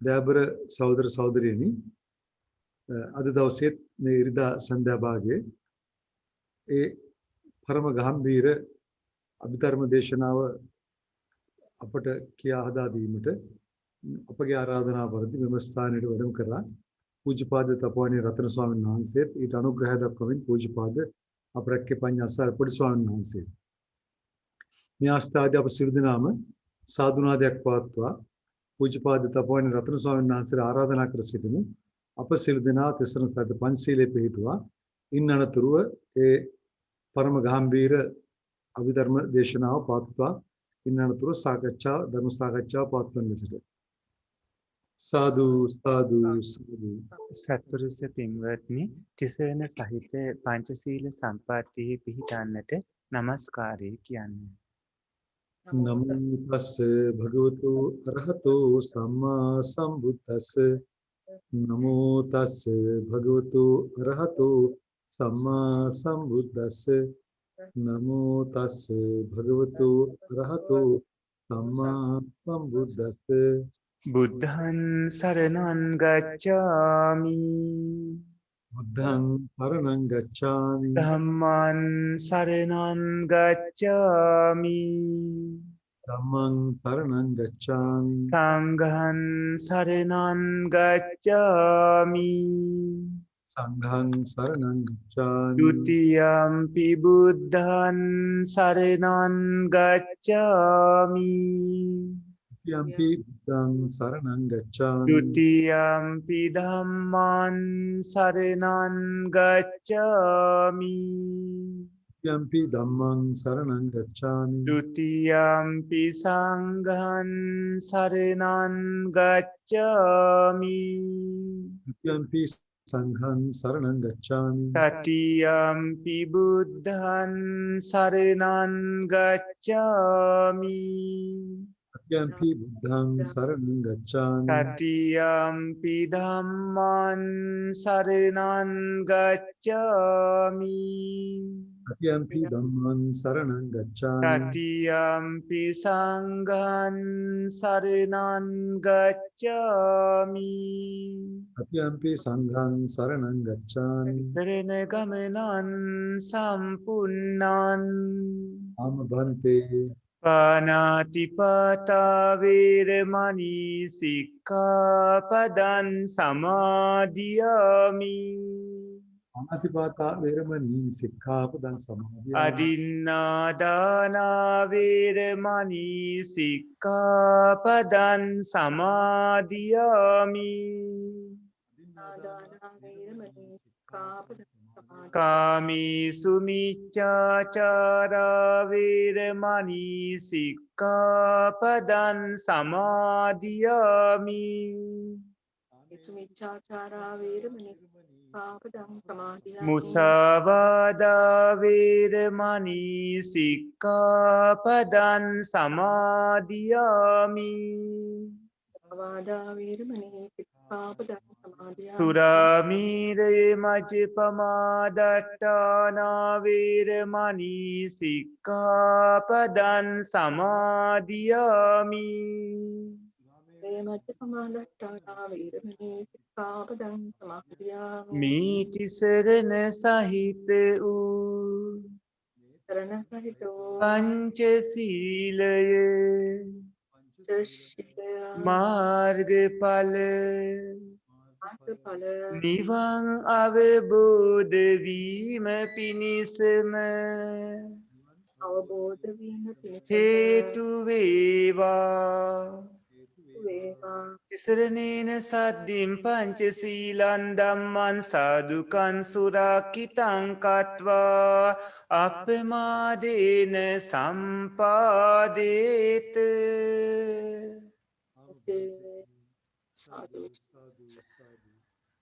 දයාබර සහෝදර සහෝදරියනි, අද දවසේත් මේ ඉරිදා සන්ධ්‍යා භාගයේ ඒ පරම ගාම්භීර අභිධර්ම දේශනාව අපට කියා හදා දීමට අපගේ ආරාධනාව පරිදි මෙම ස්ථානයට වැඩම කරලා පූජ්‍යපාද තපෝවණේ රතන ස්වාමීන් වහන්සේත් ඊට අනුග්‍රහය දක්වමින් පූජ්‍යපාද අපරැක්කේ පඤ්ඤාසාර පොඩි ස්වාමීන් වහන්සේ මේ අවස්ථාවේදී අප සියලු දෙනාම සාදුනාදයක් පවත්වා පූජ්‍යපාද තපෝවණේ රතන ස්වාමීන් වහන්සේට ආරාධනා කර සිටිමු. අප සියලු දෙනා තිසරණ සහිත පංචශීලයේ පිළිපදුවා ඉන් අනතුරුව ඒ පරම ගාම්භීර අභිධර්ම දේශනාව පවත්වා ඉන් අනතුරුව ධර්ම සාකච්ඡාව පවත්වන ලෙසට සාදු සාදු සාදු. සත්පුරුෂ පින්වත්නි, තිසරණ සහිත පංචශීල සම්පත්තියේ පිහිටන්නට নমස්කාරය කියන්නේ. නමෝ තස්ස භගවතු අරහතෝ සම්මා සම්බුද්දස්ස. නමෝ තස්ස භගවතු අරහතෝ සම්මා සම්බුද්දස්ස. නමෝ තස්ස භගවතු අරහතෝ සම්මා සම්බුද්දස්ස. බුද්ධං සරණං ගච්ඡාමි. බුද්ධං සරණං ගච්ඡාමි. ධම්මං සරණං ගච්ඡාමි. ධම්මං සරණං ගච්ඡාමි. සංඝං සරණං ගච්ඡාමි. සංඝං සරණං ගච්ඡාමි. ဒ ුතියම්පි බුද්ධං සරණං ගච්ඡාමි. යම්පි බුද්ධං සරණං ගච්ඡාමි. ဒ ුතියම්පි ධම්මං සරණං ගච්ඡාමි. යම්පි ධම්මං සරණං ගච්ඡාමි. ဒ ුතියම්පි සංඝං සරණං ගච්ඡාමි. යම්පි සංඝං සරණං ගච්ඡාමි. තතියම්පි බුද්ධං සරණං ගච්ඡාමි. යම්පි බුද්ධං සරණං ගච්ඡාමි. තතියම්පි ධම්මං සරණං ගච්ඡාමි. යම්පි ධම්මං සරණං ගච්ඡාමි. තතියම්පි සංඝං සරණං ගච්ඡාමි. යම්පි සංඝං සරණං ගච්ඡාමි. සරණ ගමනං සම්පුන්නං ආම භන්තේ පානාතිපාතා වේරමණී සික්ඛාපදං සමාදියාමි. අනාතිපාතා වේරමණී සික්ඛාපදං සමාදියාමි. අදින්නාදානා වේරමණී සික්ඛාපදං සමාදියාමි. කාමීසු මිච්ඡාචාරා වේරමණී සික්ඛාපදං සමාදියාමි. මුසාවාදා වේරමණී සික්ඛාපදං සමාදියාමි. සුරාමීරේ මජ්ජපමාදට්ඨානා වේරමණී සික්ඛාපදං සමාදියාමි. මීතිසරණ සහිත වූ පංචශීලය මාර්ගඵල නිවන් අවබෝධ වීම පිණිසම හේතු වේවා. තිසරණේන සද්ධින් පංචශීලං ධම්මං සාදුකං සුරක්ඛිතං කତ୍වා අප්පමාදේන සම්පාදේත.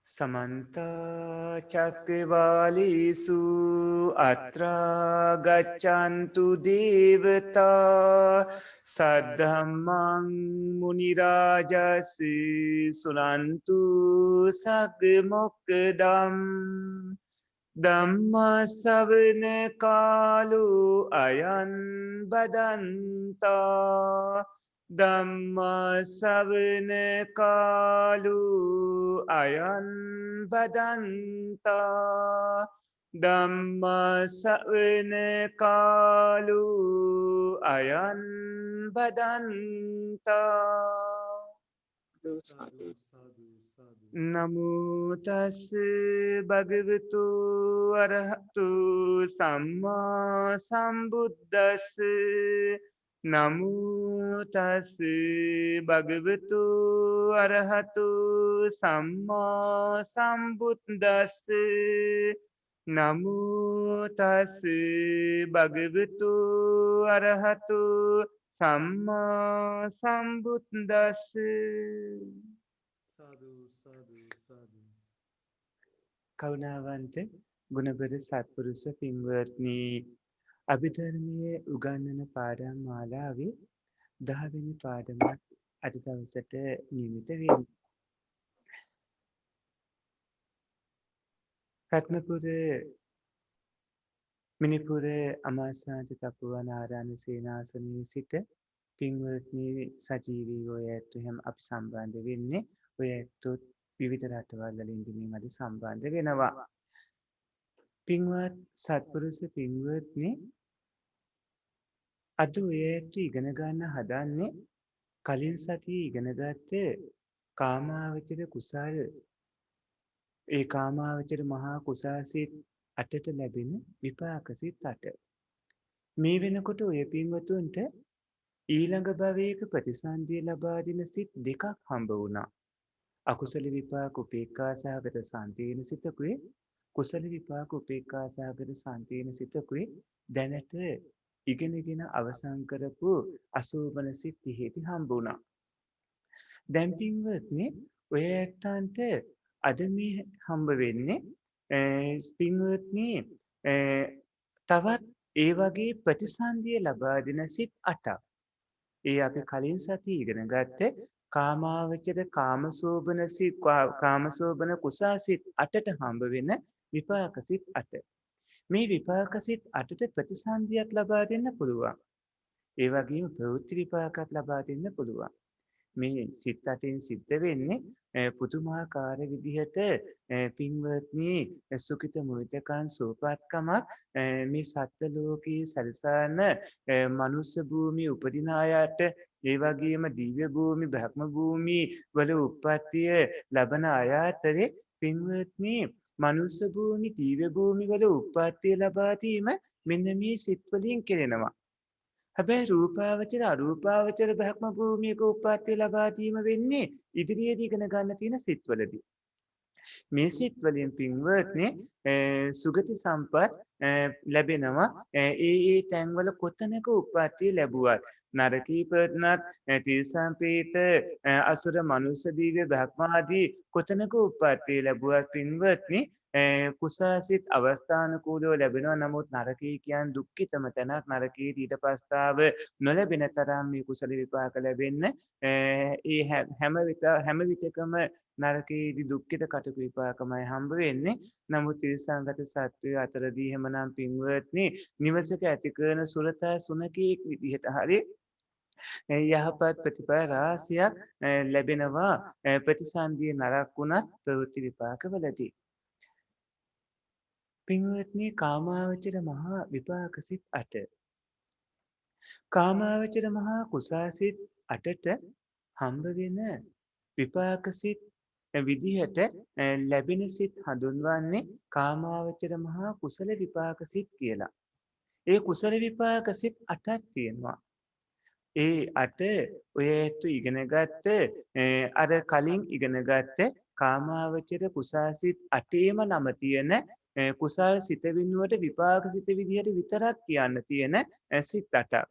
समन्त चक्रवालेषु अत्रा गच्छन्तु देवता सद्धम्मं मुनिराजस्य सुनन्तु सगमुक्तं ධම්මස්සවන කාලෝ අයන් බදන්තා ධම්මා ශ්‍රවණ කාලු අයං බදන්තා ධම්මා ශ්‍රවණ කාලු අයං බදන්තා සාදු සාදු සාදු. නමෝ තස් භගවතු අරහතු සම්මා සම්බුද්දස්ස නමෝ තස් භගවතු අරහතු සම්මා සම්බුද්දස්ස නමෝ තස් භගවතු අරහතු සම්මා සම්බුද්දස්ස සාදු සාදු සාදු. කරුණාවන්ත ගුණබර සත්පුරුෂ පින්වත්නි අභිධර්මයේ උගන්වන පාඩම් මාලාවේ 10 වෙනි පාඩම අද දවසට නියමිත වෙන්නේ. රත්නපුර මිනිපුර අමාසාන්ත තපුවනාරාම සේනාසනයේ සිට පින්වත්නි සජීවීව ඔය ඇත්ත හැම අපි සම්බන්ධ වෙන්නේ ඔය ඇත්තොත් විවිධ රටවල් වලින් ගිහින් අද සම්බන්ධ වෙනවා. පින්වත් සත්පුරුෂ පින්වත්නි අද ඔය ඇත්ත ඉගෙන ගන්න හදන්නේ කලින් සතියේ ඉගෙනගත්ත කාමාවචර කුසල් ඒ කාමාවචර මහා කුසාසිත 8ට ලැබෙන විපාක සිත් 8. මේ වෙනකොට ඔය පින්වතුන්ට ඊළඟ භවයක ප්‍රතිසන්දිය ලබා දෙන සිත් දෙකක් හම්බ වුණා. අකුසල විපාක උපේක්ඛා සහගත සම්පීන සිතකුයි කුසල විපාක උපේක්ඛා සහගත සම්පීන සිතකුයි දැනට ඉගෙනගෙන අවසන් කරපු අසෝබන සිත් 30 හම්බ වුණා. දැන් පින්වත්නි ඔය ඇත්තන්ට අද මේ හම්බ වෙන්නේ පින්වත්නි තවත් ඒ වගේ ප්‍රතිසන්දිය ලබා දෙන සිත් 8ක්. ඒ අපි කලින් සතියේ ඉගෙන ගත්තේ කාමාවචර කාමසෝබන සිත් කාමසෝබන කුසල් සිත් 8ට හම්බ වෙන විපාක සිත් 8. මේ විපාක සිත් 8ට ප්‍රතිසන්දියක් ලබා දෙන්න පුළුවන්. ඒ වගේම ප්‍රවෘත්ති විපාකයක් ලබා දෙන්න පුළුවන්. මේ සිත් 8න් සිද්ධ වෙන්නේ පුදුමාකාර විදිහට පින්වත්නි සුඛිත මුවිතකන් සෝපත්කමක් මේ සත්ත්ව ලෝකයේ සැරිසරන මනුෂ්‍ය භූමිය උපදින අයට ඒ වගේම දිව්‍ය භූමි බ්‍රහ්ම භූමි වල උප්පත්තිය ලබන අය අතරේ පින්වත්නි මනුෂ්‍ය භූමි දිව්‍ය භූමි වල උප්පත්තිය ලබා දීම මෙන්න මේ සිත් වලින් කෙරෙනවා. හැබැයි රූපාවචර අරූපාවචර බ්‍රහ්ම භූමියක උප්පත්තිය ලබා දීම වෙන්නේ ඉදිරියේදී ඉගෙන ගන්න තියෙන සිත්වලදී. මේ සිත් වලින් පින්වත්නි සුගති සම්පත් ලැබෙනවා. ඒ තැන්වල කොතැනක උප්පත්තිය ලැබුවත් නරකී ප්‍රඥාත් තිරිසන් ප්‍රේත අසුර මනුෂ්‍ය දිව්‍ය බ්‍රහ්ම ආදී කොතැනක උප්පත්තිය ලැබුවත් පින්වත්නි කුසාසිත අවස්ථානුකූලව ලැබෙනවා. නමුත් නරකී කියන්නේ දුක්ඛිතම තැනක්. නරකී ඊට පස්තාව නොලැබෙන තරම් මේ කුසල විපාක ලැබෙන්න ඒ හැම විටකම නරකයේදී දුක්ඛිත කටුක විපාකමයි හම්බ වෙන්නේ. නමුත් තිරිසංගත සත්වය අතරදී එහෙමනම් පින්වත්නි නිවසක ඇති කරන සුරතා සුනකීක් විදිහට හරි යහපත් ප්‍රතිඵල රාශියක් ලැබෙනවා ප්‍රතිසන්දියේ නරක වුණත් ප්‍රවෘත්ති විපාකවලදී. පින්වත්නි කාමාවචර මහා විපාක සිත් 8. කාමාවචර මහා කුසාසිත 8ට හම්බ වෙන විපාක සිත් විදිහට ලැබෙන සිත් හඳුන්වන්නේ කාමාවචර මහා කුසල විපාක සිත් කියලා. ඒ කුසල විපාක සිත් 8ක් තියෙනවා. ඒ 8 ඔය ඇත්තු ඉගෙනගත්ත අර කලින් ඉගෙනගත්ත කාමාවචර කුසාසිත 8ේම නම තියෙන කුසල් සිත වෙනුවට විපාක සිත විදිහට විතරක් කියන්න තියෙන සිත් 8ක්.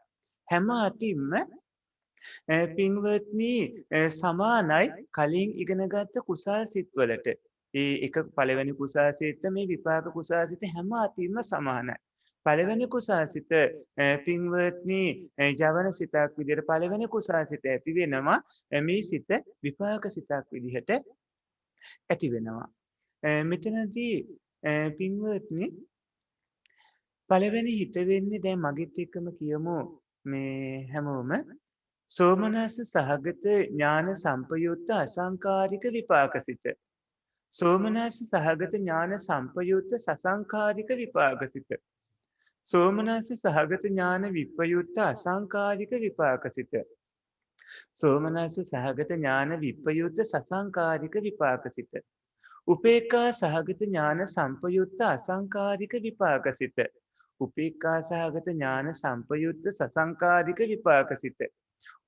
හැම අතින්ම පින්වත්නි සමානයි කලින් ඉගෙනගත්ත කුසල් සිත්වලට. ඒ එක පළවෙනි කුසල් සිත මේ විපාක කුසල් සිත හැම අතින්ම සමානයි. පළවෙනි කුසල් සිත පින්වත්නි ජවන සිතක් විදිහට පළවෙනි කුසල් සිත ඇති වෙනවා. මේ සිත විපාක සිතක් විදිහට ඇති වෙනවා. මෙතනදී පින්වත්නි පළවෙනි හිත වෙන්නේ දැන් මගෙත් එක්කම කියමු මේ හැමෝම සෝමනස්ස සහගත ඥාන සම්පයුක්ත අසංකාරික විපාකසිත. සෝමනස්ස සහගත ඥාන සම්පයුක්ත සසංකාරික විපාකසිත. සෝමනස්ස සහගත ඥාන විප්පයුක්ත අසංකාරික විපාකසිත. සෝමනස්ස සහගත ඥාන විප්පයුක්ත සසංකාරික විපාකසිත. උපේක්ඛා සහගත ඥාන සම්පයුක්ත අසංකාරික විපාකසිත. උපේක්ඛා සහගත ඥාන සම්පයුක්ත සසංකාරික විපාකසිත.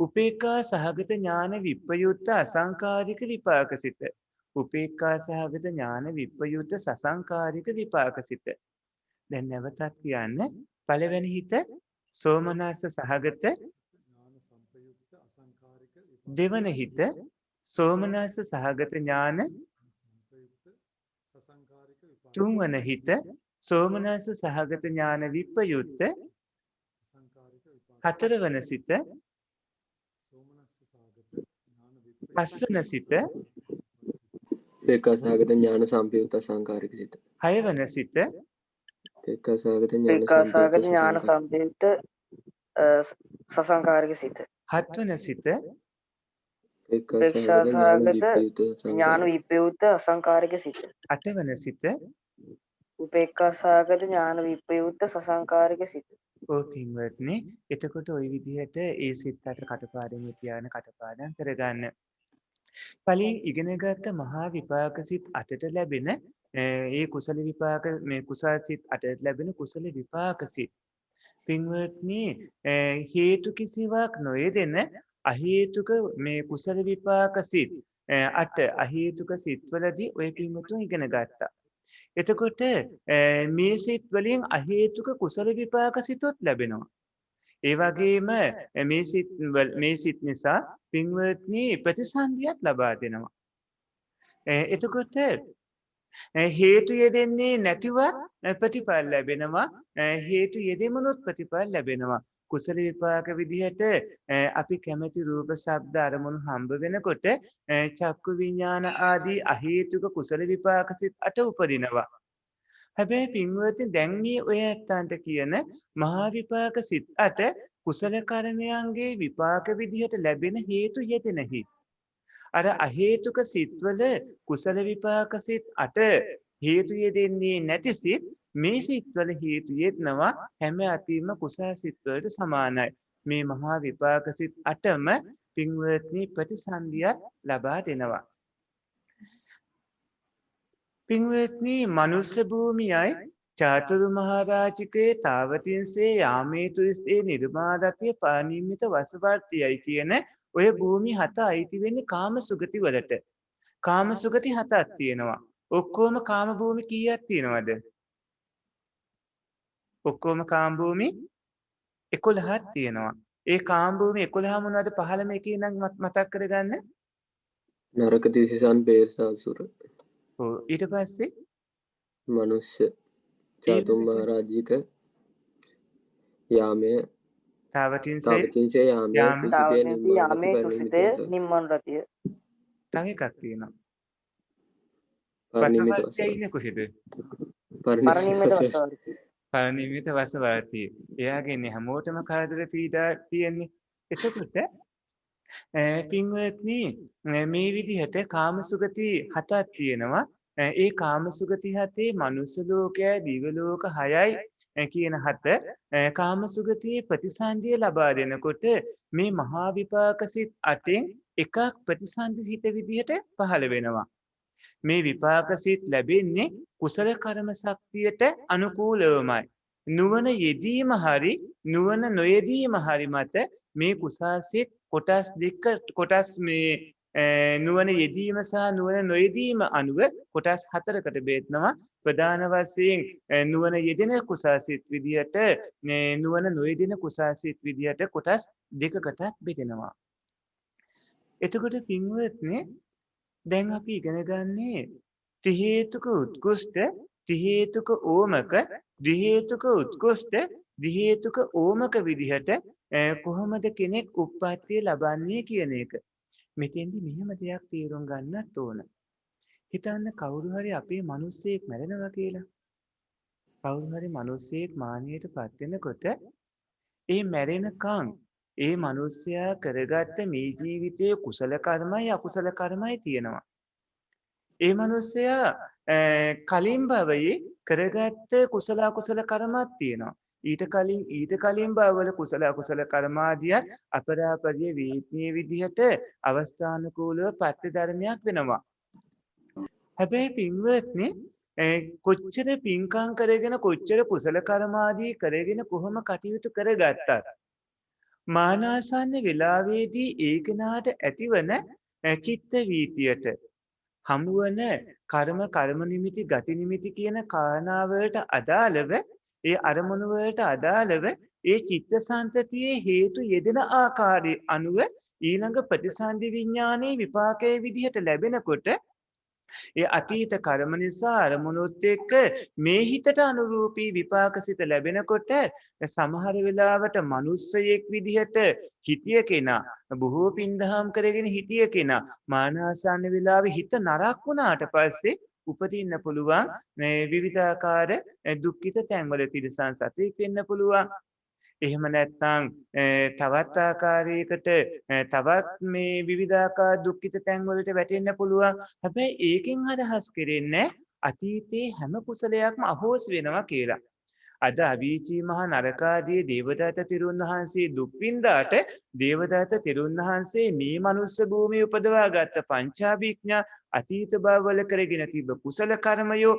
උපේක්ඛා සහගත ඥාන විප්පයුක්ත අසංකාරික විපාකසිත. උපේක්ඛා සහගත ඥාන විප්පයුක්ත සසංකාරික විපාකසිත. දැන් නැවතත් කියන්න. පළවෙනි හිත සෝමනස්ස සහගත, ඥාන සම්පයුක්ත අසංකාරික විපාක දෙවන හිත සෝමනස්ස සහගත ඥාන, සම්පයුක්ත සසංකාරික විපාක තුන්වන හිත සෝමනස්ස සහගත ඥාන විප්පයුක්ත, අසංකාරික විපාක හතරවන සිත සෝමනස්ස සාගත ඥාන විප්‍රයුක්ත පස්වන සිත, උපේක්ඛාසහගත ඥාන සම්පයුක්ත අසංකාරික සිත. හයවන සිත, උපේක්ඛාසහගත ඥාන උපේක්ඛාසහගත සම්පයුක්ත ඥාන සසංකාරික. සම්පයුක්ත සසංකාරික සිත. හත්වන සිත, උපේක්ඛාසහගත ඥාන විප්‍රයුක්ත ඥාන සසංකාරික. විප්‍රයුක්ත අසංකාරික සිත. අටවන සිත. උපේක්ඛාසහගත ඥාන විප්‍රයුක්ත සසංකාරික සිත. ඔය පින්වත්නි, එතකොට ওই විදිහට ඒ සිත් අට කටපාඩම් තියාගෙන කටපාඩම් කරගන්න. කලින් ඉගෙනගත්ත මහා විපාක සිත් අටට ලැබෙන ඒ කුසල විපාක, මේ කුසල් සිත් අටට ලැබෙන කුසල විපාක සිත් පින්වත්නි, හේතු කිසිවක් නොයෙදෙන අහේතුක මේ කුසල විපාක සිත් අට අහේතුක සිත්වලදී ඔය පින්වතුන් ඉගෙන ගත්තා. එතකොට මේ සිත් වලින් අහේතුක කුසල විපාක සිතොත් ලැබෙනවා. ඒ වගේම මේ සිත් නිසා පින්වත්නි ප්‍රතිසන්දියක් ලබා දෙනවා. එතකොට හේතු යෙදෙන්නේ නැතිවත් ප්‍රතිඵල ලැබෙනවා. හේතු යෙදෙමුණොත් ප්‍රතිඵල ලැබෙනවා. කුසල විපාක විදිහට අපි කැමති රූප, ශබ්ද, අරමුණු හම්බ වෙනකොට චක්කු විඥාන ආදී අහේතුක කුසල විපාක සිත් අට උපදිනවා. හැබැයි පින්වත්නි, දැන් මේ ඔය ඇත්තන්ට කියන මහා විපාක සිත් අට කුසල කර්මයන්ගේ විපාක විදිහට ලැබෙන හේතු යෙදෙන හිත්. අර අහේතුක සිත්වල කුසල විපාක සිත් අට හේතු යෙදෙන්නේ නැති සිත් මේ සිත්වල හේතු යෙදනවා. හැම අතින්ම කුසල සිත්වලට සමානයි. මේ මහා විපාක සිත් අටම පින්වත්නි ප්‍රතිසන්දියක් ලබා දෙනවා. පින්වත්නි, මනුස්ස භූමියයි චාතුරු මහරජිකේ තාවතින්සේ යාමේතුස්තේ නිර්මාදතිය පානිම්මිත වසවර්තියයි කියන ඔය භූමි හත අයිති වෙන්නේ කාම සුගති වලට. කාම සුගති හතක් තියෙනවා. ඔක්කොම කාම භූමි කීයක් තියෙනවද? ඔක්කොම කාම භූමි 11ක් තියෙනවා. ඒ කාම භූමි 11 මොනවද? 15 එකේ නම් මතක් කරගන්න. නරක තිසිසන් බේසාසුර. ඔව්. ඊට පස්සේ මනුෂ්‍ය චාතුම් මහරජික යාමය තාවතින්සේ යාමය යාම- තුසිතේ තාවතින්සි යාමේ නිම්මානති තුසිතය නිම්මන් රතිය. තව එකක් තියෙනවා. පරිනිම්මිත වසවර්තිය ඉන්නේ කොහෙද? පරිනිම්මිත වසවර්තිය. පරිනිම්මිත වසවර්තිය. එයාගේ හැමෝටම කරදර පීඩා තියෙන්නේ. එතකොට පින්වත්නි, මේ විදිහට කාමසුගති හතක් තියෙනවා. ඒ කාමසුගති හතේ මනුස්ස ලෝකයයි දිව්‍ය ලෝක 6යි කියන හත කාමසුගතියේ ප්‍රතිසන්දිය ලබා දෙනකොට මේ මහා විපාක සිත් අටෙන් එකක් ප්‍රතිසන්දි හිත විදිහට පහළ වෙනවා. මේ විපාක සිත් ලැබෙන්නේ කුසල කර්ම ශක්තියට අනුකූලවමයි. නුවණ යෙදීම හරි නුවණ නොයෙදීම හරි මත මේ කුසල් සිත් කොටස් මේ නුවණ යෙදීම සහ නුවණ නොයෙදීම අනුව කොටස් 4කට බෙදනවා. ප්‍රධාන වශයෙන් නුවණ යෙදෙන කුසල් සිත් විදියට නුවණ නොයෙදෙන කුසල් සිත් විදියට කොටස් දෙකකට බෙදෙනවා. එතකොට පින්වත්නි, දැන් අපි ඉගෙන ගන්නේ ත්‍රි හේතුක උත්කෘෂ්ඨ, ත්‍රි හේතුක ඕමක, ද්වි හේතුක උත්කෘෂ්ඨ, ද්වි හේතුක ඕමක විදිහට කොහොමද කෙනෙක් උප්පත්තිය ලබන්නේ කියන එක. මෙතෙන්දි මෙහෙම දෙයක් තේරුම් ගන්නත් ඕන. හිතන්න කවුරු හරි අපේ මිනිස්සෙක් මැරෙනවා කියලා. කවුරු හරි මිනිස්සෙක් මානියට පත් වෙනකොට ඒ මැරෙනකන් ඒ මිනිස්සයා කරගත්ත මේ ජීවිතයේ කුසල කර්මයි අකුසල කර්මයි තියෙනවා. ඒ මිනිස්සයා කලින් භවයේ කරගත්ත කුසල අකුසල කර්මයක් තියෙනවා. ඊට කලින් භවවල කුසල අකුසල කර්මාදියත් අපරාපරිය වේත්නීය විදිහට අවස්ථානුකූලව පත්‍ය ධර්මයක් වෙනවා. හැබැයි පින්වත්නි කොච්චර පින්කම් කරගෙන කොච්චර කුසල කර්මාදී කරගෙන කොහොම කටයුතු කරගත්තත් මානාසන්න වෙලාවේදී ඒ කෙනාට ඇතිවන චිත්ත වීතියට හමුවන කර්ම නිමිති ගති නිමිති කියන කාරණාවලට අදාළව ඒ අරමුණු වලට අදාළව ඒ චිත්තසංතතියේ හේතු යෙදෙන ආකාරය අනුව ඊළඟ ප්‍රතිසන්දි විඥානයේ විපාකයේ විදිහට ලැබෙනකොට ඒ අතීත කර්ම නිසා අරමුණුත් එක්ක මේ හිතට අනුරූපී විපාකසිත ලැබෙනකොට සමහර වෙලාවට මිනිස්සෙක් විදිහට හිතිය කෙනා බොහෝ පින්දහම් කරගෙන හිතිය කෙනා මානසාන වෙලාවේ හිත නරක් වුණාට පස්සේ උපදින්න පුළුවන් විවිධාකාර දුක්ඛිත තැන්වල තිරසන් සතෙක් වෙන්න පුළුවන්. එහෙම නැත්නම් තවත් ආකාරයකට තවත් මේ විවිධාකාර දුක්ඛිත තැන් වලට වැටෙන්න පුළුවන්. හැබැයි ඒකෙන් අදහස් කරන්නේ අතීතයේ හැම කුසලයක්ම අහෝස් වෙනවා කියලා. අද අවීචී මහ නරකාදී දේවදත්ත තිරුන් වහන්සේ දුක් විඳාට දේවදත්ත තිරුන් වහන්සේ මේ මනුස්ස භූමිය උපදවා ගත්ත පංචාභිඥා අතීත භවවල කරගෙන තිබ්බ කුසල කර්මයෝ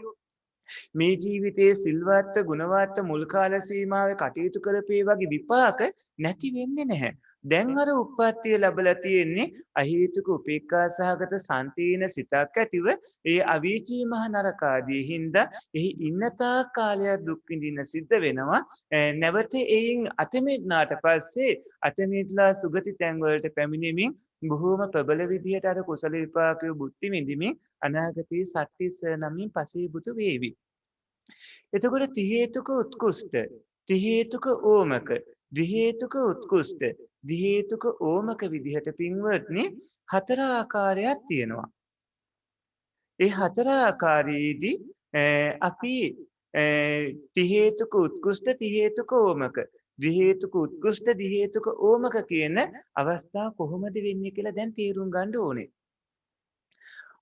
මේ ජීවිතයේ සිල්වත් ගුණවත් මුල් කාල සීමාවේ කටයුතු කරපේ වගේ විපාක නැති වෙන්නේ නැහැ. දැන් අර උප්පත්තිය ලැබලා තියෙන්නේ අහේතුක උපේක්ඛා සහගත සම්තීන සිතක් ඇතිව ඒ අවීචී මහ නරකාදී හින්දා එහි ඉන්නතා කාලයක් දුක් විඳින්න සිද්ධ වෙනවා. නැවත එයින් අතමිටනාට පස්සේ අතමිටලා සුගති තැන් වලට පැමිණෙමින් බොහෝම ප්‍රබල විදිහට අර කුසල විපාකය බුද්ධි විඳිමින් අනාගතයේ සත්‍තිස් නමින් පසීබුතු වේවි. එතකොට ති හේතුක උත්කෘෂ්ඨ, ති හේතුක ඕමක, ද්වි හේතුක උත්කෘෂ්ඨ, ද්වි හේතුක ඕමක විදිහට පින්වත්නි හතර ආකාරයක් තියෙනවා. ඒ හතර ආකාරයේදී අපි ති හේතුක උත්කෘෂ්ඨ, ති හේතුක ඕමක, ද්වි හේතුක උත්කෘෂ්ඨ, ද්වි හේතුක ඕමක කියන අවස්ථා කොහොමද වෙන්නේ කියලා දැන් තේරුම් ගන්න ඕනේ.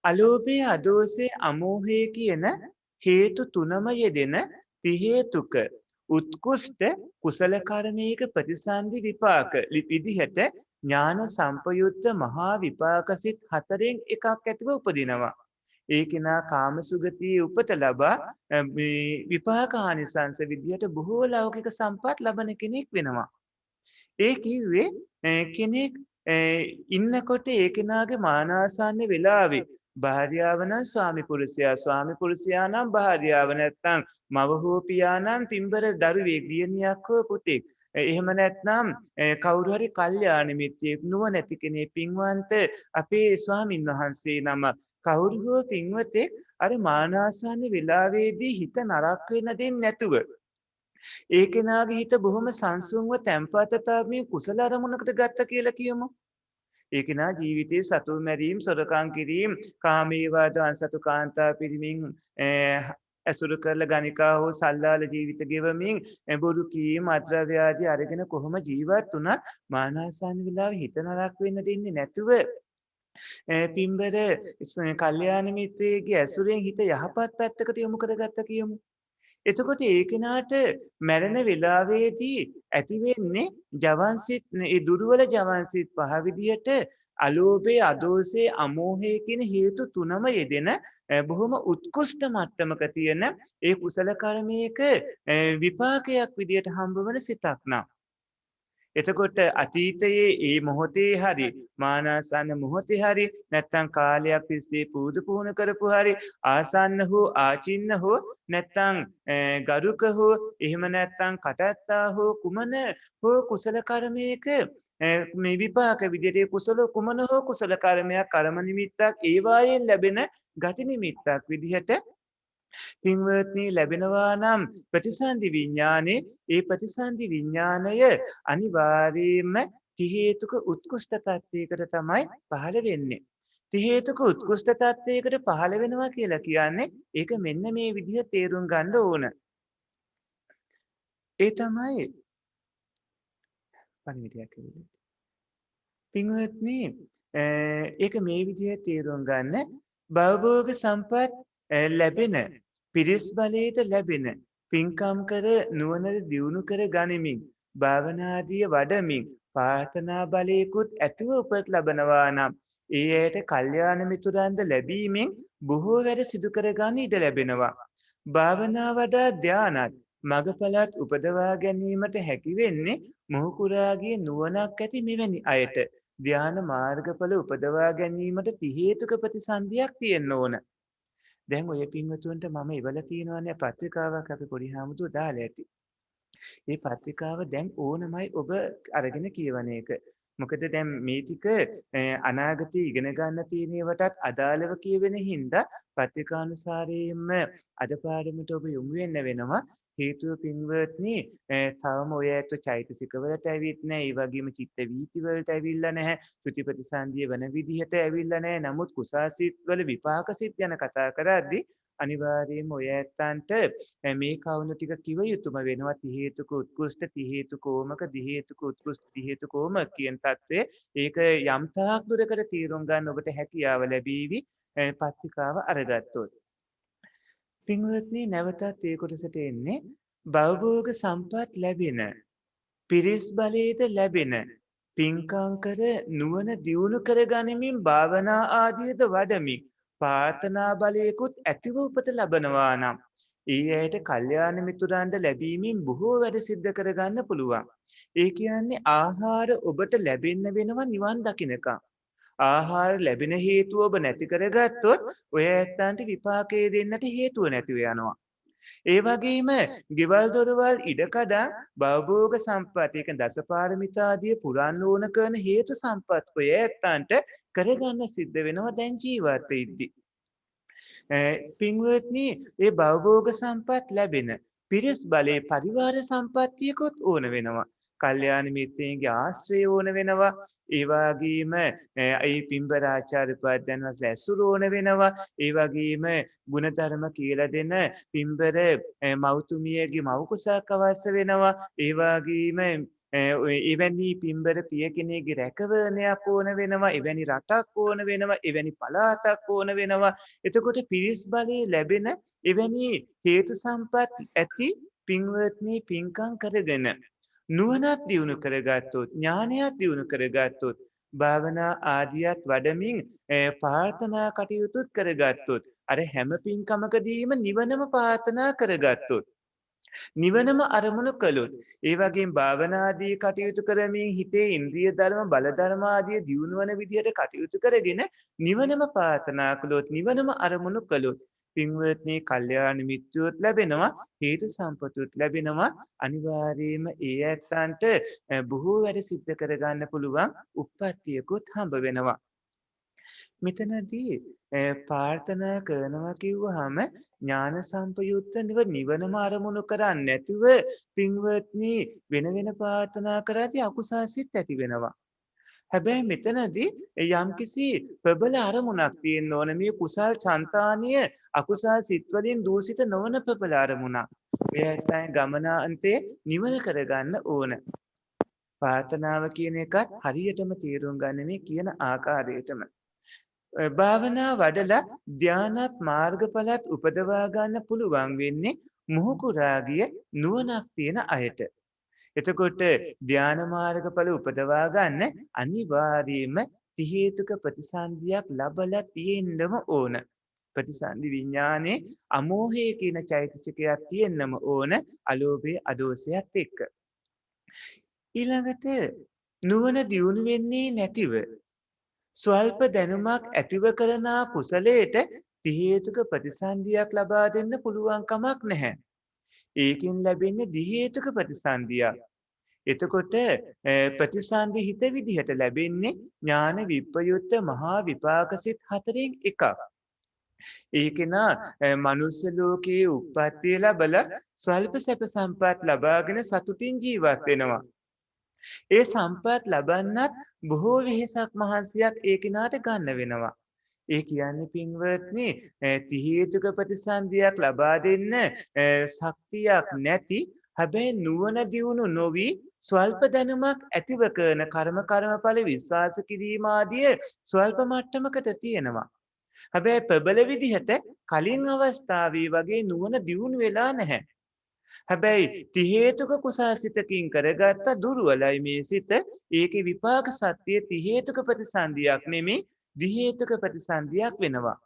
අලෝභය, අදෝසය, අමෝහය කියන හේතු තුනම යෙදෙන ති හේතුක උත්කෘෂ්ඨ කුසල කර්මයක ප්‍රතිසන්දි විපාක විදිහට ඥාන සම්පයුක්ත මහා විපාකසිත හතරෙන් එකක් ඇතිව උපදිනවා. ඒ කෙනා කාමසුගතියේ උපත ලබා විපාකානිසංස විදිහට බොහෝ ලෞකික සම්පත් ලබන කෙනෙක් වෙනවා. ඒ කිව්වේ කෙනෙක් ඉන්නකොට ඒ කෙනාගේ මානාසන්න වෙලාවේ භාර්යාව නම් ස්වාමි පුරුෂයා, ස්වාමි පුරුෂයා නම් භාර්යාව, නැත්නම් මව හෝ පියා නම් පින්බර දරුවෙක්, දියණියක් හෝ පුතෙක්. එහෙම නැත්නම් කවුරු හරි කල්යාණ මිත්‍රයෙක්, නුවණැති කෙනෙක්, පින්වන්ත අපේ ස්වාමින් වහන්සේ නම කවුරු හෝ පින්වතෙක් අර මානාසන්න වෙලාවේදී හිත නරක වෙන්න දෙන්නේ නැතුව ඒ කෙනාගේ හිත බොහොම සංසුන්ව තැම්පතතාවමින් කුසල අරමුණකට ගත්ත කියලා කියමු. ඒ කෙනා ජීවිතයේ සතුන් මැරීම්, සොරකම් කිරීම, කාමීවාද අන්සතු කාන්තා පිරිමින් ඇසුරු කරලා ගණිකා හෝ සල්ලාල ජීවිත ගෙවමින් බොරු කීම, අද්‍රව්‍ය ආදී අරගෙන කොහොම ජීවත් වුණත් මානසාන විලාව හිත නරක වෙන්න දෙන්නේ නැතුව පින්බර කල්යාණ මිත්‍රයේ ඇසුරෙන් හිත යහපත් පැත්තකට යොමු කරගත්ත කියමු. එතකොට ඒ කෙනාට මැරෙන වෙලාවේදී ඇති වෙන්නේ ජවන්සිත, ඒ දුර්වල ජවන්සිත පහ විදියට අලෝභය, අදෝසය, අමෝහය කියන හේතු තුනම යෙදෙන බොහොම උත්කෘෂ්ඨ මට්ටමක තියෙන ඒ කුසල කර්මයක විපාකයක් විදියට හම්බවන සිතක් නම් එතකොට අතීතයේ ඒ මොහොතේ හරි මානසන්න මොහොතේ හරි නැත්නම් කාලයක් තිස්සේ පුරුදු පුහුණු කරපු හරි ආසන්න හෝ ආචින්න හෝ නැත්නම් ගරුක හෝ එහෙම නැත්නම් කටත්තා හෝ කුමන හෝ කුසල කර්මයක මේ විපාක විදිහට කුසල කුමන හෝ කුසල කර්මයක් කර්ම නිමිත්තක් ඒ වායෙන් ලැබෙන ගති නිමිත්තක් විදිහට පින්වත්නි ලැබෙනවා නම් ප්‍රතිසන්දි විඥානේ ඒ ප්‍රතිසන්දි විඥානය අනිවාර්යයෙන්ම ති හේතුක උත්කෘෂ්ඨ තත්ත්වයකට තමයි පහළ වෙන්නේ. ති හේතුක උත්කෘෂ්ඨ තත්ත්වයකට පහළ වෙනවා කියලා කියන්නේ ඒක මෙන්න මේ විදිහ තේරුම් ගන්න ඕන. ඒ තමයි පණිවිඩයක් ඇවිල්ලා. පින්වත්නි ඒක මේ විදිහට තේරුම් ගන්න භවභෝග සම්පත් ලැබෙන පිරිස් බලයට ලැබෙන පින්කම් කර නුවණ දියුණු කර ගනිමින් භාවනාදී වඩමින් ප්‍රාර්ථනා බලයකුත් ඇතුව උපත ලබනවා නම් ඒ ඇයට කල්යාණ මිතුරන්ද ලැබීමෙන් බොහෝ වැඩ සිදු කර ගන්න ඉඩ ලැබෙනවා. භාවනා වඩා ධානත් මගපලත් උපදවා ගැනීමට හැකි වෙන්නේ මොහුකුරාගේ නුවණක් ඇති මෙවැනි අයට. ධාන මාර්ගඵල උපදවා ගැනීමට ති හේතුක ප්‍රතිසන්දියක් තියෙන්න ඕන. දැන් ඔය පින්වතුන්ට මම ඉවලා තියෙනවානේ පත්‍රිකාවක් අපි පොඩි හාමුදුරුවෝ දාලා ඇති. මේ පත්‍රිකාව දැන් ඕනමයි ඔබ අරගෙන කියවන එක. මොකද දැන් මේ ටික අනාගතේ ඉගෙන ගන්න තියෙන ඒවාටත් අදාළව කියවෙන හින්දා පත්‍රිකානුසාරයෙන්ම අද පාඩමට ඔබ යොමු වෙන්න වෙනවා. හේතුව පින්වත්නි තවම ඔය ඇත්ත චෛතසික වලට ඇවිත් නැහැ. ඒ වගේම චිත්ත වීති වලට ඇවිල්ලා නැහැ. ත්‍ෘති ප්‍රතිසන්දිය වෙන විදිහට ඇවිල්ලා නැහැ. නමුත් කුසාසිත වල විපාකසිත ගැන කතා කරද්දී අනිවාර්යයෙන්ම ඔය ඇත්තන්ට මේ කවුණු ටික කිව යුතුම වෙනවා. ති හේතුක උත්කෘෂ්ඨ ති හේතුකෝමක දි හේතුක උත්කෘෂ්ඨ ති හේතුකෝමක කියන தත්ත්වය ඒක යම් තාක් දුරකට තීරුම් ගන්න ඔබට හැකියාව ලැබීවි පත්‍රිකාව අරගත්තොත්. පින්වත්නි නැවතත් ඒ කොටසට එන්නේ භවභෝග සම්පත් ලැබෙන පිරිස් බලයට ලැබෙන පින්කම් කර නුවණ දියුණු කර ගනිමින් භාවනා ආදීද වඩමින් ප්‍රාර්ථනා බලයකුත් ඇතිව උපත ලබනවා නම් ඒ ඇයට කල්යාණ මිතුරන්ද ලැබීමෙන් බොහෝ වැඩ සිද්ධ කර ගන්න පුළුවන්. ඒ කියන්නේ ආහාර ඔබට ලැබෙන්න වෙනවා නිවන් දකින්නකම්. ආහාර ලැබෙන හේතුව ඔබ නැති කරගත්තොත් ඔය ඇත්තන්ට විපාකයේ දෙන්නට හේතුව නැතිව යනවා. ඒ වගේම ගෙවල් දොරවල් ඉඩකඩම් භවභෝග සම්පත් ඒක දසපාරමිතාදී පුරන්න ඕන කරන හේතු සම්පත් ඔය ඇත්තන්ට කරගන්න සිද්ධ වෙනවා දැන් ජීවත් වෙද්දී. පින්වත්නි මේ භවභෝග සම්පත් ලැබෙන පිරිස් බලේ පරිවාර සම්පත්තියකොත් ඕන වෙනවා. කල්යාණ මිත්‍රයන්ගේ ආශ්‍රය ඕන වෙනවා. ඒ වගේම ඒ පින්බර ආචාර්ය උපාධ්‍යයන් වහන්සේලා ඇසුර ඕන වෙනවා. ඒ වගේම ගුණධර්ම කියලා දෙන පින්බර මෞතුමියගේ මව් කුසක් අවශ්‍ය වෙනවා. ඒ වගේම එවැනි පින්බර පිය කෙනෙක්ගේ රැකවරණයක් ඕන වෙනවා. එවැනි රටක් ඕන වෙනවා. එවැනි පළාතක් ඕන වෙනවා. එතකොට පිරිස් බලේ ලැබෙන එවැනි හේතු සම්පත් ඇති පින්වත්නි පින්කම් කරගෙන නුවණක් දියුණු කරගත්තොත් ඥානයක් දියුණු කරගත්තොත් භාවනා ආදියත් වඩමින් ප්‍රාර්ථනා කටයුතුත් කරගත්තොත් අර හැම පින්කමකදීම නිවනම ප්‍රාර්ථනා කරගත්තොත් නිවනම අරමුණු කළොත් ඒ වගේම භාවනා ආදී කටයුතු කරමින් හිතේ ඉන්ද්‍රිය ධර්ම බල ධර්ම ආදී දියුණු වන විදිහට කටයුතු කරගෙන නිවනම ප්‍රාර්ථනා කළොත් නිවනම අරමුණු කළොත් පින්වත්නි කල්යාණ මිත්‍රයොත් ලැබෙනවා හේතු සම්පතුත් ලැබෙනවා අනිවාර්යයෙන්ම ඒ ඇත්තන්ට බොහෝ වැඩ සිද්ධ කරගන්න පුළුවන් උප්පත්තියකුත් හම්බ වෙනවා. මෙතනදී ප්‍රාර්ථනා කරනවා කිව්වහම ඥාන සම්පයුක්ත නිවනම අරමුණු කරන්නේ නැතුව පින්වත්නි වෙන වෙන ප්‍රාර්ථනා කරද්දී අකුසාසිත ඇති වෙනවා. හැබැයි මෙතනදී යම්කිසි ප්‍රබල අරමුණක් තියෙන්න ඕන. මේ කුසල් సంతානිය අකුසල් සිත් වලින් දූෂිත නොවන ප්‍රබල අරමුණක්. මේ ඇත්තන් ගමනාන්තේ නිවන කරගන්න ඕන. ප්‍රාර්ථනාව කියන එකත් හරියටම තේරුම් ගන්න මේ කියන ආකාරයටම. භාවනා වඩලා ධානත් මාර්ගඵලත් උපදවා ගන්න පුළුවන් වෙන්නේ මොහුකුරාගිය නුවණක් තියෙන අයට. එතකොට ධාන මාර්ගඵල උපදවා ගන්න අනිවාර්යයෙන්ම ති හේතුක ප්‍රතිසන්දියක් ලබලා තියෙන්නම ඕන. ප්‍රතිසන්දි විඥානේ අමෝහය කියන චෛතසිකයක් තියෙන්නම ඕන අලෝභය අදෝසයත් එක්ක. ඊළඟට නුවණ දියුණු වෙන්නේ නැතිව ස්වල්ප දැනුමක් ඇතිව කරන කුසලයට ති හේතුක ප්‍රතිසන්දියක් ලබා දෙන්න පුළුවන් කමක් නැහැ. ඒකින් ලැබෙන්නේ දි හේතුක ප්‍රතිසන්දියක්. එතකොට ප්‍රතිසන්දි හිත විදිහට ලැබෙන්නේ ඥාන විප්‍රයුක්ත මහා විපාකසිත හතරෙන් එකක්. ඒකේන මනුස්ස ලෝකයේ උප්පත්තිය ලැබලා ස්වල්ප සැප සම්පත් ලබාගෙන සතුටින් ජීවත් වෙනවා. ඒ සම්පත් ලබන්නත් බොහෝ වෙහෙසක් මහන්සියක් ඒ කෙනාට ගන්න වෙනවා. ඒ කියන්නේ පින්වත්නි ති හේතුක ප්‍රතිසන්දියක් ලබා දෙන්න ශක්තියක් නැති හැබැයි නුවණ දියුණු නොවි ස්වල්ප දැනුමක් ඇතිව කරන කර්මඵල විශ්වාස කිරීම ආදිය ස්වල්ප මට්ටමකට තියෙනවා. හැබැයි ප්‍රබල විදිහට කලින් අවස්ථාවේ වගේ නුවණ දියුණු වෙලා නැහැ. හැබැයි ති හේතුක කුසාසිතකින් කරගත්ත දුර්වලයි මේ සිත. ඒකේ විපාක සත්‍යයේ ති හේතුක ප්‍රතිසන්දියක් නෙමෙයි දි හේතුක ප්‍රතිසන්දියක් වෙනවා.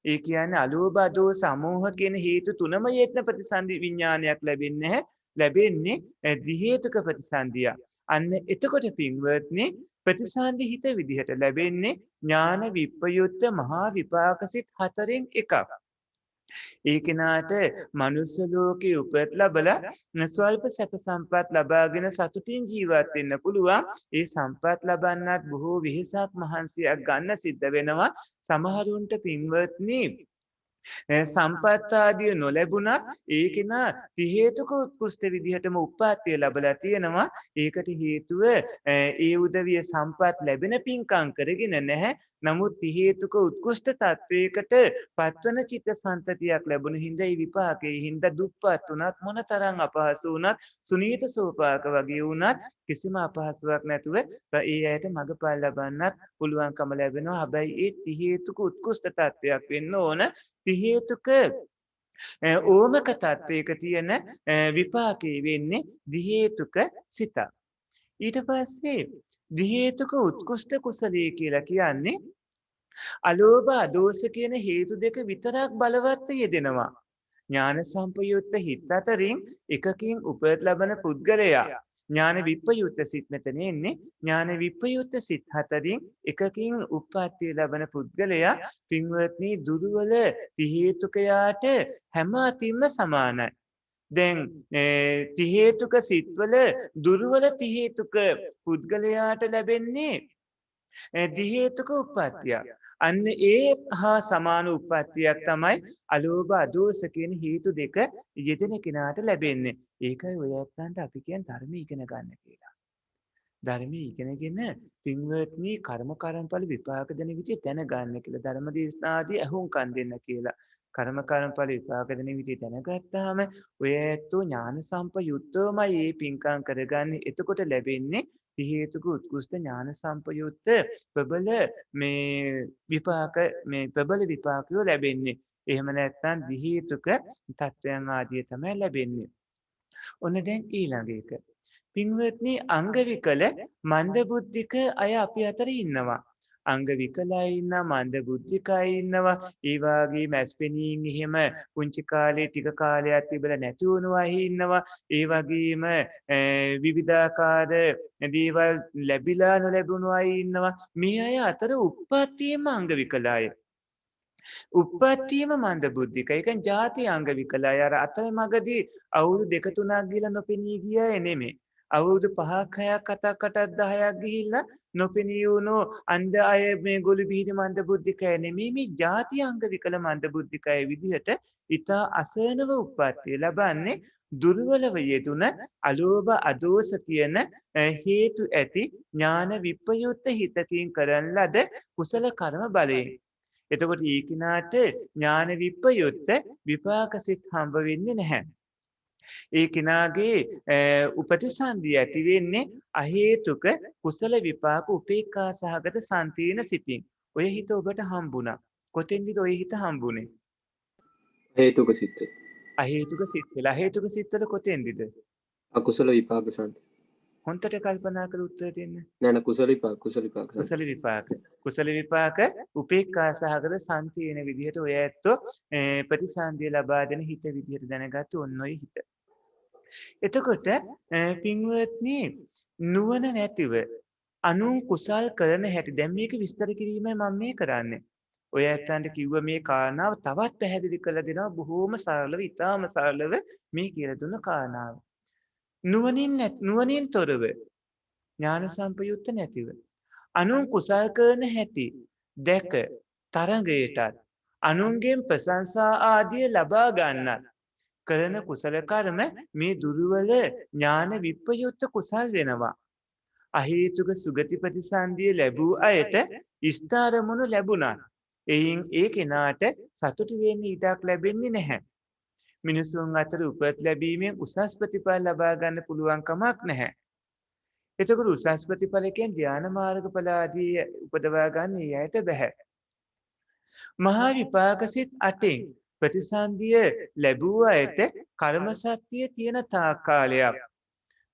ඒ කියන්නේ අලෝභ අදෝස සමෝහ කියන හේතු තුනම යෙත්න ප්‍රතිසන්දි විඥානයක් ලැබෙන්නේ ලැබෙන්නේ දි හේතුක ප්‍රතිසන්දිය. අන්න එතකොට පින්වත්නි ප්‍රතිසන්දි හිත විදිහට ලැබෙන්නේ ඥාන විප්‍රයුක්ත මහා විපාකසිත හතරෙන් එකක්. ඒ කෙනාට මනුස්ස ලෝකේ උපත ලැබලා ස්වල්ප සැප සම්පත් ලබාගෙන සතුටින් ජීවත් වෙන්න පුළුවන්. ඒ සම්පත් ලබන්නත් බොහෝ වෙහෙසක් මහන්සියක් ගන්න සිද්ධ වෙනවා. සමහරුන්ට පින්වත්නි සම්පත් ආදිය නොලැබුණත් ඒ කෙනා ති හේතුක උත්කෘෂ්ඨ විදිහටම උපාත්ය ලැබලා තියෙනවා. ඒකට හේතුව ඒ උදවිය සම්පත් ලැබෙන පින්කම් කරගෙන නැහැ. නමුත් ති හේතුක උත්කෘෂ්ඨ තත්වයකට පත්වන චිත්ත සන්තතියක් ලැබුණ හින්දා ඒ විපාකයේ හින්දා දුප්පත් වුණත් මොනතරම් අපහසු වුණත් සුනීත සෝපාක වගේ වුණත් කිසිම අපහසුාවක් නැතුව ඒ ඇයට මඟපල් ලබන්නත් පුළුවන්කම ලැබෙනවා. හැබැයි ඒ ති හේතුක උත්කෘෂ්ඨ තත්වයක් වෙන්න ඕන. ති හේතුක ඕමක තත්වයක තියෙන විපාකේ වෙන්නේ දි හේතුක සිත. ඊට පස්සේ දි හේතුක උත්කෘෂ්ඨ කුසලයේ කියලා කියන්නේ අලෝභ අදෝස කියන හේතු දෙක විතරක් බලවත් යෙදෙනවා. ඥාන සම්පයුක්ත හිත අතරින් එකකින් උපත ලබන පුද්ගලයා ඥාන විප්‍රයුක්ත සිත් මෙතන එන්නේ. ඥාන විප්‍රයුක්ත සිත් හතරින් එකකින් උප්පත්තිය ලබන පුද්ගලයා පින්වත්නි දුර්වල ති හේතුකයාට හැම අතින්ම සමානයි. දැන් ති හේතුක සිත්වල දුර්වල ති හේතුක පුද්ගලයාට ලැබෙන්නේ දි හේතුක උප්පත්තිය. අන්න ඒ හා සමාන උප්පත්තියක් තමයි අලෝභ අදෝස කියන හේතු දෙක යෙදෙන කෙනාට ලැබෙන්නේ. ඒකයි ඔය ඇත්තන්ට අපි කියන්නේ ධර්මය ඉගෙන ගන්න කියලා. ධර්මය ඉගෙනගෙන පින්වත්නි කර්මඵල විපාක දෙන විදිහ දැනගන්න කියලා. ධර්ම දේශනාදී අහුම්කම් දෙන්න කියලා. කර්මඵල විපාක දෙන විදිහ දැනගත්තාම ඔය ඇත්තෝ ඥාන සම්පයුක්තවමයි මේ පින්කම් කරගන්නේ. එතකොට ලැබෙන්නේ ති හේතුක උත්කෘෂ්ඨ ඥාන සම්පයුක්ත ප්‍රබල ප්‍රබල විපාකයෝ ලැබෙන්නේ. එහෙම නැත්නම් දි හේතුක තත්වයන් ආදිය තමයි ලැබෙන්නේ. ඔන්න දැන් ඊළඟ එක. පින්වත්නි අංග විකල මන්ද බුද්ධික අය අපි අතර ඉන්නවා. අංග විකලයි ඉන්නවා, මන්ද බුද්ධිකයි ඉන්නවා. ඒ වගේම ඇස්පෙනීන් එහෙම පුංචි කාලේ ටික කාලයක් තිබලා නැති වුණු අය ඉන්නවා. ඒ වගේම විවිධාකාර දේවල් ලැබිලා නොලැබුණු අය ඉන්නවා. මේ අය අතර උප්පත්තියම අංග විකලයි. උප්පත්තියම මන්ද බුද්ධික. ඒ කියන්නේ ಜಾති අංග විකලයි. අර අතරමඟදී අවුරුදු 2-3ක් ගිහලා නොපෙනී ගිය අය නෙමෙයි. අවුරුදු 5ක් 6ක් 7ක් 8ක් 10ක් ගිහිල්ලා නොපෙනී වුණු අන්ධ අය මේ ගොළු බිහිරි මන්ද බුද්ධිකය නෙමෙයි. මේ ಜಾති අංග විකල මන්ද බුද්ධිකය විදිහට ඊතා අසරණව උප්පත්තිය ලබන්නේ දුර්වලව යෙදුන අලෝභ අදෝස කියන හේතු ඇති ඥාන විප්‍රයුක්ත හිතකින් කරන ලද කුසල කර්ම බලයෙන්. එතකොට ඒ කිනාට ඥාන විප්‍රයුක්ත විපාක සිත් හම්බ වෙන්නේ නැහැ. ඒ කිනාගේ උපතිසන්දිය ඇති වෙන්නේ අහේතුක කුසල විපාක උපේක්ඛා සහගත සම්තීන සිතින්. ඔය හිත ඔබට හම්බුණා. කොතෙන්ද ඔය හිත හම්බුනේ? හේතුක සිත්. අහේතුක සිත් වල. අහේතුක සිත් වල කොතෙන්ද? අකුසල විපාක සන්ත. හොන්තට කල්පනා කර උත්තර දෙන්න. නෑ කුසල විපාක කුසල විපාක කුසල විපාක. කුසල විපාක උපේක්ඛා සහගත සම්තීන විදිහට ඔය ඇත්තෝ ප්‍රතිසන්දිය ලබා දෙන හිත විදිහට දැනගත්ත ඔන්න ඔය හිත. එතකොට පින්වත්නි නුවණ නැතිව අනුන් කුසල් කරන හැටි දැන් මේක විස්තර කිරීමයි මම මේ කරන්නේ. ඔය ඇත්තන්ට කිව්ව මේ කාරණාව තවත් පැහැදිලි කරලා දෙනවා බොහෝම සරලව, ඉතාම සරලව මේ කියලා දුන්න කාරණාව. නුවණින් තොරව ඥාන සම්පයුක්ත නැතිව අනුන් කුසල් කරන හැටි දැක තරඟයටත් අනුන්ගෙන් ප්‍රශංසා ආදිය ලබා ගන්නත් කරන කුසල කර්ම මේ දුර්වල ඥාන විප්‍රයුක්ත කුසල් වෙනවා. අහේතුක සුගති ප්‍රතිසන්දිය ලැබූ අයට ඉස්තරමුණු ලැබුණත් එයින් ඒ කෙනාට සතුටු වෙන්න ඉඩක් ලැබෙන්නේ නැහැ. මිනිසුන් අතර උපත් ලැබීමෙන් උසස් ප්‍රතිඵල ලබා ගන්න පුළුවන් කමක් නැහැ. එතකොට උසස් ප්‍රතිඵලකෙන් ධ්‍යාන මාර්ගඵල ආදී උපදවා ගන්න ඊයට බෑ. මහා විපාක සිත් 8න් ප්‍රතිසන්දිය ලැබුව අයට කර්ම ශක්තිය තියෙන තාක් කාලයක්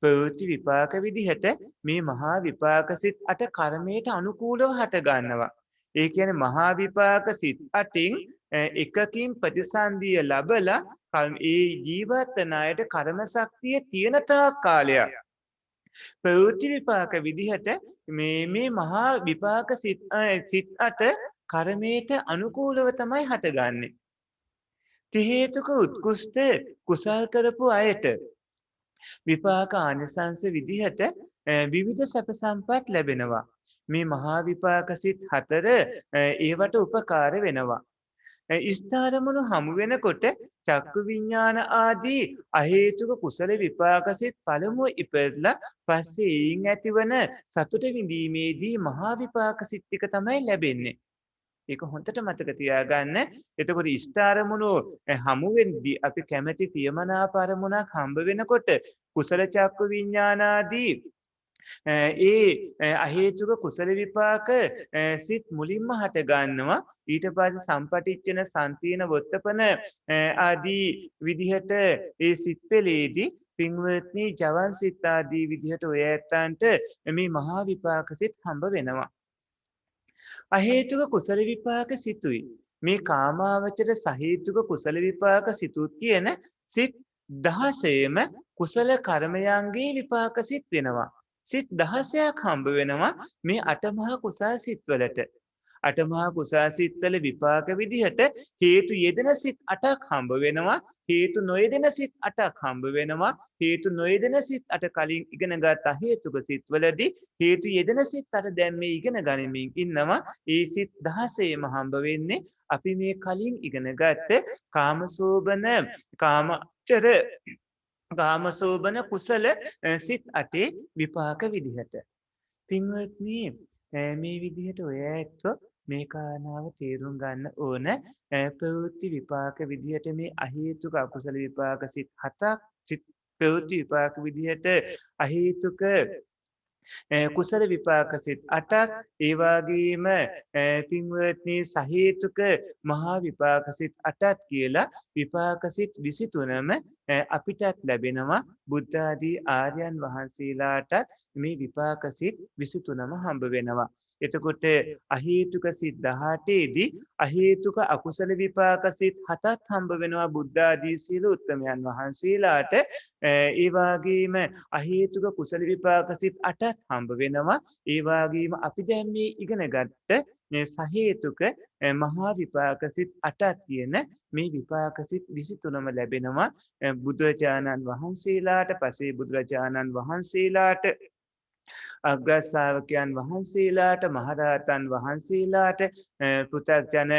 ප්‍රවෘත්ති විපාක විදිහට මේ මහා විපාක සිත් 8 කර්මයට අනුකූලව හට ගන්නවා. ඒ කියන්නේ මහා විපාක සිත් 8න් එකකින් ප්‍රතිසන්දිය ලැබලා ඒ ජීවත් වන අයට කර්ම ශක්තිය තියෙන තාක් කාලයක් ප්‍රවෘත්ති විපාක විදිහට මේ මහා විපාක සිත් 8 කර්මයට අනුකූලව තමයි හටගන්නේ. ති හේතුක උත්කෘෂ්ඨ කුසල් කරපු අයට විපාක ආනිසංස විදිහට විවිධ සැප සම්පත් ලැබෙනවා. මේ මහා විපාක සිත් 4 ඒවට උපකාර වෙනවා. ස්ථාරමුණු හමු වෙනකොට චක්කු විඥාන ආදී අහේතුක කුසල විපාක සිත් පළමුව ඉපදලා පස්සේ ඊයින් ඇතිවන සතුට විඳීමේදී මහා විපාක සිත් ටික තමයි ලැබෙන්නේ. ඒක හොඳට මතක තියාගන්න. එතකොට ඉෂ්ඨාරමුණු හමු වෙද්දී අපි කැමැති ප්‍රියමනාප අරමුණක් හම්බ වෙනකොට කුසල චක්කු විඥානාදී අහේතුක කුසල විපාක සිත් මුලින්ම හට ගන්නවා. ඊට පස්සේ සම්පටිච්ඡන සම්තීන වොත්තපන ආදී විදිහට ඒ සිත් පෙළේදී පින්වත්නි ජවන් සිත් ආදී විදිහට ඔය ඇත්තන්ට මේ මහා විපාක සිත් හම්බ වෙනවා. අහේතුක කුසල විපාක සිතුයි. මේ කාමාවචර සහේතුක කුසල විපාක සිතුත් කියන සිත් 16ම කුසල කර්මයන්ගේ විපාක සිත් වෙනවා. සිත් 16ක් හම්බ වෙනවා මේ අටමහා කුසල් සිත්වලට. අටමහා කුසල් සිත්වල විපාක විදිහට හේතු යෙදෙන සිත් 8ක් හම්බ වෙනවා. හේතු නොයෙදෙන සිත් 8ක් හම්බ වෙනවා. හේතු නොයෙදෙන සිත් 8 කලින් ඉගෙනගත් අහේතුක සිත්වලදී හේතු යෙදෙන සිත් 8 දැන් මේ ඉගෙන ගනිමින් ඉන්නවා. ඒ සිත් 16ම හම්බ වෙන්නේ අපි මේ කලින් ඉගෙනගත්ත කාමසෝබන කාමසෝබන කුසල සිත් 8 විපාක විදිහට. පින්වත්නි මේ විදිහට ඔය ඇත්තෝ මේ කාරණාව තේරුම් ගන්න ඕන. ප්‍රවෘත්ති විපාක විදිහට මේ අහේතුක අකුසල විපාක සිත් 7ක් ප්‍රවෘත්ති විපාක විදිහට අහේතුක කුසල විපාක සිත් 8ක් ඒ වගේම පින්වත්නි සහේතුක මහා විපාක සිත් 8ක් කියලා විපාක සිත් 23ම අපිටත් ලැබෙනවා. බුද්ධ ආදී ආර්යයන් වහන්සේලාටත් මේ විපාක සිත් 23ම හම්බ වෙනවා. එතකොට අහේතුක සිත් 18 දී අහේතුක අකුසල විපාක සිත් 7ක් හම්බ වෙනවා බුද්ධ ආදී සීල උත්තමයන් වහන්සේලාට. ඒ වගේම අහේතුක කුසල විපාක සිත් 8ක් හම්බ වෙනවා. ඒ වගේම අපි දැන් මේ ඉගෙනගත්ත මේ සහේතුක මහා විපාක සිත් 8ක් කියන මේ විපාක සිත් 23ම ලැබෙනවා බුදුරජාණන් වහන්සේලාට, පසේ බුදුරජාණන් වහන්සේලාට, අග්‍රශ්‍රාවකයන් වහන්සේලාට, මහරහතන් වහන්සේලාට, පෘථග්ජන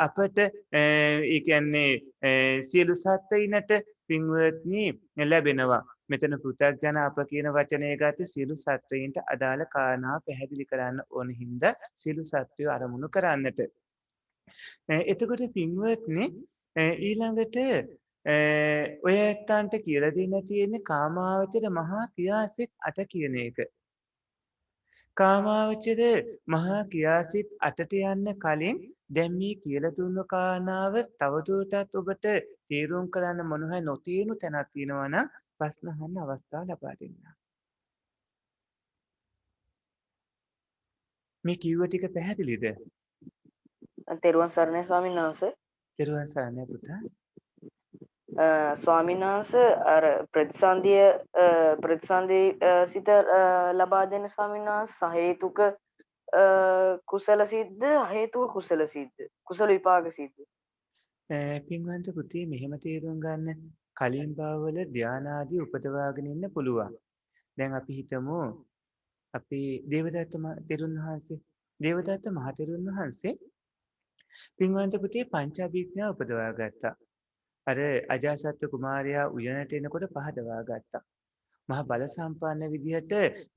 අපට ඒ කියන්නේ සියලු සත්ත්වයින්ට පින්වත්නි ලැබෙනවා. මෙතන පෘථග්ජන අප කියන වචනය ගත්තේ සියලු සත්ත්වයින්ට අදාළ කාරණා පැහැදිලි කරන්න ඕන හින්දා සියලු සත්ත්වය අරමුණු කරන්නට. එතකොට පින්වත්නි ඊළඟට ඔය ඇත්තන්ට කියලා දෙන්න තියෙන්නේ කාමාවචර මහා ක්‍රියාසිත 8 කියන එක. කාමාවචර මහා ක්‍රියාසිත 8ට යන්න කලින් දැන් මේ කියලා දුන්න කාරණාව තවදුරටත් ඔබට තේරුම් කරන්න මොනවයි නොතේරුණු තැනක් තියෙනවා නම් ප්‍රශ්න අහන්න අවස්ථාව ලබා දෙන්න. මේ කිව්ව ටික පැහැදිලිද? තෙරුවන් සරණයි ස්වාමීන් වහන්සේ. තෙරුවන් සරණයි පුතා. ස්වාමීන් වහන්සේ අර ප්‍රතිසන්දිය සිත ලබා දෙන ස්වාමීන් වහන්සේ සහේතුක කුසල සිද්ද අහේතුක කුසල සිද්ද කුසල විපාක සිද්ද පින්වන්ත පුතේ මෙහෙම තේරුම් ගන්න. කලින් භවවල ධානාදී උපදවාගෙන ඉන්න පුළුවන්. දැන් අපි හිතමු අපි දේවදත්ත තෙරුන් වහන්සේ මහ තෙරුන් වහන්සේ පින්වන්ත පුතේ පංචාභිඥා උපදවා ගත්තා. අර අජාසත් කුමාරයා උයනට එනකොට පහදවා ගත්තා. මහ බල සම්පන්න විදිහට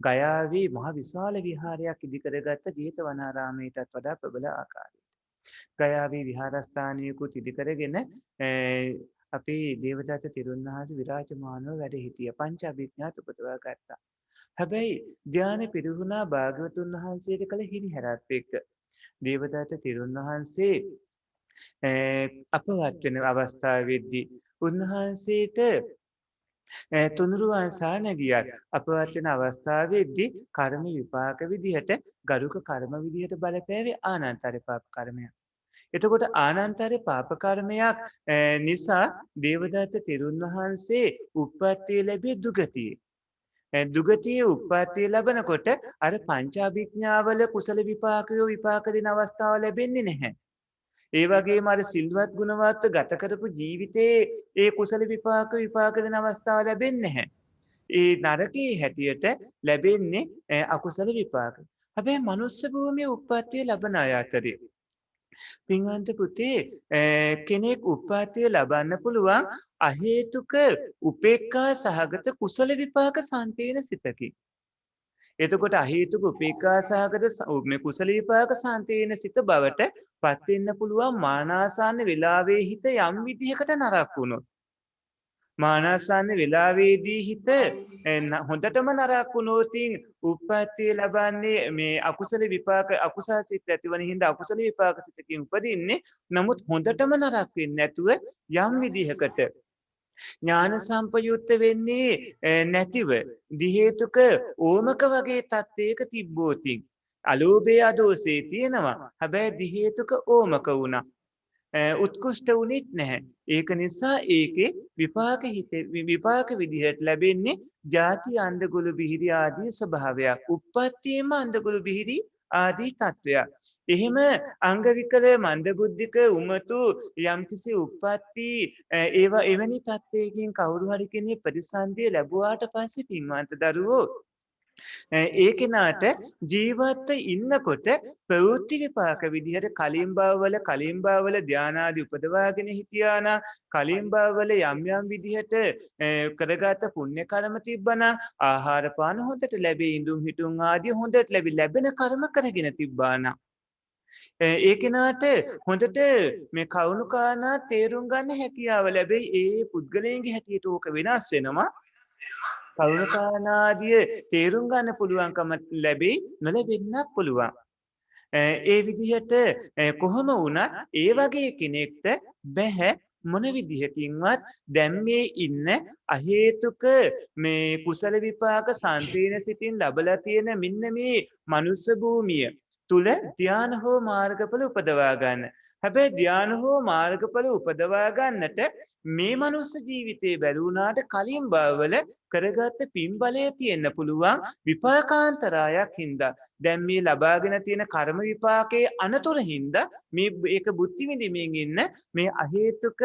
ගයාවේ මහ විශාල විහාරයක් ඉදි කරගත්ත ජේතවනාරාමයටත් වඩා ප්‍රබල ආකාරයට. ගයාවේ විහාරස්ථානයකුත් ඉදි කරගෙන අපේ දේවදත්ත තෙරුන් වහන්සේ විරාජමානව වැඩ හිටිය. පංච අභිඥාත් උපදවා ගත්තා. හැබැයි ධානය පිරිහුණා භාග්‍යවතුන් වහන්සේට කළ හිරිහැරත් එක්ක. දේවදත්ත තෙරුන් වහන්සේ අපවත් වෙන අවස්ථාවේදී උන්වහන්සේට තුනුරුවන් සරණ ගියත් අපවත් වෙන අවස්ථාවේදී කර්ම විපාක විදිහට ගරුක කර්ම විදිහට බලපෑවේ ආනන්තර පාප කර්මයක්. එතකොට ආනන්තර පාප කර්මයක් නිසා දේවදත්ත තෙරුන් වහන්සේ උප්පත්තිය ලැබිය දුගතියේ. දුගතියේ උප්පත්තිය ලැබනකොට අර පංචාභිඥාවල කුසල විපාකයෝ විපාක දෙන අවස්ථාව ලැබෙන්නේ නැහැ. ඒ වගේම අර සිල්වත් ගුණවත්ව ගත කරපු ජීවිතයේ ඒ කුසල විපාක දෙන අවස්ථාව ලැබෙන්නේ නැහැ. ඒ නරකයේ හැටියට ලැබෙන්නේ අකුසල විපාක. හැබැයි මනුස්ස භූමියේ උප්පත්තිය ලබන අය අතරේ පින්වන්ත පුතේ කෙනෙක් උප්පත්තිය ලබන්න පුළුවන් අහේතුක උපේක්ඛා සහගත කුසල විපාක සම්පේන සිතකින්. එතකොට අහේතුක උපේක්ඛා සහගත මේ කුසල විපාක සම්පේන සිත බවට පත් වෙන්න පුළුවන් මානාසන්න වෙලාවේ හිත යම් විදිහකට නරක වුණොත්. මානසන්න වෙලාවේදී හිත හොඳටම නරක වුණොත් උප්පත්තිය ලබන්නේ මේ අකුසල විපාක අකුසල සිත් ඇතිවන හින්දා අකුසල විපාක සිතකින් උපදින්නේ. නමුත් හොඳටම නරක වෙන්නේ නැතුව යම් විදිහකට ඥාන සම්පයුක්ත වෙන්නේ නැතිව දිහේතුක ඕමක වගේ තත්ත්වයක තිබ්බෝතින් අලෝභය අදෝසේ තියෙනවා. හැබැයි දිහේතුක ඕමක වුණා. උත්කෘෂ්ට වුණෙත් නැහැ. ඒක නිසා ඒකේ විපාක විදිහට ලැබෙන්නේ ಜಾති අන්දගුළු බිහිරි ආදී ස්වභාවයක්. උප්පත්තියේම අන්දගුළු බිහිරි ආදී තත්වයක්. එහෙම අංග විකල මන්දබුද්ධික උමතු යම්කිසි උප්පත්ති ඒවා එවැනි තත්වයකින් කවුරු හරි කෙනෙක් ප්‍රතිසන්දිය ලැබුවාට පස්සේ පින්වන්ත දරුවෝ ඒ කෙනාට ජීවත්ව ඉන්නකොට ප්‍රවෘත්ති විපාක විදිහට කලින් භවවල ධානාදී උපදවාගෙන හිටියානා කලින් භවවල යම් යම් විදිහට කරගත පුණ්‍ය කර්ම තිබ්බනා ආහාර පාන හොඳට ලැබී ඉඳුම් හිටුම් ආදී හොඳට ලැබෙන කර්ම කරගෙන තිබ්බානා ඒ කෙනාට හොඳට මේ කවුණු කාරණා තේරුම් ගන්න හැකියාව ලැබෙයි. ඒ පුද්ගලයන්ගේ හැටියට ඕක වෙනස් වෙනවා. කරුණානාදිය තේරුම් ගන්න පුළුවන්කම ලැබෙයි නොලැබෙන්නත් පුළුවන්. ඒ විදිහට කොහොම වුණත් ඒ වගේ කෙනෙක්ට බැහැ මොන විදිහකින්වත් දැන් මේ ඉන්න අහේතුක මේ කුසල විපාක සම්පේන සිතින් ලැබලා තියෙන මෙන්න මේ මනුස්ස භූමිය තුල ධාන හෝ මාර්ගඵල උපදවා ගන්න. හැබැයි ධාන හෝ මාර්ගඵල උපදවා ගන්නට මේ මනුස්ස ජීවිතේ බැලුණාට කලින් භවවල කරගත්ත පින් බලය තියෙන්න පුළුවන් විපාකාන්තරායක් හින්දා දැන් මේ ලබාගෙන තියෙන කර්ම විපාකයේ අනතුරු හින්දා මේ ඒක බුද්ධි විඳින්මින් ඉන්න මේ අහේතුක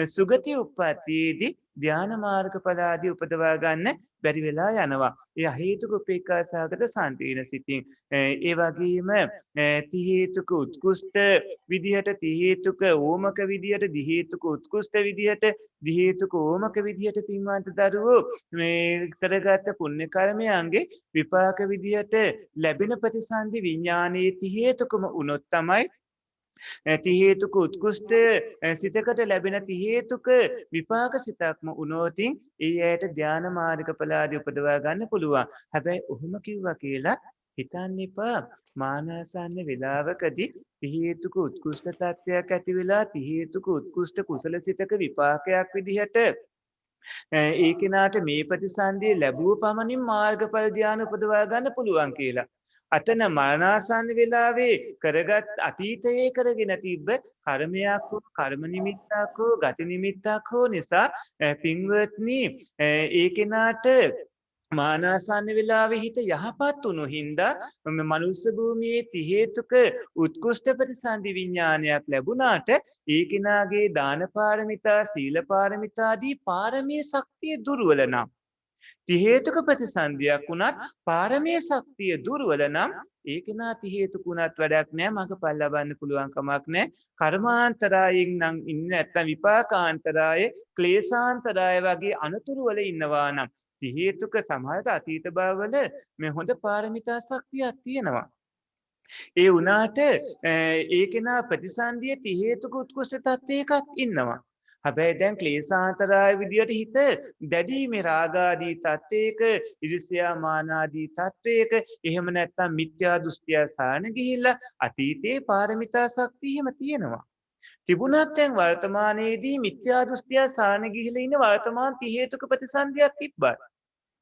සුගති උප්පත්තියේදී ධාන මාර්ගඵල ආදී උපදවා ගන්න බැරි වෙලා යනවා. ඒ අහේතුක උපේක්ඛා සහගත සම්පීන සිතින් ඒ වගේම ති හේතුක උත්කෘෂ්ඨ විදිහට ති හේතුක ඕමක විදිහට දි හේතුක උත්කෘෂ්ඨ විදිහට දි හේතුක ඕමක විදිහට පින්වන්ත දරුවෝ මේ කරගත් පුණ්‍ය කර්මයන්ගේ විපාක විදිහට ලැබෙන ප්‍රතිසන්දි විඥානයේ ති හේතුකම උනොත් තමයි ති හේතුක උත්කෘෂ්ඨ සිතකට ලැබෙන ති හේතුක විපාක සිතක්ම උනෝතින් ඒ ඇයට ධාන මාර්ගඵල ආදී උපදවා ගන්න පුළුවන්. හැබැයි ඔහොම කිව්වා කියලා හිතන්න එපා මානසන්න වෙලාවකදී ති හේතුක උත්කෘෂ්ඨ තත්ත්වයක් ඇති වෙලා ති හේතුක උත්කෘෂ්ඨ කුසල සිතක විපාකයක් විදිහට ඒ කෙනාට මේ ප්‍රතිසන්දිය ලැබුව පමණින් මාර්ගඵල ධාන උපදවා ගන්න පුළුවන් කියලා. අතන මරණාසන්න වෙලාවේ කරගත් අතීතයේ කරගෙන තිබ්බ කර්මයක් හෝ කර්ම නිමිත්තක් හෝ ගති නිමිත්තක් හෝ නිසා පින්වත්නි ඒ කෙනාට මානසන්න වෙලාවේ හිත යහපත් වුණු හින්දා මනුස්ස භූමියේ ති හේතුක උත්කෘෂ්ඨ ප්‍රතිසන්දි විඥානයක් ලැබුණාට ඒ කෙනාගේ දාන පාරමිතා සීල පාරමිතා ආදී පාරමී ශක්තිය දුර්වල නම් ති හේතුක ප්‍රතිසන්දියක් වුණත් පාරමී ශක්තිය දුර්වල නම් ඒ කෙනා ති හේතුක වුණත් වැඩක් නැහැ මඟපල් ලබන්න පුළුවන් කමක් නැහැ. කර්මාන්තරයෙන් නම් ඉන්නේ නැත්නම් විපාකාන්තරය ක්ලේශාන්තරය වගේ අනතුරු වල ඉන්නවා නම් ති හේතුක සමහරට අතීත භවවල මේ හොඳ පාරමිතා ශක්තියක් තියෙනවා. ඒ වුණාට ඒ කෙනා ප්‍රතිසන්දියේ ති හේතුක උත්කෘෂ්ඨ තත්ත්වයකත් ඉන්නවා. හැබැයි දැන් ක්ලේශාන්තරාය විදියට හිත දැඩි මේ රාගාදී තත්වයක ඉරිසියා මානාදී තත්වයක එහෙම නැත්නම් මිත්‍යා දෘෂ්ටිය සාන ගිහිල්ලා අතීතයේ පාරමිතා ශක්තිය එහෙම තියෙනවා. තිබුණත් දැන් වර්තමානයේදී මිත්‍යා දෘෂ්ටිය සාන ගිහිල්ලා ඉන්න වර්තමාන ති හේතුක ප්‍රතිසන්දියක් තිබ්බා.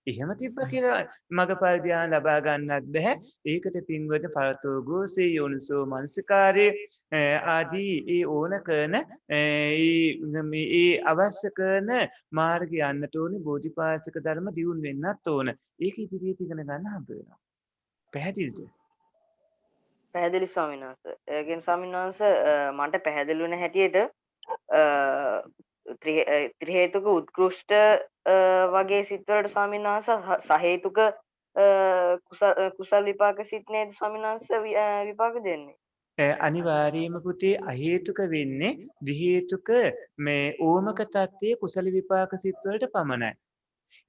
එහෙම තිබ්බ කියලා මගපල් ධ්‍යාන ලබා ගන්නත් බෑ. ඒකට පින්වද පරතෝ ගෝසේ යෝනිසෝ මනසිකාරයේ ආදී ඒ ඕන කරන ඒ අවශ්‍ය කරන මාර්ගය යන්නට ඕනේ. බෝධිපාශික ධර්ම දියුණු වෙන්නත් ඕන. ඒක ඉදිරියට ඉගෙන ගන්න හම්බ වෙනවා. පැහැදිලිද? පැහැදිලි ස්වාමීන් වහන්සේ. ඒ කියන්නේ ස්වාමීන් වහන්සේ මට පැහැදිලි වෙන හැටියට ත්‍රි හේතුක උත්කෘෂ්ඨ වගේ සිත්වලට ස්වාමීන් වහන්සේ සහේතුක කුසල් විපාක සිත් නේද ස්වාමීන් වහන්සේ විපාක දෙන්නේ? අනිවාර්යයෙන්ම පුතේ අහේතුක වෙන්නේ ද්වි හේතුක මේ ඕමක තත්ත්වයේ කුසල විපාක සිත් වලට පමණයි.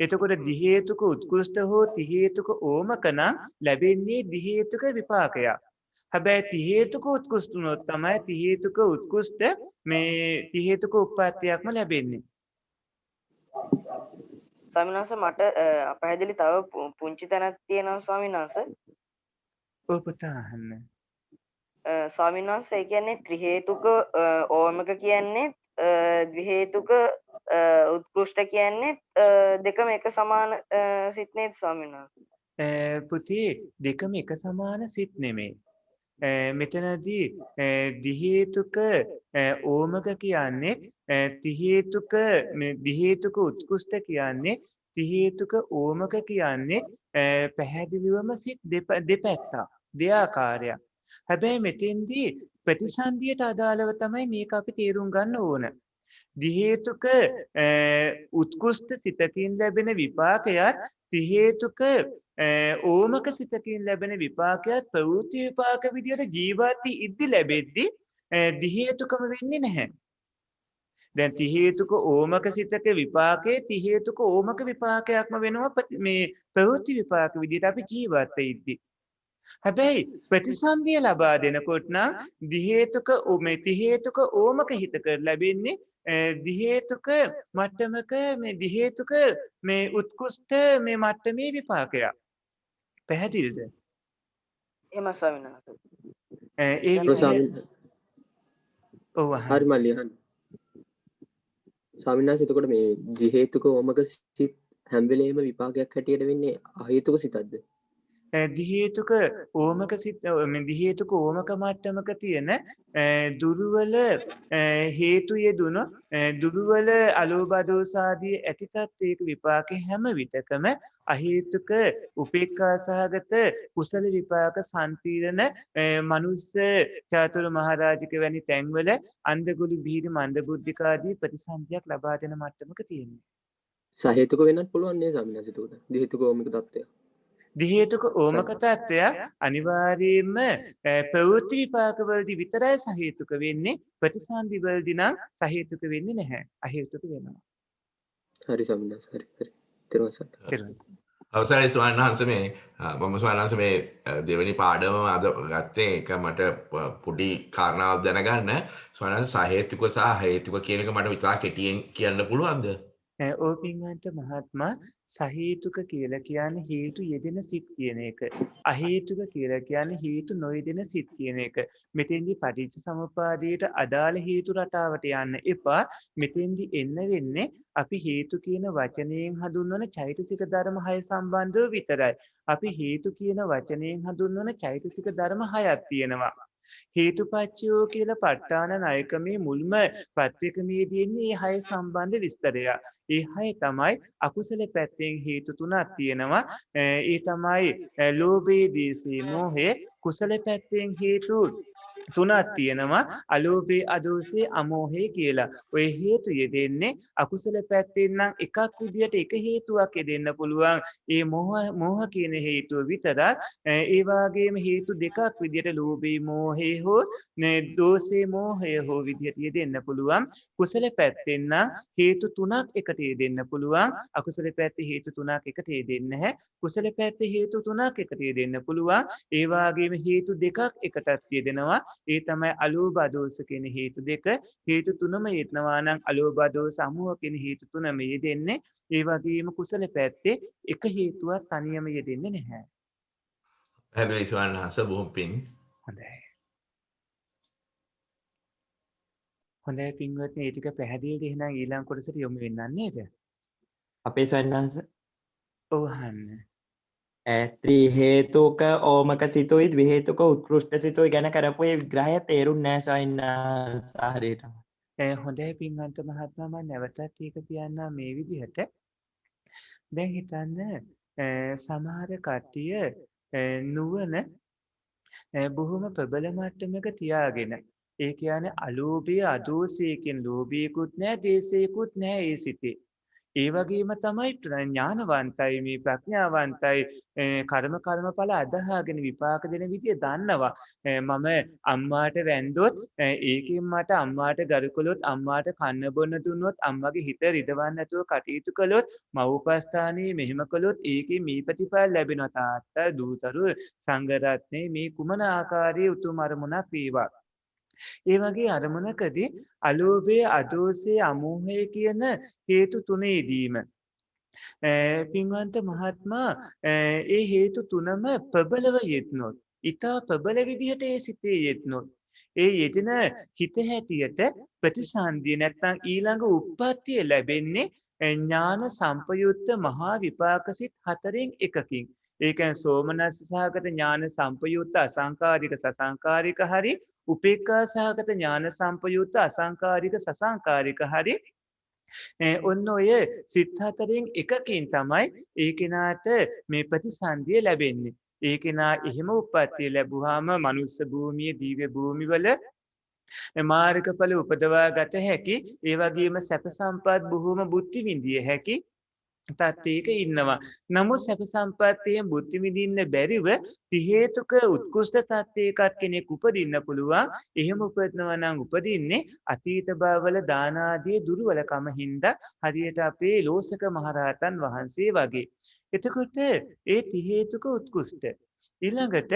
එතකොට ද්වි හේතුක උත්කෘෂ්ඨ හෝ ත්‍රි හේතුක ඕමක නම් ලැබෙන්නේ ද්වි හේතුක විපාකයක්. හැබැයි ත්‍රි හේතුක උත්කෘෂ්ඨ වුණොත් තමයි ත්‍රි හේතුක උත්කෘෂ්ඨ මේ ත්‍රි හේතුක උප්පත්තියක්ම ලැබෙන්නේ. ස්වාමීන් වහන්සේ මට අපහැදිලි තව පුංචි තැනක් තියෙනවා ස්වාමීන් වහන්සේ. ඔව් පුතා අහන්න. ස්වාමීන් වහන්සේ ඒ කියන්නේ ත්‍රි හේතුක ඕමක කියන්නේ ද්වි හේතුක උත්කෘෂ්ඨ කියන්නේ දෙකම එක සමාන සිත් නේද ස්වාමීන් වහන්සේ? පුතේ දෙකම එක සමාන සිත් නෙමෙයි. මෙතනදී ද්වි හේතුක ඕමක කියන්නේ ත්‍රි හේතුක ද්වි හේතුක උත්කෘෂ්ඨ කියන්නේ ත්‍රි හේතුක ඕමක කියන්නේ පැහැදිලිවම සිත් දෙපැත්තක් දෙආකාරයක්. හැබැයි මෙතෙන්දී ප්‍රතිසන්දියට අදාළව තමයි මේක අපි තේරුම් ගන්න ඕන. ද්වි හේතුක උත්කෘෂ්ඨ සිතකින් ලැබෙන විපාකයක් ත්‍රි හේතුක ඕමක සිතකින් ලැබෙන විපාකයක් ප්‍රවෘත්ති විපාක විදියට ජීවත් ඉද්දි ලැබෙද්දි ද්වි හේතුකම වෙන්නේ නැහැ. දැන් ත්‍රි හේතුක ඕමක සිතක විපාකේ ත්‍රි හේතුක ඕමක විපාකයක්ම වෙනවා මේ ප්‍රවෘත්ති විපාක විදියට අපි ජීවත් වෙද්දි. හැබැයි ප්‍රතිසන්දිය ලබා දෙනකොට නම් ද්වි හේතුක මේ ත්‍රි හේතුක ඕමක හිතක ලැබෙන්නේ ද්වි හේතුක මට්ටමක මේ ද්වි හේතුක මේ උත්කෘෂ්ඨ මේ මට්ටමේ විපාකයක්. පැහැදිලිද? එහෙම ස්වාමීන් වහන්සේ. ඒ ස්වාමීන් ඔව් හරි මල්ලි අහන්න. ස්වාමීන් වහන්සේ එතකොට මේ ද්වි හේතුක ඕමක සිත් හැම වෙලේම විපාකයක් හැටියට වෙන්නේ අහේතුක සිතක්ද? ද්වි හේතුක ඕමක සිත් ද්වි හේතුක ඕමක මට්ටමක තියෙන දුර්වල හේතු යෙදුණු දුර්වල අලෝභ දෝස ආදී ඇති තත්ත්වයක විපාකේ හැම විටකම අහේතුක උපේක්ඛා සහගත කුසල විපාක සම්පීර්ණ මනුස්ස චාතුරු මහරජික වැනි තැන්වල අන්ධගුළු බීරි මන්දබුද්ධික ආදී ප්‍රතිසන්දියක් ලබා දෙන මට්ටමක තියෙනවා. සහේතුක වෙන්නත් පුළුවන් නේ ස්වාමීන් වහන්සේ එතකොට. ද්වි හේතුක ඕමක තත්ත්වය. ද්වි හේතුක ඕමක තත්ත්වයක් අනිවාර්යයෙන්ම ප්‍රවෘත්ති විපාක වලදී විතරයි සහේතුක වෙන්නේ. ප්‍රතිසන්දි වලදී නම් සහේතුක වෙන්නේ නැහැ. අහේතුක වෙනවා. හරි ස්වාමීන් වහන්සේ. හරි හරි. තෙරුවන් අවසරයි ස්වාමීන් වහන්සේ මේ මම ස්වාමීන් වහන්සේ මේ දෙවෙනි පාඩම අද ගත්තේ ඒක මට පොඩි කාරණාවක් දැනගන්න. ස්වාමීන් වහන්සේ සහේතුක සහ හේතුක කියන එක මට විතර කෙටියෙන් කියන්න පුළුවන්ද? ඕපින්වන්ත මහත්මා සහේතුක කියලා කියන්නේ හේතු යෙදෙන සිත් කියන එක. අහේතුක කියලා කියන්නේ හේතු නොයෙදෙන සිත් කියන එක. මෙතෙන්දී පටිච්ච සමුප්පාදයට අදාළ හේතු රටාවට යන්න එපා. මෙතෙන්දී එන්න වෙන්නේ අපි හේතු කියන වචනයෙන් හඳුන්වන චෛතසික ධර්ම 6 සම්බන්ධව විතරයි. අපි හේතු කියන වචනයෙන් හඳුන්වන චෛතසික ධර්ම 6ක් තියෙනවා. හේතුපච්චයෝ කියලා ප ဋ ාණ නායකමේ මුල්ම පත්‍යකමේදී එන්නේ මේ 6 සම්බන්ධ විස්තරය. ඒ 6 තමයි අකුසල පැත්තෙන් හේතු 3ක් තියෙනවා. ඒ තමයි ලෝභයේ දේශේ මොහේ කුසල පැත්තෙන් හේතු 3ක් තියෙනවා. අලෝභයේ අදෝසේ අමෝහේ කියලා. ඔය හේතු යෙදෙන්නේ අකුසල පැත්තෙන් නම් එකක් විදියට එක හේතුවක් යෙදෙන්න පුළුවන්. ඒ මෝහ කියන හේතුව විතරක්. ඒ වගේම හේතු දෙකක් විදියට ලෝභයේ මෝහේ හෝ දෝසේ මෝහය හෝ විදියට යෙදෙන්න පුළුවන්. කුසල පැත්තෙන් නම් හේතු 3ක් එකට එකට යෙදෙන්න පුළුවන්. අකුසල පැත්තේ හේතු 3ක් එකට යෙදෙන්නේ නැහැ. කුසල පැත්තේ හේතු 3ක් එකට යෙදෙන්න පුළුවන්. ඒ වගේම හේතු දෙකක් එකටත් යෙදෙනවා. ඒ තමයි අලෝභ අදෝස කියන හේතු දෙක. හේතු 3ම යෙදනවා නම් අලෝභ අදෝස අමෝහ කියන හේතු 3ම යෙදෙන්නේ. ඒ වගේම කුසල පැත්තේ එක හේතුවක් තනියම යෙදෙන්නේ නැහැ. පැහැදිලි ස්වාමීන් වහන්සේ බොහොම පිං. හොඳයි. හොඳයි පින්වත්නි, ඒ ටික පැහැදිලිද? එහෙනම් ඊළඟ කොටසට යොමු වෙන්න නේද? අපේ ස්වාමීන් ඔව් අහන්න. ත්‍රි හේතුක ඕමක සිතුයි ද්වි හේතුක උත්කෘෂ්ඨ සිතුයි ගැන කරපු ඒ විග්‍රහය තේරුන්නේ නැහැ ස්වාමීන් වහන්සේ හරියට. හොඳයි පින්වන්ත මහත්මයා, මම නැවතත් ඒක කියන්නම් මේ විදිහට. දැන් හිතන්න සමහර කට්ටිය නුවණ බොහොම ප්‍රබල මට්ටමක තියාගෙන, ඒ කියන්නේ අලෝභය අදෝසය කියන ලෝභයකුත් නැහැ, දේශයකුත් නැහැ ඒ සිතේ. ඒ වගේම තමයි ඥානවන්තයි, මේ ප්‍රඥාවන්තයි, කර්මඵල අදහාගෙන විපාක දෙන විදිය දන්නවා. මම අම්මාට වැන්දොත් ඒකෙන් මට අම්මාට ගරු කළොත්, අම්මාට කන්න බොන්න දුන්නොත්, අම්මගේ හිත රිදවන්න නැතුව කටයුතු කළොත්, මව්පස්ථානයේ මෙහෙම කළොත් ඒකේ මේ ප්‍රතිඵල ලැබෙනවා. තාත්තා, දූතරු, සංඝ රත්නේ මේ කුමන ආකාරයේ උතුම් අරමුණක් වේවා. ඒ වගේ අරමුණකදී අලෝභය, අදෝසය, අමෝහය කියන හේතු තුනේදීම පින්වන්ත මහත්මයා ඒ හේතු තුනම ප්‍රබලව යෙදනොත්, ඊටා ප්‍රබල විදිහට ඒ සිතේ යෙදනොත්, ඒ යෙදෙන හිත හැටියට ප්‍රතිසන්දිය නැත්නම් ඊළඟ උප්පත්තිය ලැබෙන්නේ ඥාන සම්පයුක්ත මහා විපාකසිත 4න් එකකින්. ඒ කියන්නේ සෝමනස්ස සහගත ඥාන සම්පයුක්ත අසංකාරික සසංකාරික හරි, උපේක්ඛා සහගත ඥාන සම්පයුක්ත අසංකාරික සසංකාරික හරි, ඔන්න ඔය සිත් 4න් එකකින් තමයි ඒ කෙනාට මේ ප්‍රතිසන්දිය ලැබෙන්නේ. ඒ කෙනා එහෙම උප්පත්තිය ලැබුවාම මනුස්ස භූමියේ, දිව්‍ය භූමිවල මාර්ගඵල උපදවා ගත හැකි. ඒ වගේම සැප සම්පත් බොහෝම බුද්ධි විඳිය හැකි තත්ත්වයක ඉන්නවා. නමුත් සැප සම්පත්තියෙන් බුද්ධි විඳින්න බැරිව ති හේතුක උත්කෘෂ්ඨ තත්ත්වයකට කෙනෙක් උපදින්න පුළුවන්. එහෙම උපදිනවා නම් උපදින්නේ අතීත භවවල දාන ආදී දුර්වලකම හින්දා, හරියට අපේ ලෝසක මහරහතන් වහන්සේ වගේ. එතකොට ඒ ති හේතුක උත්කෘෂ්ඨ ඊළඟට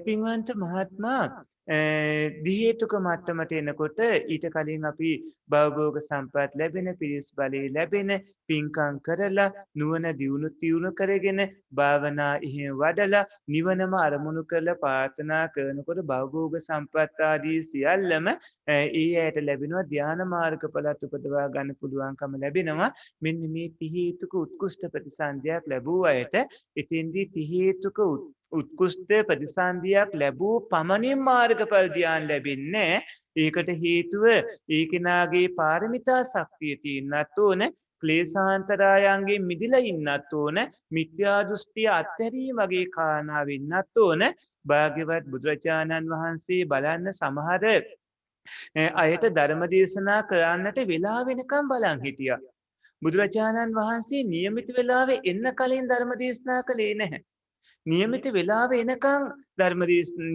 පින්වන්ත මහත්මයා දි හේතුක මට්ටමට එනකොට ඊට කලින් අපි භවභෝග සම්පත් ලැබෙන, පිරිස් බලය ලැබෙන, පින්කම් කරලා නුවණ දියුණු කරගෙන භාවනා එහෙම වඩලා නිවනම අරමුණු කරලා ප්‍රාර්ථනා කරනකොට භවභෝග සම්පත් ආදී සියල්ලම ඒ ඇයට ලැබෙනවා. ධ්‍යාන මාර්ගඵලත් උපදවා ගන්න පුළුවන්කම ලැබෙනවා. මෙන්න මේ ති හේතුක උත්කෘෂ්ඨ ප්‍රතිසන්දියක් ලැබුව අයට එතෙන්දී ති හේතුක උත්කෘෂ්ඨ ප්‍රතිසන්දියක් ලැබූ පමණින් මාර්ගඵල ධ්‍යාන ලැබෙන්නේ. ඒකට හේතුව ඒ කෙනාගේ පාරමිතා ශක්තිය තියෙන්නත් ඕන, ක්ලේශාන්තරයන්ගෙන් මිදලා ඉන්නත් ඕන, මිත්‍යා දෘෂ්ටිය අත්හැරීම වගේ කාරණා වෙන්නත් ඕන. භාග්‍යවත් බුදුරජාණන් වහන්සේ බලන්න සමහර අයට ධර්ම දේශනා කරන්නට වෙලා වෙනකම් බලන් හිටියා. බුදුරජාණන් වහන්සේ නියමිත වෙලාවේ එන්න කලින් ධර්ම දේශනා කළේ නැහැ. නියමිත වෙලාව එනකන්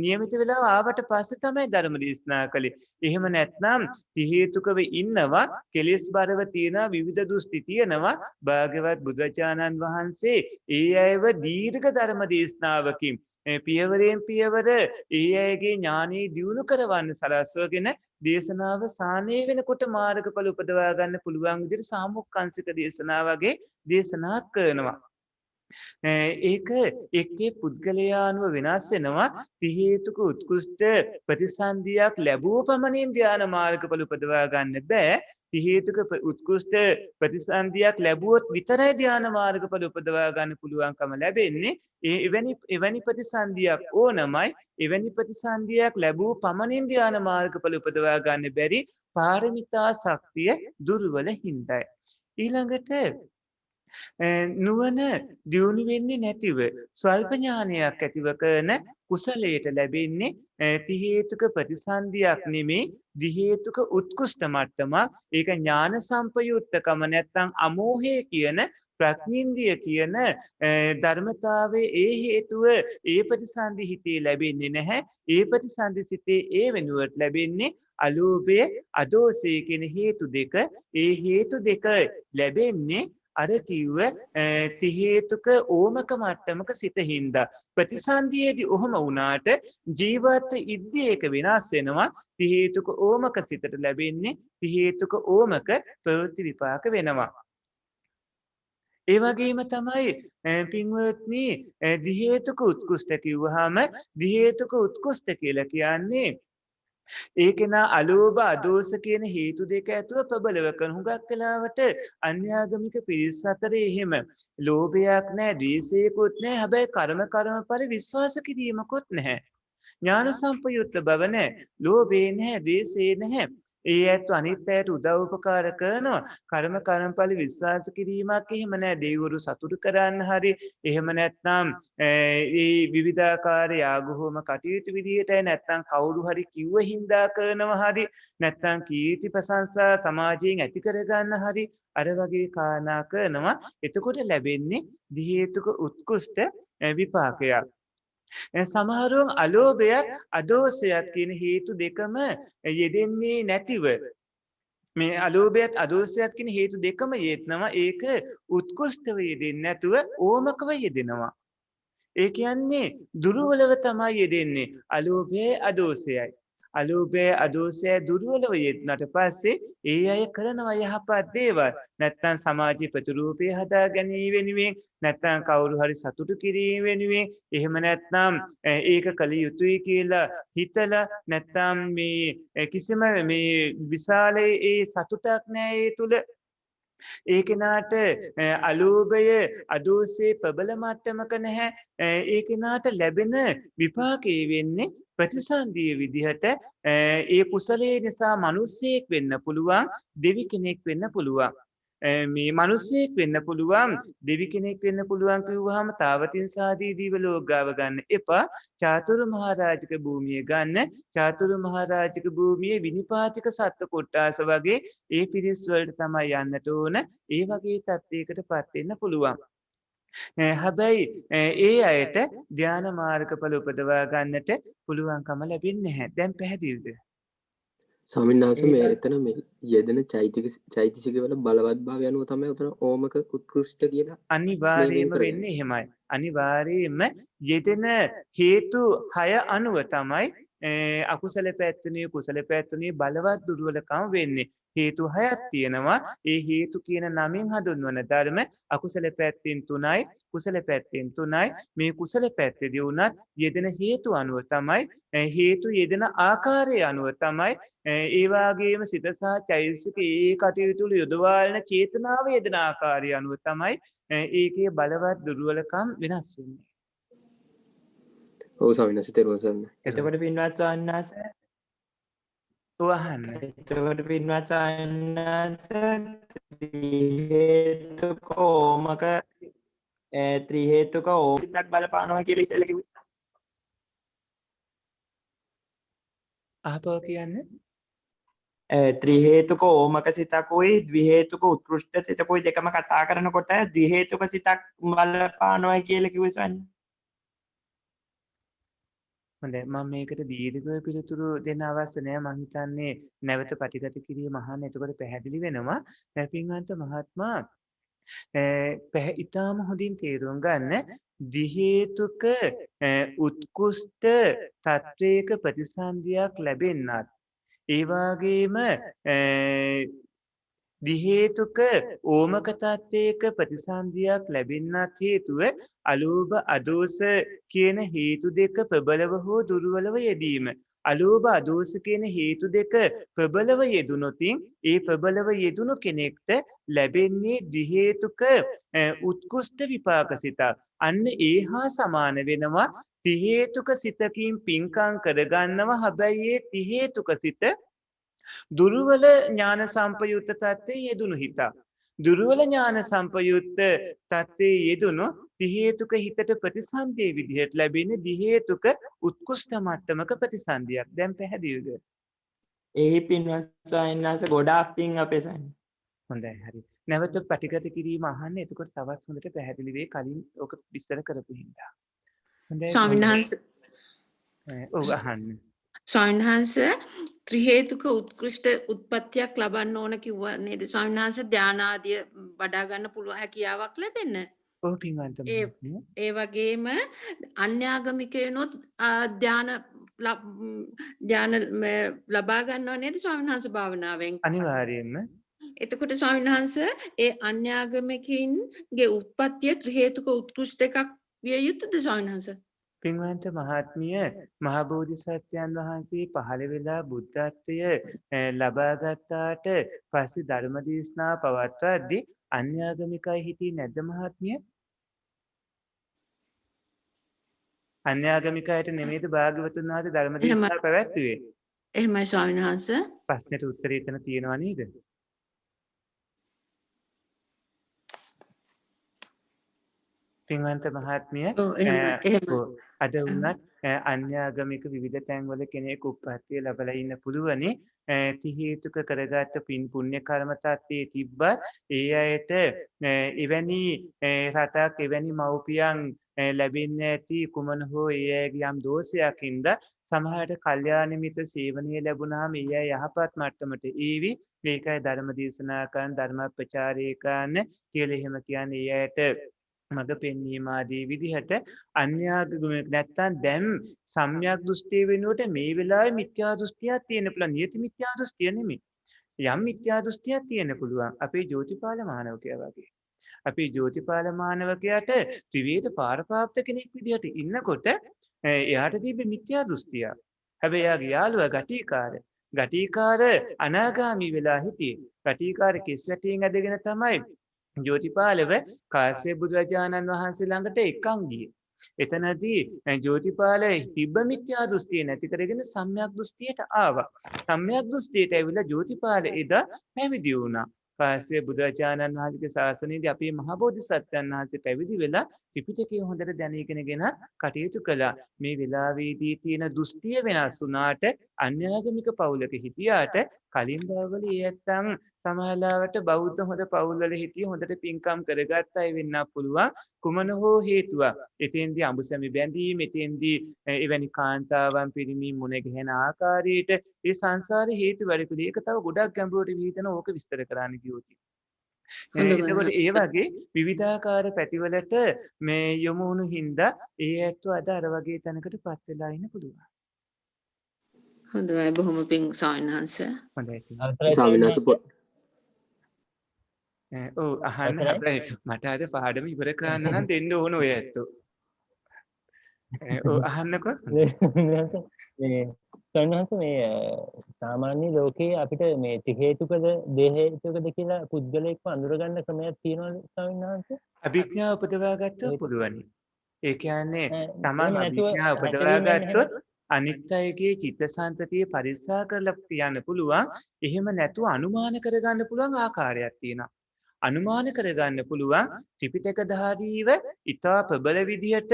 නියමිත වෙලාව ආවට පස්සේ තමයි ධර්ම දේශනා කළේ. එහෙම නැත්නම් ති හේතුකව ඉන්නවා, කෙලෙස් බරව තියෙනවා, විවිධ දෘෂ්ටි තියෙනවා. භාග්‍යවත් බුදුරජාණන් වහන්සේ ඒ අයව දීර්ඝ ධර්ම දේශනාවකින් පියවරෙන් පියවර ඒ අයගේ ඥානෙ දියුණු කරවන්න සලස්වගෙන දේශනාව සානය වෙනකොට මාර්ගඵල උපදවා ගන්න පුළුවන් විදිහට සාමුක්ඛංශික දේශනා වගේ දේශනා කරනවා. ඒක එක්කේ පුද්ගලයානුව වෙනස් වෙනවා. ති හේතුක උත්කෘෂ්ඨ ප්‍රතිසන්දියක් ලැබුව පමණින් ධ්‍යාන මාර්ගඵල උපදවා ගන්න බෑ. ති හේතුක උත්කෘෂ්ඨ ප්‍රතිසන්දියක් ලැබුවොත් විතරයි ධ්‍යාන මාර්ගඵල උපදවා ගන්න පුළුවන්කම ලැබෙන්නේ. එවැනි ප්‍රතිසන්දියක් ඕනමයි. එවැනි ප්‍රතිසන්දියක් ලැබූ පමණින් ධ්‍යාන මාර්ගඵල උපදවා ගන්න බැරි පාරමිතා ශක්තිය දුර්වල හින්දායි. ඊළඟට නුවණ දියුණු වෙන්නේ නැතිව ස්වල්ප ඥානයක් ඇතිව කරන කුසලයට ලැබෙන්නේ ති හේතුක ප්‍රතිසන්දියක් නෙමේ, දි හේතුක උත්කෘෂ්ඨ මට්ටමක්. ඒක ඥාන සම්පයුත්තකම නැත්නම් අමෝහය කියන, ප්‍රඥින්දිය කියන ධර්මතාවයේ ඒ හේතුව ඒ ප්‍රතිසන්දි හිතේ ලැබෙන්නේ නැහැ. ඒ ප්‍රතිසන්දි සිතේ ඒ වෙනුවට ලැබෙන්නේ අලෝභය අදෝසය කියන හේතු දෙක ඒ හේතු දෙක ලැබෙන්නේ අර කිව්ව ති හේතුක ඕමක මට්ටමක සිත හින්දා ප්‍රතිසන්දියේදී ඔහොම වුණාට ජීවත් ඉද්දී ඒක වෙනස් වෙනවා ති හේතුක ඕමක සිතට ලැබෙන්නේ ති හේතුක ඕමක ප්‍රවෘත්ති විපාක වෙනවා ඒ වගේම තමයි පින්වත්නි දි හේතුක උත්කෘෂ්ඨ කිව්වහම දි හේතුක උත්කෘෂ්ඨ කියලා කියන්නේ ඒකෙනා අලෝභ අදෝස කියන හේතු දෙක ඇතුව ප්‍රබලව කරන හුඟක් වෙලාවට අන්‍යාගමික පිරිස් අතරේ එහෙම ලෝභයක් නැහැ ද්වේෂයකුත් නැහැ හැබැයි කර්මඵල විශ්වාස කිරීමකුත් නැහැ ඥාන සම්පයුක්ත බව නැහැ ලෝභේ නැහැ ද්වේෂේ නැහැ ඒ ඇත්ත අනිත් අයට උදව් උපකාර කරනවා කර්මඵල විශ්වාස කිරීමක් එහෙම නැහැ දෙවිවරු සතුටු කරන්න හරි එහෙම නැත්නම් ඒ විවිධාකාර යාගහෝම කටයුතු විදියට නැත්නම් කවුරු හරි කිව්ව හින්දා කරනවා හරි නැත්නම් කීර්ති ප්‍රශංසා සමාජයෙන් ඇති කරගන්න හරි අර වගේ කාරණා කරනවා එතකොට ලැබෙන්නේ දි හේතුක උත්කෘෂ්ඨ විපාකයක් සමහරවල් අලෝභයත් අදෝසයත් කියන හේතු දෙකම යෙදෙන්නේ නැතිව මේ අලෝභයත් අදෝසයත් කියන හේතු දෙකම යෙදෙනවා ඒක උත්කෘෂ්ඨව යෙදෙන්නේ නැතුව ඕමකව යෙදෙනවා ඒ කියන්නේ දුර්වලව තමයි යෙදෙන්නේ අලෝභය අදෝසයයි අලෝභය අදෝසය දුර්වලව යෙදුනට පස්සේ ඒ අය කරනවා යහපත් දේවල් නැත්නම් සමාජීය ප්‍රතිරූපය හදා ගැනීම වෙනුවෙන් නැත්නම් කවුරු හරි සතුටු කිරීම වෙනුවෙන් එහෙම නැත්නම් ඒක කළ යුතුයි කියලා හිතලා නැත්නම් මේ කිසිම මේ විශාලයේ ඒ සතුටක් නැහැ ඒ තුල ඒ කෙනාට අලෝභය අදෝසයේ ප්‍රබල මට්ටමක නැහැ ඒ කෙනාට ලැබෙන විපාකේ වෙන්නේ ප්‍රතිසන්දිය විදිහට ඒ කුසලයේ නිසා මිනිසෙක් වෙන්න පුළුවන් දෙවි කෙනෙක් වෙන්න පුළුවන් මේ මිනිසෙක් වෙන්න පුළුවන් දෙවි කෙනෙක් වෙන්න පුළුවන් කිව්වහම තාවතින්සාදී දිව ලෝක ගාව ගන්න එපා චාතුරු මහරජක භූමිය ගන්න චාතුරු මහරජක භූමියේ විනිපාතික සත්ත්ව කොට්ටාස වගේ ඒ පිරිස් වලට තමයි යන්නට ඕන ඒ වගේ තත්යකටපත් වෙන්න පුළුවන් හැබැයි ඒ අයට ධ්‍යාන මාර්ගඵල උපදවා ගන්නට පුළුවන්කම ලැබෙන්නේ නැහැ දැන් පැහැදිලිද ස්වාමීන් වහන්සේ මේ එතන මේ යෙදෙන චෛතසික වල බලවත් භාවය අනුව තමයි උතන ඕමක උත්කෘෂ්ඨ කියලා අනිවාර්යයෙන්ම වෙන්නේ එහෙමයි අනිවාර්යයෙන්ම යෙදෙන හේතු 6 අනුව තමයි අකුසල පැත්තනේ කුසල පැත්තනේ බලවත් දුර්වලකම් වෙන්නේ හේතු 6ක් තියෙනවා ඒ හේතු කියන නමින් හඳුන්වන ධර්ම අකුසල පැත්තෙන් 3යි කුසල පැත්තෙන් 3යි මේ කුසල පැත්තේදී උනත් යෙදෙන හේතු අනුව තමයි හේතු යෙදෙන ආකාරය අනුව තමයි ඒ වාගේම සිත සහ චෛතසික ඒ කටයුතු වල යොදවාලන චේතනාව යෙදෙන ආකාරය අනුව තමයි ඒකේ බලවත් දුර්වලකම් වෙනස් වෙන්නේ. ඔව් ස්වාමීන් වහන්සේ තේරුම් ගන්න. එතකොට පින්වත් ස්වාමීන් වහන්සේ වහන්න. එතකොට පින්වත් ස්වාමීන් වහන්සේ හේතුක ඕමක ත්‍රි හේතුක ඕමිතක් බලපානවා කියලා ඉස්සෙල්ලා කිව්වේ. අහපව කියන්නේ ත්‍රි හේතුක ඕමක සිතකුයි ද්වි හේතුක උත්කෘෂ්ඨ සිතකුයි දෙකම කතා කරනකොට ද්වි හේතුක සිතක් බලපානවා කියලා කිව්වේ ස්වාමීන්. හොඳයි මම මේකට දීර්ඝව පිළිතුරු දෙන්න අවශ්‍ය නැහැ මම හිතන්නේ නැවත ප්‍රතිගත කිරීම අහන්න එතකොට පැහැදිලි වෙනවා පින්වන්ත මහත්මයා ඉතාම හොඳින් තේරුම් ගන්න දි හේතුක උත්කෘෂ්ඨ තත්වයක ප්‍රතිසන්දියක් ලැබෙන්නත් ඒ වගේම දි හේතුක ඕමක තත්වයක ප්‍රතිසන්දියක් ලැබෙන්නත් හේතුව අලෝභ අදෝස කියන හේතු දෙක ප්‍රබලව හෝ දුර්වලව යෙදීම අලෝභ අදෝස කියන හේතු දෙක ප්‍රබලව යෙදුනොතින් ඒ ප්‍රබලව යෙදුණු කෙනෙක්ට ලැබෙන්නේ දි හේතුක උත්කෘෂ්ඨ විපාක සිතක් අන්න ඒ හා සමාන වෙනවා ති හේතුක සිතකින් පින්කම් කරගන්නවා හැබැයි ඒ ති හේතුක සිත දුර්වල ඥාන සම්පයුක්ත තත්ත්වයේ යෙදුණු හිත දුර්වල ඥාන සම්පයුක්ත තත්ත්වයේ යෙදුණු ති හේතුක හිතට ප්‍රතිසන්දිය විදිහට ලැබෙන්නේ දි හේතුක උත්කෘෂ්ඨ මට්ටමක ප්‍රතිසන්දියක් දැන් පැහැදිලිද එහි පින්වත් ස්වාමීන් වහන්සේ ගොඩාක් පින් අපේ ස්වාමීන්. හොඳයි හරි නැවත ප්‍රතිගත කිරීම අහන්න එතකොට තවත් හොඳට පැහැදිලි වෙයි කලින් ඔක විස්තර කරපු හින්දා හොඳයි ස්වාමීන් වහන්සේ ඔව් අහන්න ස්වාමීන් වහන්සේ ත්‍රි හේතුක උත්කෘෂ්ඨ උත්පත්තියක් ලබන්න ඕන කිව්වා නේද ස්වාමීන් වහන්සේ ධානාදිය වඩා ගන්න පුළුවන් හැකියාවක් ලැබෙන්න. ඔව් පින්වන්ත මහත්මිය. ඒ වගේම අන්‍යාගමිකයනොත් ධාන ලබා ගන්නවා නේද ස්වාමීන් වහන්සේ භාවනාවෙන්. අනිවාර්යයෙන්ම එතකොට ස්වාමීන් වහන්සේ ඒ අන්‍යාගමිකින්ගේ උත්පත්තිය ත්‍රි හේතුක උත්කෘෂ්ඨ එකක් විය යුතුද ස්වාමීන් වහන්සේ? පින්වන්ත මහත්මිය මහා බෝධිසත්වයන් වහන්සේ පහළ වෙලා බුද්ධත්වය ලබා ගත්තාට පස්සේ ධර්ම දේශනා පවත්වද්දී අන්‍යාගමිකයි හිටියේ නැද්ද මහත්මිය? අන්‍යාගමිකයට නෙමෙයිද භාග්‍යවතුන් වහන්සේ ධර්ම දේශනා පැවැත්වුවේ? එහෙමයි ස්වාමීන් වහන්සේ. ප්‍රශ්නෙට උත්තරය එතන තියෙනවා නේද? පින්වන්ත මහත්මිය අද වුණත් අන්‍යාගමික විවිධ තැන්වල කෙනෙක් උප්පත්තිය ලැබලා ඉන්න පුළුවනි. ති හේතුක කරගත්ත පින් පුණ්‍ය කර්ම තත්ත්වයේ තිබ්බත් ඒ අයට එවැනි රටක් එවැනි මව්පියන් ලැබෙන්නේ ඇති කුමන හෝ ඒ අයගේ යම් දෝෂයකින්ද සමහරට කල්යාණ මිත්‍ර සේවනීය ලැබුණාම ඒ අය යහපත් මට්ටමට ඒවි. මේකයි ධර්ම දේශනා කරන ධර්ම ප්‍රචාරය කරන කියලා එහෙම කියන්නේ ඒ අයට මඟ පෙන්වීම ආදී විදිහට අන්‍යාගමික නැත්තම් දැන් සම්‍යක් දෘෂ්ටිය වෙනුවට මේ වෙලාවේ මිත්‍යා දෘෂ්ටියක් තියෙන පුළුවන්. නියත මිත්‍යා දෘෂ්ටිය නෙමෙයි. යම් මිත්‍යා දෘෂ්ටියක් තියෙන පුළුවන්. අපේ ජෝතිපාල මානවකයා වගේ. අපේ ජෝතිපාල මානවකයාට ත්‍රිවේද පාරපාප්ත කෙනෙක් විදිහට ඉන්නකොට එයාට තිබ්බ මිත්‍යා දෘෂ්ටියක්. හැබැයි එයාගේ යාළුවා ගටිකාර අනාගාමී වෙලා හිටියේ. ගටිකාර කෙස් වැටියෙන් ඇදගෙන තමයි ජෝතිපාලව කාශ්‍යප බුදුරජාණන් වහන්සේ ළඟට එක්කන් ගියේ. එතනදී ජෝතිපාල තිබ්බ මිත්‍යා දෘෂ්ටිය නැති කරගෙන සම්‍යක් දෘෂ්ටියට ආවා. සම්‍යක් දෘෂ්ටියට ඇවිල්ලා ජෝතිපාල එදා පැවිදි වුණා. කාශ්‍යප බුදුරජාණන් වහන්සේගේ ශාසනයේදී අපේ මහා බෝධිසත්වයන් වහන්සේ පැවිදි වෙලා ත්‍රිපිටකය හොඳට දැනගෙනගෙන කටයුතු කළා. මේ වෙලාවේදී තියෙන දෘෂ්ටිය වෙනස් වුණාට අන්‍යාගමික පවුලක හිටියාට කලින් භවවල ඒ ඇත්තන් සමහරවට බෞද්ධ හොඳ පවුල්වල හිටිය හොඳට පින්කම් කරගත්ත අය වෙන්න පුළුවන්. කුමන හෝ හේතුවක්. එතෙන්දී අඹසැමි බැඳීම, එතෙන්දී එවැනි කාන්තාවන් පිරිමි මුණ ගැහෙන ආකාරයට ඒ සංසාරේ හේතු වැඩිකුලි. ඒක තව ගොඩක් ගැඹුරට විහිදෙන ඕක විස්තර කරන්න ගියොත්. එතකොට ඒ වගේ විවිධාකාර පැතිවලට මේ යොමු වුණු හින්දා ඒ ඇත්තෝ අද අර වගේ තැනකටපත් වෙලා ඉන්න පුළුවන්. හොඳයි බොහොම පිං ස්වාමීන් වහන්සේ. හොඳයි. ස්වාමීන් වහන්සේ ඔව් අහන්න හැබැයි මට අද පාඩම ඉවර කරන්න නම් දෙන්න ඕන ඔය ඇත්තෝ. ඔව් අහන්නකෝ. මේ සන්නහස මේ සාමාන්‍ය ලෝකයේ අපිට මේ ත්‍රි හේතුකද දේහ හේතුකද කියලා පුද්ගලයෙක්ව අඳුරගන්න ක්‍රමයක් තියෙනවද ස්වාමීන් වහන්සේ? අභිඥා උපදවා ගත්තොත් පුළුවනි. ඒ කියන්නේ තමන් අභිඥා උපදවා ගත්තොත් අනිත් අයගේ චිත්තසංතතිය පරික්ෂා කරලා කියන්න පුළුවන්. එහෙම නැතුව අනුමාන කරගන්න පුළුවන් ආකාරයක් තියෙනවා. අනුමාන කරගන්න පුළුවන් ත්‍රිපිටකධාරීව ඊටා ප්‍රබල විදිහට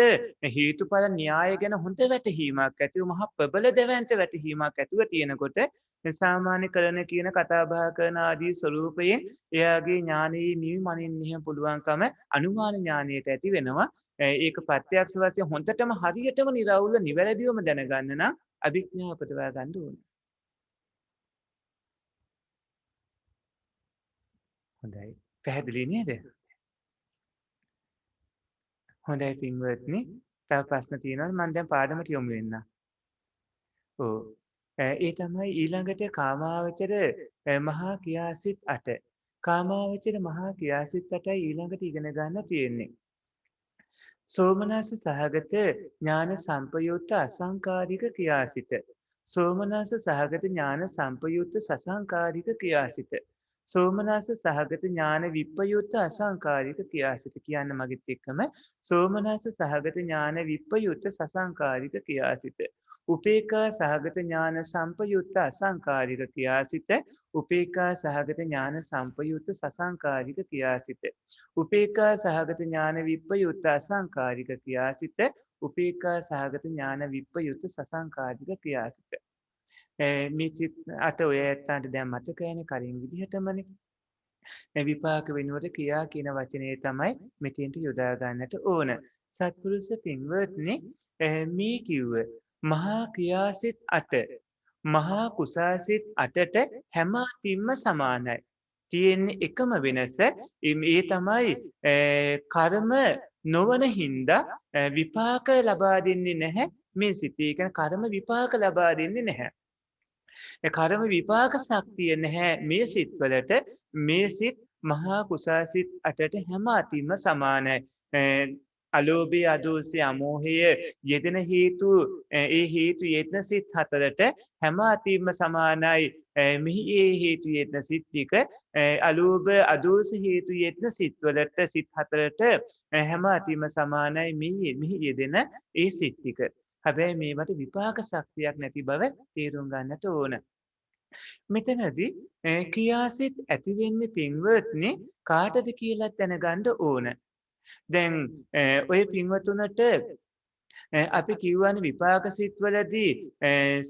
හේතුඵල න්‍යාය ගැන හොඳ වැටහීමක් ඇතිව මහ ප්‍රබල දැවැන්ත වැටහීමක් ඇතුව තියෙනකොට සාමාන්‍ය කරන කියන කතා බහ කරන ආදී ස්වරූපයෙන් එයාගේ ඥානයේ නිවි මනින්න එහෙම පුළුවන්කම අනුමාන ඥානයට ඇති වෙනවා. ඒක ප්‍රත්‍යක්ෂ වශයෙන් හොඳටම හරියටම නිරවුල්ව නිවැරදිවම දැනගන්න නම් අභිඥා උපදවා ගන්න ඕනේ. හොඳයි. පැහැදිලි නේද? හොඳයි පින්වත්නි. තව ප්‍රශ්න තියෙනවද? මම දැන් පාඩමට යොමු වෙන්න. ඔව්. ඒ තමයි ඊළඟට කාමාවචර මහා ක්‍රියාසිත 8. කාමාවචර මහා ක්‍රියාසිත 8යි ඊළඟට ඉගෙන ගන්න තියෙන්නේ. සෝමනස්ස සහගත ඥාන සම්පයුක්ත අසංකාරික ක්‍රියාසිත. සෝමනස්ස සහගත ඥාන සම්පයුක්ත සසංකාරික ක්‍රියාසිත. සෝමනස්ස සහගත ඥාන විප්පයුක්ත අසංකාරික ක්‍රියාසිත කියන්න මගෙත් එක්කම සෝමනස්ස සහගත ඥාන විප්පයුක්ත සසංකාරික ක්‍රියාසිත. උපේක්ඛා සහගත ඥාන සම්පයුක්ත අසංකාරික ක්‍රියාසිත. උපේක්ඛා සහගත ඥාන සම්පයුක්ත සසංකාරික ක්‍රියාසිත. උපේක්ඛා සහගත ඥාන විප්පයුක්ත අසංකාරික ක්‍රියාසිත. උපේක්ඛා සහගත ඥාන විප්පයුක්ත සසංකාරික ක්‍රියාසිත. මේ අට ඔය ඇත්තන්ට දැන් මතකයිනේ කලින් විදිහටමනේ. විපාක වෙනුවට ක්‍රියා කියන වචනේ තමයි මෙතෙන්ට යොදා ගන්නට ඕන. සත්පුරුෂ පින්වත්නි මේ කිව්ව මහා ක්‍රියාසිත 8 මහා කුසාසිත 8ට හැම අතින්ම සමානයි. තියෙන්නේ එකම වෙනස ඒ තමයි කර්ම නොවන හින්දා විපාක ලබා දෙන්නේ නැහැ මේ සිතේ. කියන කර්ම විපාක ලබා දෙන්නේ නැහැ. කර්ම විපාක ශක්තිය නැහැ මේ සිත්වලට. මේ සිත් මහා කුසාසිත 8ට හැම අතින්ම සමානයි. අලෝභය, අදෝසය, අමෝහය යෙදෙන හේතු ඒ හේතු යෙදෙන සිත් 4ට හැම අතින්ම සමානයි. මෙහි ඒ හේතු යෙදෙන සිත් ටික අලෝභ, අදෝස හේතු යෙදෙන සිත්වලට සිත් 4ට හැම අතින්ම සමානයි මෙහි යෙදෙන ඒ සිත් ටික. හැබැයි මේවට විපාක ශක්තියක් නැති බව තේරුම් ගන්නට ඕන. මෙතනදී ක්‍රියාසිත ඇති වෙන්නේ පින්වත්නි කාටද කියලා දැනගන්න ඕන. දැන් ඔය පින්වතුන්ට අපි කියවනේ විපාක සිත්වලදී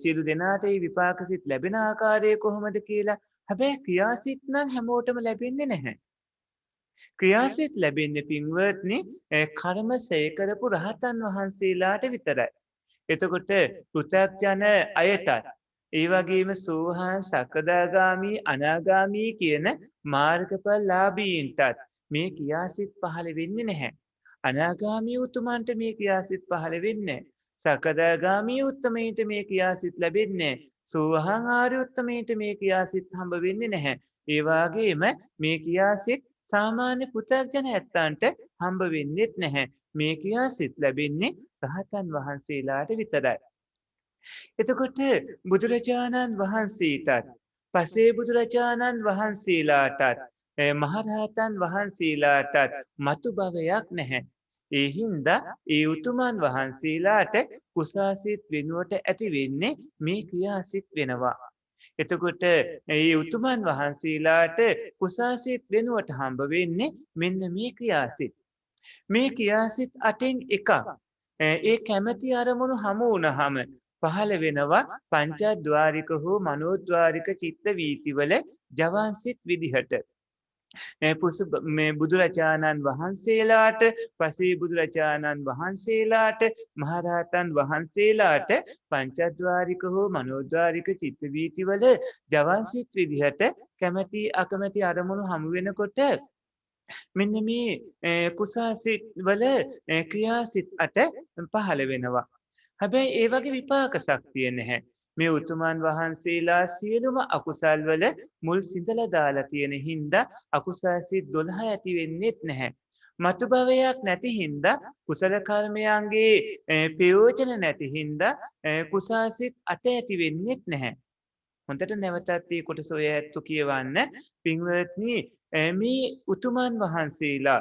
සියලු දෙනාට මේ විපාක සිත් ලැබෙන ආකාරය කොහොමද කියලා. හැබැයි ක්‍රියාසිත නම් හැමෝටම ලැබෙන්නේ නැහැ. ක්‍රියාසිත ලැබෙන්නේ පින්වත්නි කර්ම සය කරපු රහතන් වහන්සේලාට විතරයි. එතකොට පෘථග්ජන අයටත් ඒ වගේම සෝහාන්, සකදාගාමි, අනාගාමි කියන මාර්ගඵල ලාභීන්ටත් මේ ක්‍රියාසිත පහළ වෙන්නේ නැහැ. අනාගාමී උතුමන්ට මේ ක්‍රියාසිත පහළ වෙන්නේ නැහැ. සකදාගාමී උත්තමයින්ට මේ ක්‍රියාසිත ලැබෙන්නේ නැහැ. සෝහාන් ආර්ය උත්තමයින්ට මේ ක්‍රියාසිත හම්බ වෙන්නේ නැහැ. ඒ වගේම මේ ක්‍රියාසිත සාමාන්‍ය පෘථග්ජන ඇත්තන්ට හම්බ වෙන්නේත් නැහැ. මේ ක්‍රියාසිත ලැබෙන්නේ රහතන් වහන්සේලාට විතරයි. එතකොට බුදුරජාණන් වහන්සේටත් පසේ බුදුරජාණන් වහන්සේලාටත් මහරහතන් වහන්සේලාටත් මතු භවයක් නැහැ. ඒ හින්දා ඒ උතුමන් වහන්සේලාට කුසාසිත වෙනුවට ඇති වෙන්නේ මේ ක්‍රියාසිත වෙනවා. එතකොට ඒ උතුමන් වහන්සේලාට කුසාසිත වෙනුවට හම්බ වෙන්නේ මෙන්න මේ ක්‍රියාසිත. මේ ක්‍රියාසිත 8න් එකක්. ඒ කැමැති අරමුණු හමු වුණාම පහළ වෙනවා පංචද්වාරික හෝ මනෝද්වාරික චිත්ත වීතිවල ජවන්සිත විදිහට. මේ බුදුරජාණන් වහන්සේලාට, පසේ බුදුරජාණන් වහන්සේලාට, මහරහතන් වහන්සේලාට පංචද්වාරික හෝ මනෝද්වාරික චිත්ත වීතිවල ජවන්සිත විදිහට කැමැති අකමැති අරමුණු හමු වෙනකොට මෙන්න මේ කුසාසිත වල ක්‍රියාසිත 8 පහළ වෙනවා. හැබැයි ඒ වගේ විපාක ශක්තිය නැහැ. මේ උතුමන් වහන්සේලා සියලුම අකුසල් වල මුල් සිඳලා දාලා තියෙන හින්දා අකුසාසිත 12 ඇති වෙන්නේත් නැහැ. මතු භවයක් නැති හින්දා කුසල කර්මයන්ගේ ප්‍රයෝජන නැති හින්දා කුසාසිත 8 ඇති වෙන්නේත් නැහැ. හොඳට නැවතත් මේ කොටස ඔය ඇත්තු කියවන්න. පින්වත්නි මේ උතුමන් වහන්සේලා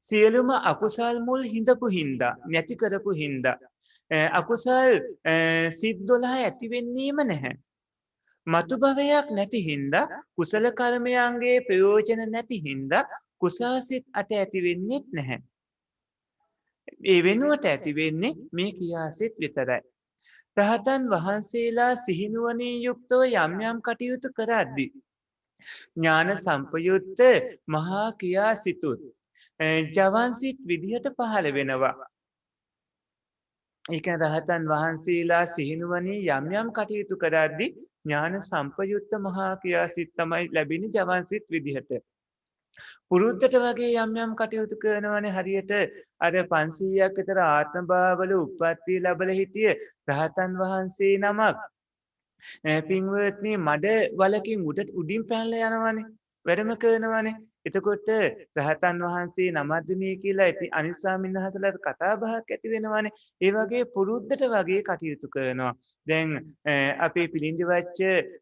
සියලුම අකුසල් මුල් හිඳපු හින්දා නැති කරපු හින්දා අකුසල් සිත් 12 ඇති වෙන්නේම නැහැ. මතු භවයක් නැති හින්දා කුසල කර්මයන්ගේ ප්‍රයෝජන නැති හින්දා කුසාසිත 8 ඇති වෙන්නේත් නැහැ. ඒ වෙනුවට ඇති වෙන්නේ මේ ක්‍රියාසිත විතරයි. රහතන් වහන්සේලා සිහිනුවණින් යුක්තව යම් යම් කටයුතු කරද්දී ඥාන සම්පයුත්ත මහා ක්‍රියාසිතුත් ජවන්සිත විදිහට පහළ වෙනවා. ඒ කියන්නේ රහතන් වහන්සේලා සිහිනුවණින් යම් යම් කටයුතු කරද්දී ඥාන සම්පයුත්ත මහා ක්‍රියාසිත තමයි ලැබෙන්නේ ජවන්සිත විදිහට. පුරුද්දට වගේ යම් යම් කටයුතු කරනවනේ හරියට අර 500ක් විතර ආත්ම භාවවල උප්පත්තිය ලැබලා හිටිය රහතන් වහන්සේ නමක් පින්වත්නි මඩ වලකින් උඩින් පැනලා යනවනේ වැඩම කරනවනේ. එතකොට රහතන් වහන්සේ නමද්ද මේ කියලා අනිත් ස්වාමීන් වහන්සේලාට කතා බහක් ඇති වෙනවනේ. ඒ වගේ පුරුද්දට වගේ කටයුතු කරනවා. දැන් අපේ පිළිඳි වච්ච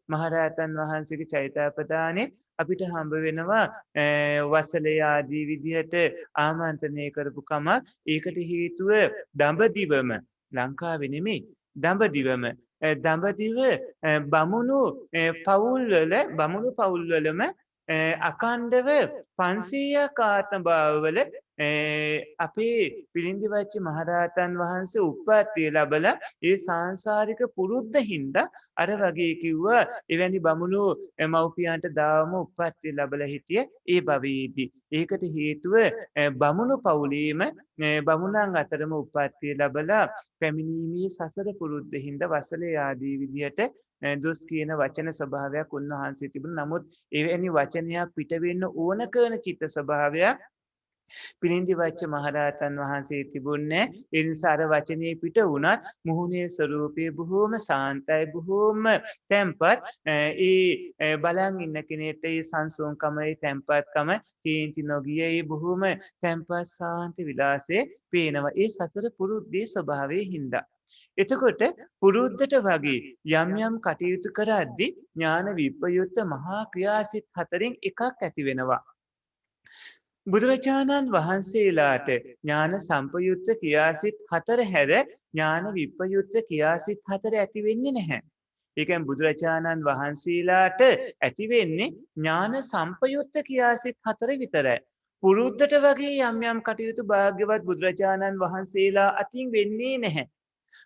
මහරහතන් වහන්සේගේ චෛත්‍යාපදානේ අපිට හම්බ වෙනවා වසලේ ආදී විදිහට ආමන්ත්‍රණය කරපු කම. ඒකට හේතුව දඹදිවම ලංකාවේ නෙමෙයි දඹදිවම. දඹදිව බමුණු පවුල් වලම අකණ්ඩව 500ක් ආත්ම භාවවල අපේ පිළිඳි වච්ච මහරහතන් වහන්සේ උප්පත්තිය ලැබලා ඒ සාංශාරික පුරුද්ද හින්දා අර වගේ කිව්වා එවැනි බමුණු මව්පියන්ට දාවම උප්පත්තිය ලැබලා හිටිය ඒ භවයේදී. ඒකට හේතුව බමුණු පවුලේම බමුණන් අතරම උප්පත්තිය ලැබලා පැමිණීමේ සසර පුරුද්ද හින්දා වසලේ ආදී විදියට දොස් කියන වචන ස්වභාවයක් උන්වහන්සේ තිබුණා. නමුත් එවැනි වචනයක් පිට වෙන්න ඕන කරන චිත්ත ස්වභාවයක් පිළිඳි වච්ච මහරහතන් වහන්සේ තිබුණේ. ඒ නිසා අර වචනේ පිට වුණත් මුහුණේ ස්වરૂපයේ බොහෝම සාන්තයි, බොහෝම තැම්පත්. ඒ බලන් ඉන්න කෙනෙක්ට ඒ සංසෝන්කමයි තැම්පත්කම කේන්ති නොගිය ඒ බොහෝම තැම්පත් සාන්ත විලාසයේ පේනවා. ඒ සසර පුරුද්දේ ස්වභාවයේ හින්දා. එතකොට පුරුද්දට වගේ යම් යම් කටයුතු කරද්දී ඥාන විප්‍රයුක්ත මහා ක්‍රියාසිත හතරෙන් එකක් ඇති වෙනවා. බුදුරජාණන් වහන්සේලාට ඥාන සම්පයුත්ත ක්‍රියාසිත හතර හැර ඥාන විප්‍රයුක්ත ක්‍රියාසිත හතර ඇති වෙන්නේ නැහැ. ඒ කියන්නේ බුදුරජාණන් වහන්සේලාට ඇති වෙන්නේ ඥාන සම්පයුක්ත ක්‍රියාසිත හතර විතරයි. පුරුද්දට වගේ යම් යම් කටයුතු භාග්‍යවත් බුදුරජාණන් වහන්සේලා අතින් වෙන්නේ නැහැ.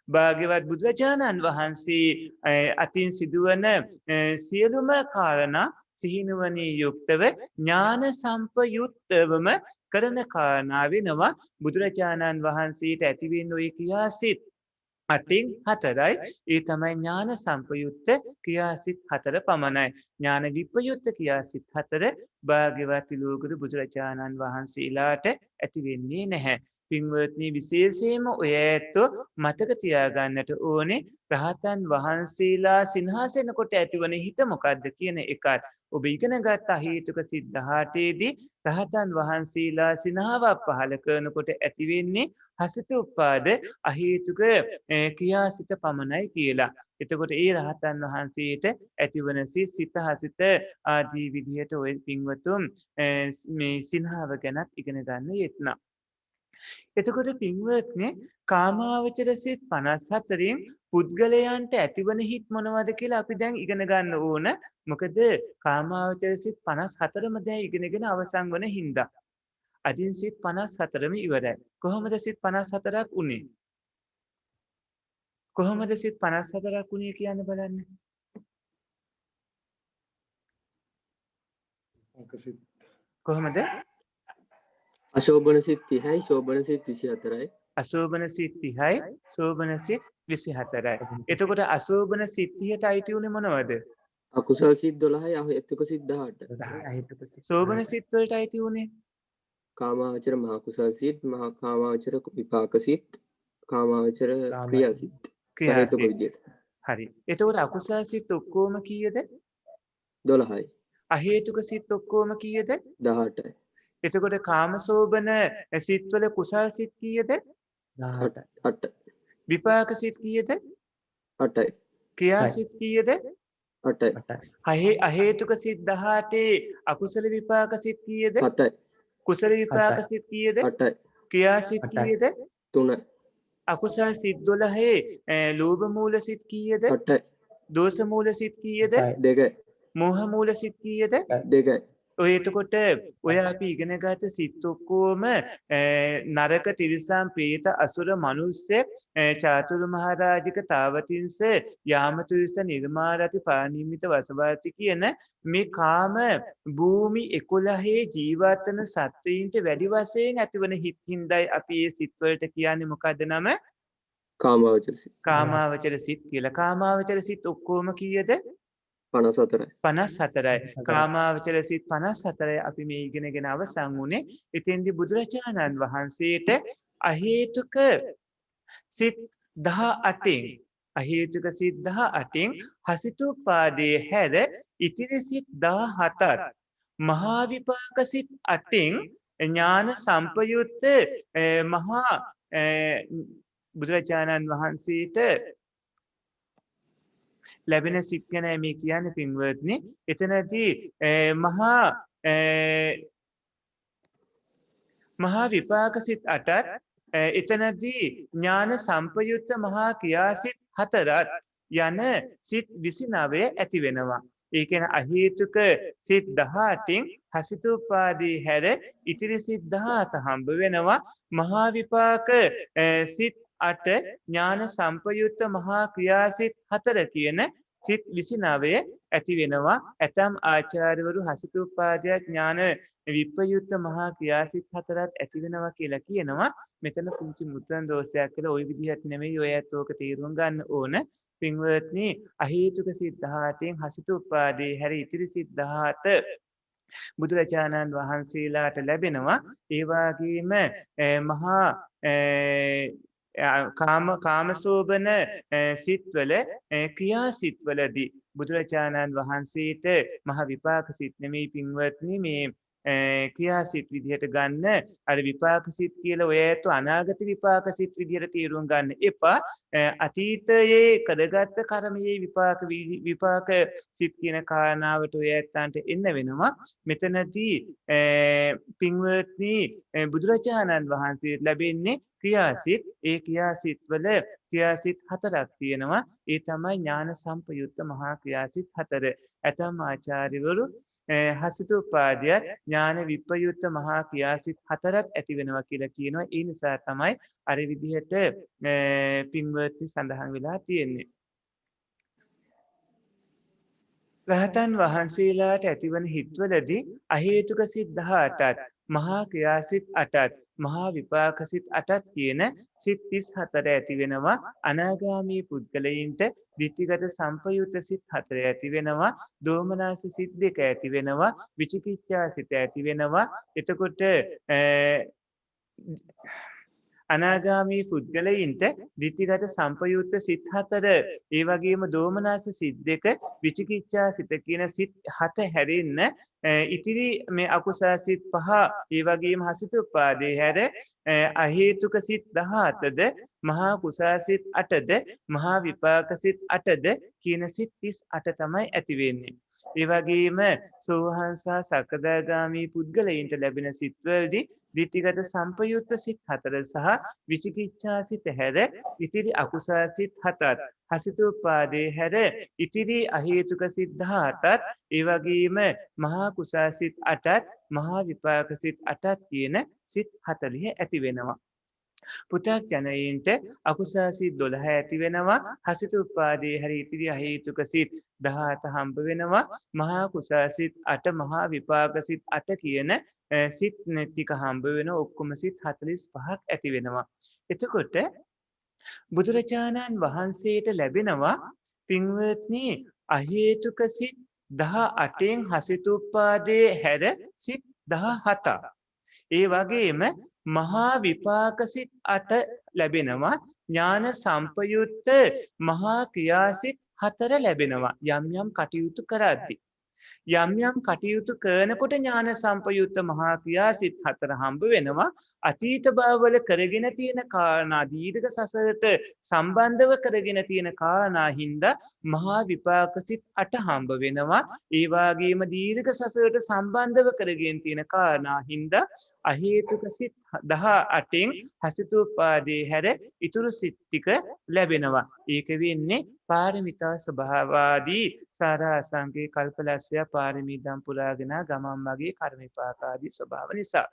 භාග්‍යවත් බුදුරජාණන් වහන්සේ අතින් සිදුවන සියලුම කාරණා සිහිනුවණින් යුක්තව ඥාන සම්පයුක්තවම කරන කාරණා වෙනවා. බුදුරජාණන් වහන්සේට ඇතිවෙන ওই ක්‍රියාසිත අටින් හතරයි. ඒ තමයි ඥාන සම්පයුක්ත ක්‍රියාසිත හතර පමණයි. ඥාන විප්‍රයුක්ත ක්‍රියාසිත හතර භාග්‍යවත් ලෝකුරු බුදුරජාණන් වහන්සේලාට ඇති වෙන්නේ නැහැ. පින්වත්නි, විශේෂයෙන්ම ඔය ඇත්තෝ මතක තියාගන්නට ඕනේ රහතන් වහන්සේලා සිනහසෙන කොට ඇතිවන හිත මොකද්ද කියන එකත්. ඔබ ඉගෙනගත් අහේතුක සිත් 18දී රහතන් වහන්සේලා සිනහවක් පහළ කරනකොට ඇති වෙන්නේ හසිතුප්පාද අහේතුක ක්‍රියාසිත පමණයි කියලා. එතකොට ඒ රහතන් වහන්සේට ඇතිවන සිත හසිත ආදී විදිහට ඔය පින්වතුන් මේ සිනහව ගැනත් ඉගෙන ගන්න යෙත්නම්. එතකොට පින්වත්නි, කාමාවචර සිත් 54න් පුද්ගලයන්ට ඇතිවන හිත් මොනවද කියලා අපි දැන් ඉගෙන ගන්න ඕන. මොකද කාමාවචර සිත් 54ම දැන් ඉගෙනගෙන අවසන් වන හින්දා. අදින් සිත් 54ම ඉවරයි. කොහොමද සිත් 54ක් උනේ? කොහොමද සිත් 54ක් උනේ කියන්න බලන්න. කොහොමද? අශෝභන සිත් 30යි, ශෝභන සිත් 24යි. අශෝභන සිත් 30යි, ශෝභන සිත් 24යි. එතකොට අශෝභන සිත් 30ට අයිති උනේ මොනවද? අකුසල් සිත් 12යි, අහේතුක සිත් 18. ශෝභන සිත් වලට අයිති උනේ කාමාවචර මහා කුසල් සිත්, මහා කාමාවචර විපාක සිත්, කාමාවචර ක්‍රියා සිත්. අහේතුක විදියට. හරි. එතකොට අකුසල් සිත් ඔක්කොම කීයද? 12යි. අහේතුක සිත් ඔක්කොම කීයද? 18යි. එතකොට කාමසෝබන සිත්වල කුසල් සිත් කීයද? 8යි. විපාක සිත් කීයද? 8යි. ක්‍රියා සිත් කීයද? 8යි. අහේතුක සිත් 18 අකුසල විපාක සිත් කීයද? 8යි. කුසල විපාක සිත් කීයද? 8යි. ක්‍රියා සිත් කීයද? 3යි. අකුසල සිත් 12 ලෝභ මූල සිත් කීයද? 8යි. දෝෂ මූල සිත් කීයද? 2යි. මෝහ මූල සිත් කීයද? 2යි. ඔය එතකොට ඔය අපි ඉගෙන ගත සිත් ඔක්කොම නරක තිරිසන් ප්‍රේත අසුර මනුස්ස චාතුරු මහරජික තාවතින්ස යාමතුස්ස නිර්මාරති පානිමිත වසවාති කියන මේ කාම භූමි 11 ජීවත් වන සත්වයින්ට වැඩි වශයෙන් ඇතිවන හිත් හින්දායි අපි මේ සිත් වලට කියන්නේ මොකද්ද නම? කාමාවචර සිත්. කාමාවචර සිත් කියලා. කාමාවචර සිත් ඔක්කොම කීයද? 54යි. 54යි. කාමාවචර සිත් 54යි අපි මේ ඉගෙනගෙන අවසන් වුණේ. එතෙන්දී බුදුරජාණන් වහන්සේට අහේතුක සිත් 18න් සිත් 18න් හසිතුපාදයේ හැර ඉතිරි සිත් 17ත් මහා විපාක සිත් 8න් ඥාන සම්පයුත්ත මහා බුදුරජාණන් වහන්සේට ලැබෙන සිත් ගැන මේ කියන්නේ පින්වත්නි. එතනදී මහා විපාක සිත් 8ත් එතනදී ඥාන සම්පයුත්ත මහා ක්‍රියාසිත 4ත් යන සිත් 29 ඇති වෙනවා. ඒ කියන්නේ අහේතුක සිත් 18න් හසිතුපාදී හැර ඉතිරි සිත් 17 හම්බ වෙනවා. මහා විපාක සිත් 8 ඥාන සම්පයුත්ත මහා ක්‍රියාසිත 4 කියන සිත් 29 ඇති වෙනවා. ඇතම් ආචාර්යවරු හසිතුපාදය ඥාන විප්‍රයුක්ත මහා ක්‍රියාසිත 4ත් ඇති වෙනවා කියලා කියනවා. මෙතන පුංචි මුද්‍රණ දෝෂයක් කියලා ওই විදිහට නෙමෙයි ඔය ඇත්තෝක තීරුම් ගන්න ඕන. පින්වත්නි අහේතුක සිත් 18න් හසිතුප්පාදේ හැර ඉතිරි සිත් 17 බුදුරජාණන් වහන්සේලාට ලැබෙනවා. ඒ වගේම මහා කාමසෝබන සිත්වල ක්‍රියා සිත්වලදී බුදුරජාණන් වහන්සේට මහ විපාක සිත් නෙමෙයි පින්වත්නි මේ ක්‍රියා සිත් විදිහට ගන්න අර විපාක සිත් කියලා ඔය ඇත්ත අනාගත විපාක සිත් විදිහට තීරුම් ගන්න එපා. අතීතයේ කරගත්ත කර්මයේ විපාක සිත් කියන කාරණාවට ඔය ඇත්තන්ට එන්න වෙනවා. මෙතනදී පින්වත්නි බුදුරජාණන් වහන්සේට ලැබෙන්නේ ක්‍රියාසිත. ඒ ක්‍රියාසිත වල ක්‍රියාසිත 4ක් තියෙනවා. ඒ තමයි ඥාන සම්පයුක්ත මහා ක්‍රියාසිත 4. ඇතම් ආචාර්යවරු හසිතුපාදයට ඥාන විප්‍රයුක්ත මහා ක්‍රියාසිත 4ක් ඇති වෙනවා කියලා කියනවා. ඒ නිසා තමයි අර විදිහට පින්වත්නි සඳහන් වෙලා තියෙන්නේ. රහතන් වහන්සේලාට ඇතිවන හිත්වලදී අහේතුක සිත් 18ත් මහා ක්‍රියාසිත 8ත් මහා විපාක සිත් 8ත් කියන සිත් 34 ඇති වෙනවා. අනාගාමී පුද්ගලයින්ට ditthිගත සම්පයුක්ත සිත් 4 ඇති වෙනවා. දෝමනස සිත් 2 ඇති වෙනවා. විචිකිච්ඡා සිත් ඇති වෙනවා. එතකොට අනාගාමී පුද්ගලයින්ට ditthිගත සම්පයුක්ත සිත් 4 ඒ වගේම දෝමනස සිත් 2 විචිකිච්ඡා සිත කියන සිත් 7 හැරෙන්න ඉතිරි මේ අකුසල සිත් 5 ඒ වගේම හසිතුපාදේ හැර අහේතුක සිත් 17ද මහා කුසල සිත් 8ද මහා විපාක සිත් 8ද කියන සිත් 38 තමයි ඇති වෙන්නේ. ඒ වගේම සෝවාන් සහ සකදාගාමී පුද්ගලයින්ට ලැබෙන සිත්වලදී ditthිගත සම්පයුක්ත සිත් 4 සහ විචිකිච්ඡා සිත් හැර ඉතිරි අකුසල සිත් 7ත් හසිතුපාදේ හැර ඉතිරි අහේතුක සිත් 18ත් ඒ වගේම මහා කුසල සිත් 8ත් මහා විපාක සිත් 8ත් කියන සිත් 40 ඇති වෙනවා. පුතග්ජනයින්ට අකුසල සිත් 12 ඇති වෙනවා. හසිතුපාදේ හැර ඉතිරි අහේතුක සිත් 17 හම්බ වෙනවා. මහා කුසල සිත් 8 මහා විපාක සිත් 8 කියන සිත් ටික හම්බ වෙන ඔක්කොම සිත් 45ක් ඇති වෙනවා. එතකොට බුදුරජාණන් වහන්සේට ලැබෙනවා පින්වත්නි අහේතුක සිත් 18න් හසිතුප්පාදේ හැර සිත් 17ක්. ඒ වගේම මහා විපාක සිත් 8 ලැබෙනවා. ඥාන සම්පයුක්ත මහා ක්‍රියාසිත 4 ලැබෙනවා. යම් යම් කටයුතු කරද්දී යම් යම් කටයුතු කරනකොට ඥාන සම්පයුක්ත මහා ක්‍රියාසිත 4 හම්බ වෙනවා. අතීත භවවල කරගෙන තියෙන කාරණා දීර්ඝ සසරට සම්බන්ධව කරගෙන තියෙන කාරණා හින්දා මහා විපාක සිත් 8 හම්බ වෙනවා. ඒ වගේම දීර්ඝ සසරට සම්බන්ධව කරගෙන තියෙන කාරණා හින්දා අහේතුක සිත් 18න් හසිතුපාදේ හැර ඉතුරු සිත් ටික ලැබෙනවා. ඒක වෙන්නේ පාරමිතා ස්වභාවාදී සාරා අසංගේ කල්පලස්ය පාරමීදම් පුරාගෙන ගමන් මගේ කර්ම විපාකාදී ස්වභාව නිසා.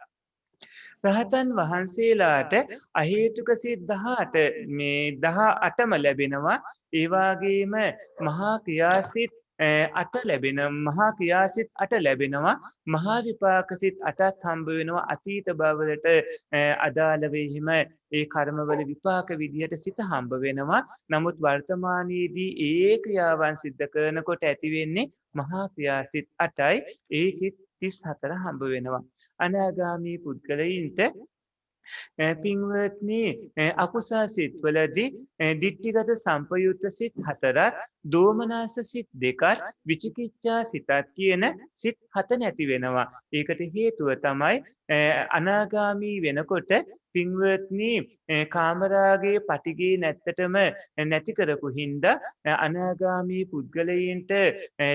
රහතන් වහන්සේලාට අහේතුක සිත් 18 මේ 18ම ලැබෙනවා. ඒ වගේම මහා ක්‍රියාසිත 8 ලැබෙනවා. මහා ක්‍රියාසිත 8 ලැබෙනවා. මහා විපාක සිත් 8ත් හම්බ වෙනවා. අතීත භවවලට අදාළ වෙහිම ඒ කර්මවල විපාක විදිහට සිත හම්බ වෙනවා. නමුත් වර්තමානයේදී ඒ ක්‍රියාවන් සිද්ධ කරනකොට ඇති වෙන්නේ මහා ක්‍රියාසිත 8යි. ඒ සිත් 34 හම්බ වෙනවා. අනාගාමී පුද්ගලයින්ට පින්වත්නි අකුසල සිත් වලදී ditthිගත සම්පයුක්ත සිත් 4ක් දෝමනස සිත් 2ක් විචිකිච්ඡා සිතක් කියන සිත් 7 නැති වෙනවා. ඒකට හේතුව තමයි අනාගාමී වෙනකොට පින්වත්නි කාමරාගයේ පටිගේ නැත්තටම නැති කරපු හින්දා අනාගාමී පුද්ගලයන්ට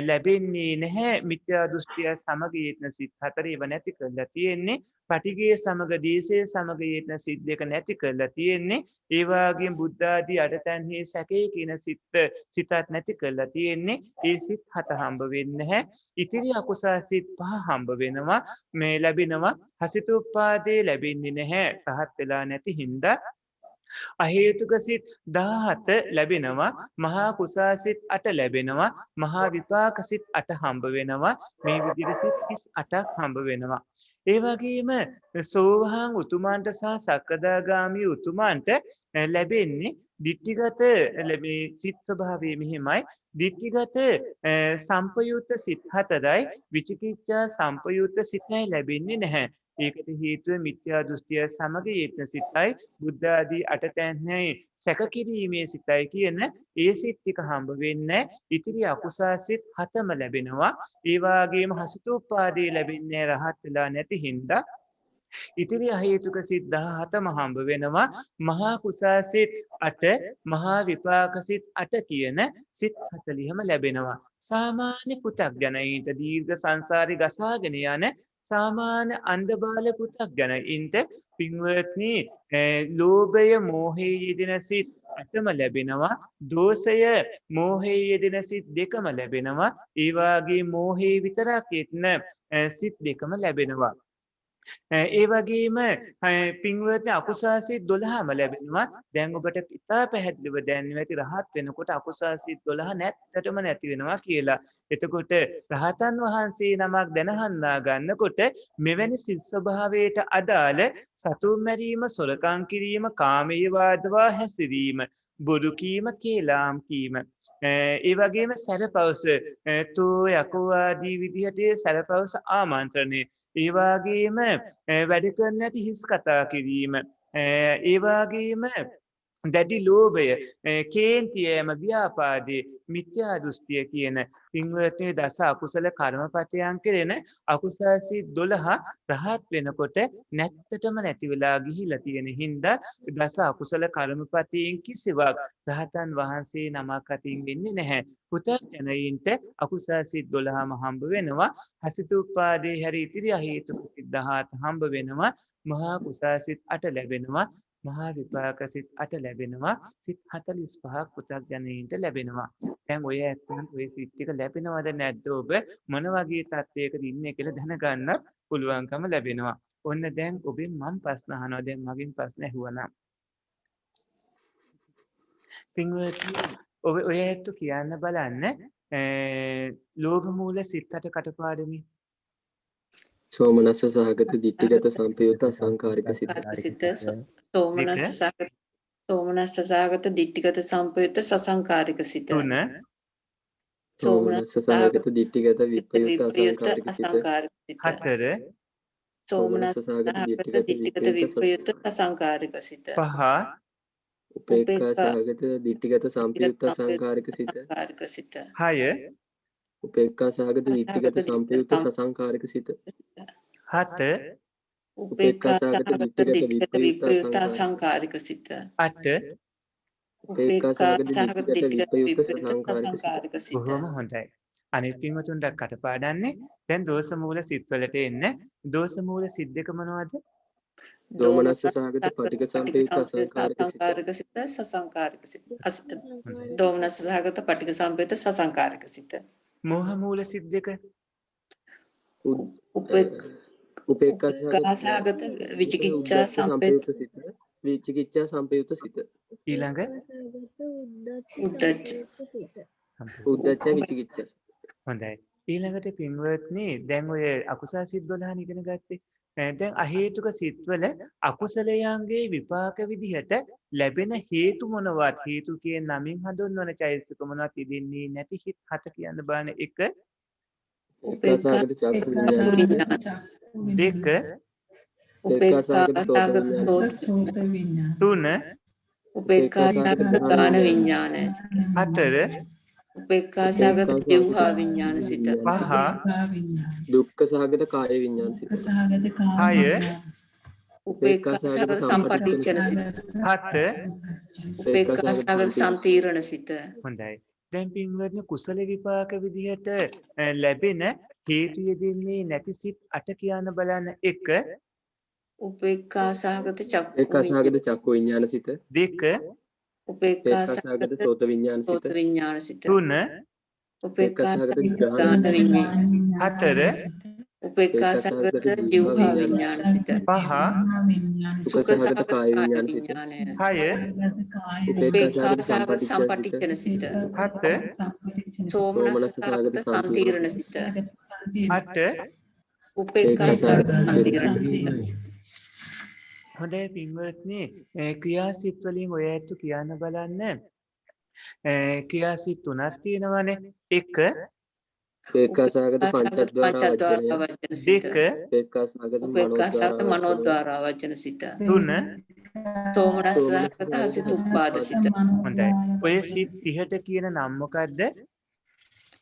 ලැබෙන්නේ නැහැ මිත්‍යා දෘෂ්ටිය සමග යෙත්න සිත් 4 ඒව නැති කරලා තියෙන්නේ. පටිගේ සමග දේශේ සමග යෙත්න සිත් 2 නැති කරලා තියෙන්නේ. ඒ වගේම බුද්ධ ආදී අටතන්හි සැකේ කියන සිතත් නැති කරලා තියෙන්නේ. ඒ සිත් 7 හම්බ වෙන්නේ නැහැ. ඉතිරි අකුසල සිත් 5 හම්බ වෙනවා. මේ ලැබෙනවා. හසිතුප්පාදේ ලැබෙන්නේ නැහැ. රහත් වෙලා නැති හින්දා අහේතුක සිත් 17 ලැබෙනවා. මහා කුසල සිත් 8 ලැබෙනවා. මහා විපාක සිත් 8 හම්බ වෙනවා. මේ විදිහට සිත් 38ක් හම්බ වෙනවා. ඒ වගේම සෝවාන් උතුමන්ට සහ සකදාගාමී උතුමන්ට ලැබෙන්නේ දිට්ඨිගත මේ සිත් ස්වභාවය මෙහිමයි. දිට්ඨිගත සම්පයුත්ත සිත් 4යි විචිකිච්ඡා සම්පයුත්ත සිතයි ලැබෙන්නේ නැහැ. ඒකට හේතුව මිත්‍යා දෘෂ්ටිය සමග යෙත්න සිතයි බුද්ධ ආදී අටතැන්හි සැක කිරීමේ සිතයි කියන ඒ සිත් ටික හම්බ වෙන්නේ. ඉතිරි අකුසල් සිත් 7ම ලැබෙනවා. ඒ වගේම හසිතෝපාදී ලැබෙන්නේ රහත් වෙලා නැති හින්දා ඉතිරි අහේතුක සිත් 17ම හම්බ වෙනවා. මහා කුසල් සිත් 8 මහා විපාක සිත් 8 කියන සිත් 40ම ලැබෙනවා. සාමාන්‍ය පුතග්ජනයින්ට දීර්ඝ සංසාරي ගසාගෙන යන සාමාන්‍ය අන්ධබාල පුතග්ජනයින්ට පින්වත්නි ලෝභය මෝහයේ යෙදෙන සිත් 8ම ලැබෙනවා. දෝෂය මෝහයේ යෙදෙන සිත් 2ම ලැබෙනවා. ඒ වාගේ මෝහයේ විතරක් යෙදෙන සිත් 2ම ලැබෙනවා. ඒ වගේම පින්වත්නි අකුසල් සිත් 12ම ලැබෙනවා. දැන් ඔබට ඉතා පැහැදිලිව දැනෙනවා ඇති රහත් වෙනකොට අකුසල් සිත් 12 නැත්තටම නැති වෙනවා කියලා. එතකොට රහතන් වහන්සේ නමක් දැනහන්නා ගන්නකොට මෙවැනි සිත් ස්වභාවයට අදාළ සතුන් මැරීම, සොරකම් කිරීම, කාමයේ වාදවා හැසිරීම, බොරු කීම, කේලාම් කීම, ඒ වගේම සැරපවස තෝ යකෝ ආදී විදිහට සැරපවස ආමන්ත්‍රණය, ඒ වගේම වැඩ කරන්න නැති හිස් කතා කිරීම, ඒ වගේම දැඩි ලෝභය, කේන්තියම, ව්‍යාපාදේ, මිත්‍යා දෘෂ්ටිය කියන පින්වත්නි දස අකුසල කර්මපතයන් කෙරෙන අකුසල් සිත් 12 රහත් වෙනකොට නැත්තටම නැති වෙලා ගිහිලා තියෙන හින්දා දස අකුසල කර්මපතයෙන් කිසිවක් රහතන් වහන්සේ නමක් අතින් වෙන්නේ නැහැ. පුතග්ජනයින්ට අකුසල් සිත් 12ම හම්බ වෙනවා. හසිතෝපාදී හැරි ඉතිරි අහේතුක සිත් 17 හම්බ වෙනවා. මහා කුසල් සිත් 8 ලැබෙනවා. මහා විපාක සිත් 8 ලැබෙනවා. සිත් 45ක් පුතග්ජනයින්ට ලැබෙනවා. දැන් ඔය ඇත්තන්ට ඔය සිත් ටික ලැබෙනවද නැද්ද ඔබ මොන වගේ තත්වයකද ඉන්නේ කියලා දැනගන්න පුළුවන්කම ලැබෙනවා. ඔන්න දැන් ඔබෙන් මම ප්‍රශ්න අහනවා. දැන් මගෙන් ප්‍රශ්න ඇහුවා. පින්වත්නි ඔබ ඔය ඇත්ත කියන්න බලන්න ලෝභ මූල සිත් 8 කටපාඩමේ සෝමනස්ස සහගත දිට්ඨිගත සම්පයුක්ත අසංකාරික සිත. සෝමනස්ස සහගත දිට්ඨිගත සම්පයුක්ත සසංකාරික සිත. සෝමනස්ස සහගත දිට්ඨිගත විප්‍රයුක්ත අසංකාරික සිත. 4 සෝමනස්ස සහගත දිට්ඨිගත විප්‍රයුක්ත අසංකාරික සිත. 5 උපේක්ඛා සහගත දිට්ඨිගත සම්පයුක්ත අසංකාරික සිත. 6 උපේක්ඛා සහගත දිට්ඨිගත සම්පයුක්ත සසංකාරික සිත. 7 උපේක්ඛා සහගත දිට්ඨිගත විප්‍රයුක්ත අසංකාරික සිත. 8 උපේක්ඛා සහගත දිට්ඨිගත විප්‍රයුක්ත අසංකාරික සිත. බොහොම හොඳයි. අනිත් පින්වතුන්ට කටපාඩන්නේ දැන් දෝෂ මූල සිත් වලට එන්න. දෝෂ මූල සිත් දෙක මොනවද? දෝමනස්ස සහගත පටික සම්පයුක්ත අසංකාරික සිත. සසංකාරික සිත. දෝමනස්ස සහගත පටික සම්පයුක්ත සසංකාරික සිත. මෝහ මූල සිත් දෙක උපේක්ඛා සහගත විචිකිච්ඡා සම්පයුක්ත සිත. විචිකිච්ඡා සම්පයුක්ත සිත. ඊළඟ උද්ධච්ච විචිකිච්ඡා. හොඳයි. ඊළඟට පින්වත්නි දැන් ඔය අකුසල සිත් 12 ඉගෙන ගත්තේ. දැන් අහේතුක සිත්වල අකුසලයන්ගේ විපාක විදිහට ලැබෙන හේතු මොනවත්? හේතු කියන නමින් හඳුන්වන චෛතසික මොනවත් ඉදින්නේ නැති හිත් 7 කියන්න බාන. 1 උපේක්ඛා සහගත 2 උපේක්ඛා සහගත 3 උපේක්ඛා සහගත ඥාන විඥානය. 4 උපේක්ඛා සහගත ජීවහා විඥාන සිත. 5 දුක්ඛ සහගත කාය විඥාන සිත. 6 උපේක්ඛා සහගත සම්පටිච්ඡන සිත. 7 උපේක්ඛා සහගත සම්තීරණ සිත. හොඳයි. දැන් පින්වත්නි කුසල විපාක විදිහට ලැබෙන හේතු යෙදෙන්නේ නැති සිත් 8 කියන්න බලන්න. 1 උපේක්ඛා සහගත චක්කු විඥාන සිත. 2 උපේක්ඛා සහගත සෝත විඥාන සිත. සෝත විඥාන සිත. 3 උපේක්ඛා සහගත ඥාන විඥාන. 4 උපේක්ඛා සහගත ජීවහා විඥාන සිත. 5 සුඛ සහගත කාය විඥානය. 6 උපේක්ඛා සහගත සම්පටිච්ඡන සිත. 7 සෝමනස්ස සහගත සම්තීරණ සිත. 8 උපේක්ඛා සහගත සම්තීරණ සිත. හොඳයි පින්වත්නි ක්‍රියාසිට වලින් ඔය ඇත්තු කියන්න බලන්න ක්‍රියාසිට තුනක් තියෙනවානේ එක උපේක්ඛාසගත පංචද්වාර වජ්ජනය වජ්ජන සිත දෙක උපේක්ඛාසගත උපේක්ඛාසගත මනෝද්වාර වජ්ජනය මනෝද්වාර වජ්ජන සිත තුන සෝමනස්සගත හසිත උප්පාද සිත හොඳයි ඔය සිත් 30ට කියන නම් මොකද්ද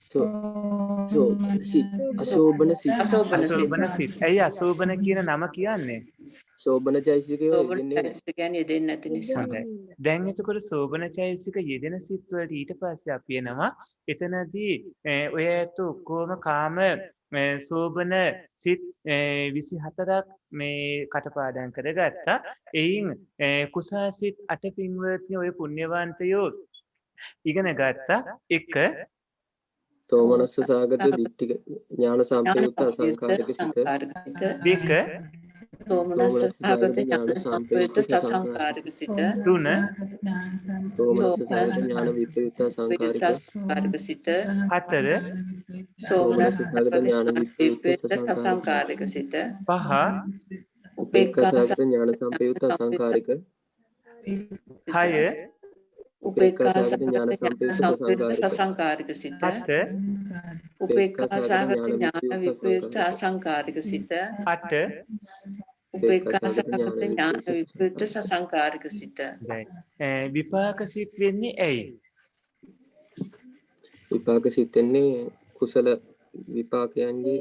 අශෝභන සිත් අසෝබන සිත අශෝභන සිත් ඇයි අශෝභන කියන නම කියන්නේ ශෝභන චෛසිකය සෝබන යෙදෙන්නේ චෛතසිකයන් යෙදෙන්නේ නැති නිසා හොඳයි දැන් එතකොට සෝබන චෛසික යෙදෙන සිත් වලට ඊට පස්සේ අපි එනවා එතනදී ඔය ඇත්ත ඔක්කොම කාම සෝබන සිත් 24ක් මේ කටපාඩම් කරගත්තා එයින් කුසල් සිත් 8 පින්වත්නි ඔය පුණ්‍යවන්තයෝ ඉගෙන ගත්තා එක සෝමනස්ස සාගත දිට්ඨික ඥාන සම්පයුක්ත අසංකාරික සිත දෙක සෝමනස්ස සහගත ඥාන සම්පයුක්ත සසංකාරික සිත තුන සෝමනස්ස සාගත ඥාන විපයුක්ත අසංකාරික සංකාරික සිත හතර සෝමනස්ස සාගත ඥාන විපයුක්ත විප්‍රේත සසංකාරික සිත පහ උපේක්ඛා උපේක්ඛාසගත ඥාන සම්පයුක්ත අසංකාරික හය උපේක්ඛා උපේක්ඛාසගත ඥාන සහගත සම්පයුක්ත සසංකාරික සිත හත උපේක්ඛා සහගත ඥාන ඥාන විප්‍රයුක්ත විප්‍රයුක්ත අසංකාරික සිත අට උපේක්ඛා සහගත ඥාන විප්‍රයුක්ත සසංකාරික සිත විපාක සිත් වෙන්නේ ඇයි විපාක සිතෙන්නේ කුසල විපාකයන්ගේ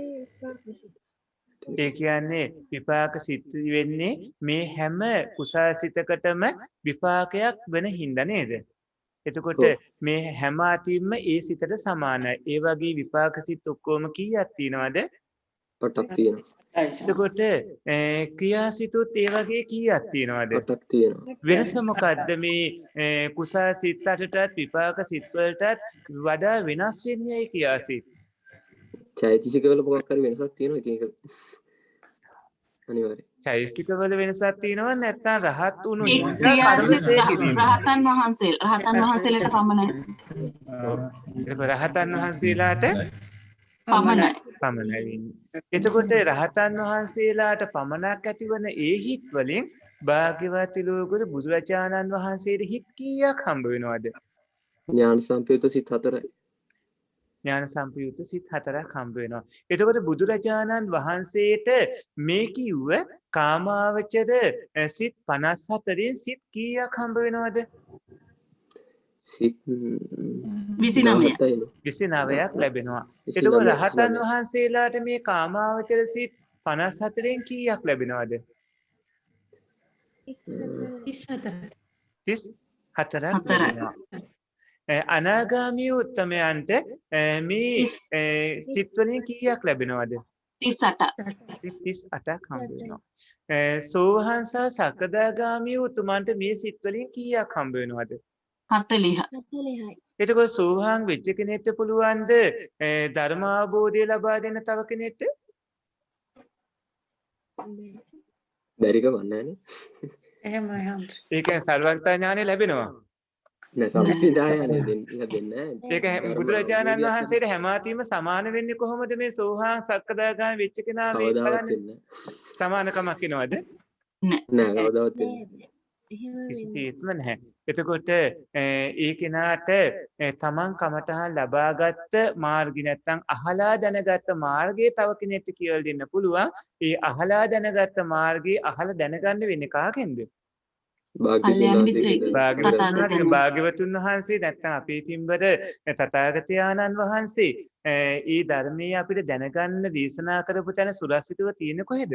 ඒ කියන්නේ විපාක සිත් වෙන්නේ මේ හැම කුසල සිතකටම විපාකයක් වෙන හින්දා නේද? එතකොට මේ හැම අතින්ම ඒ සිතට සමානයි. ඒ වගේ විපාක සිත් ඔක්කොම කීයක් තියෙනවද? 8ක් තියෙනවා. එතකොට ක්‍රියාසිතුත් ඒ වගේ කීයක් තියෙනවද? 8ක් තියෙනවා. වෙනස මොකද්ද මේ කුසල සිත් 8ටත් විපාක සිත් වලටත් වඩා වෙනස් වෙන්නේ ඒ ක්‍රියාසිත? චෛතසිකවල මොකක් හරි වෙනසක් තියෙනවා. ඉතින් ඒක අනිවාර්යයෙන්. චෛතසිකවල වෙනසක් තියෙනවා නැත්නම් රහත් වුණු ඒ ක්‍රියාසිත රහතන් වහන්සේලාට පමණයි. රහතන් වහන්සේලාට පමණයි. පමණයි වෙන්නේ. එතකොට රහතන් වහන්සේලාට පමණක් ඇතිවන ඒ හිත් වලින් භාග්‍යවත් ලෝකවල බුදුරජාණන් වහන්සේට හිත් කීයක් හම්බ වෙනවද? ඥාන සම්පයුක්ත සිත් 4යි. ඥාන සම්පයුක්ත සිත් 4ක් හම්බ වෙනවා. එතකොට බුදුරජාණන් වහන්සේට මේ කිව්ව කාමාවචර සිත් 54න් සිත් කීයක් හම්බ වෙනවද? සිත් 29ක් ලැබෙනවා. එතකොට රහතන් වහන්සේලාට මේ කාමාවචර සිත් 54න් කීයක් ලැබෙනවද? 34ක් ලැබෙනවා. අනාගාමී උත්තමයන්ට මේ සිත් වලින් කීයක් ලැබෙනවද? 38. සිත් 38ක් හම්බ වෙනවා. සෝවාන් සහ සකදාගාමී උතුමන්ට මේ සිත් වලින් කීයක් හම්බ වෙනවද? 40. එතකොට සෝවාන් වෙච්ච කෙනෙක්ට පුළුවන්ද ධර්ම අවබෝධය ලබා දෙන්න තව කෙනෙක්ට? බැරිකම නැහැනේ. එහෙමයි හම් ඒක සර්වඥතා ඥානෙ ලැබෙනවා. නෑ සම්පූර්ණයෙන් දෙන්නේ. ඒක බුදුරජාණන් වහන්සේට හැම අතින්ම සමාන වෙන්නේ කොහොමද මේ සෝවාන් සක්කදාගාමී වෙච්ච කෙනා මේ කවදාවත් කරන්නේ? වෙන්නේ සමානකමක් වෙනවද? නෑ කවදාවත් වෙන්නේ. කිසිසේත්ම නැහැ. එතකොට ඒ කෙනාට තමන් කමටහන් ලබාගත් මාර්ගය නැත්තම් අහලා දැනගත්ත මාර්ගය තව කෙනෙක්ට කියලා දෙන්න පුළුවන්. ඒ අහලා දැනගත්ත මාර්ගය අහලා දැනගන්න වෙන්නේ කාගෙන්ද? භාග්‍යවතුන් වහන්සේ නැත්තම් අපේ පින්වර තථාගතයන්න් වහන්සේ ඒ ධර්මයේ අපිට දැනගන්න දේශනා කරපු තැන සුරක්ෂිතව තියෙන්නේ කොහෙද?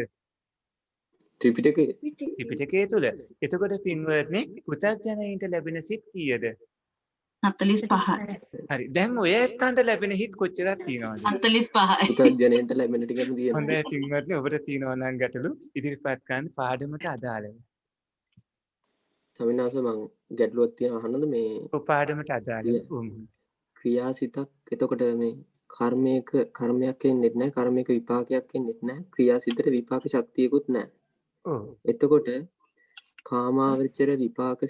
ත්‍රිපිටකයේ තුල. එතකොට පින්වත්නි පුතග්ජනයින්ට ලැබෙන සිත් කීයද? 45යි. හරි. දැන් ඔය එක්කන්ට ලැබෙන හිත් කොච්චරක් තියෙනවද? 45යි. පුතග්ජනයින්ට ලැබෙන ටිකම තියෙනවා. හොඳයි පින්වත්නි ඔබට තියෙනවා නම් ගැටලු ඉදිරිපත් කරන්න පාඩමට අදාළව. සමිනාස මං ගැටලුවක් තියෙන අහන්නද මේ පාඩමට අදාළව. ක්‍රියාසිතක් එතකොට මේ කර්මයක් එන්නේ නැහැ. කර්මයක විපාකයක් එන්නේ නැහැ. ක්‍රියාසිතට විපාක ශක්තියකුත් නැහැ. එතකොට කාමාවචර විපාක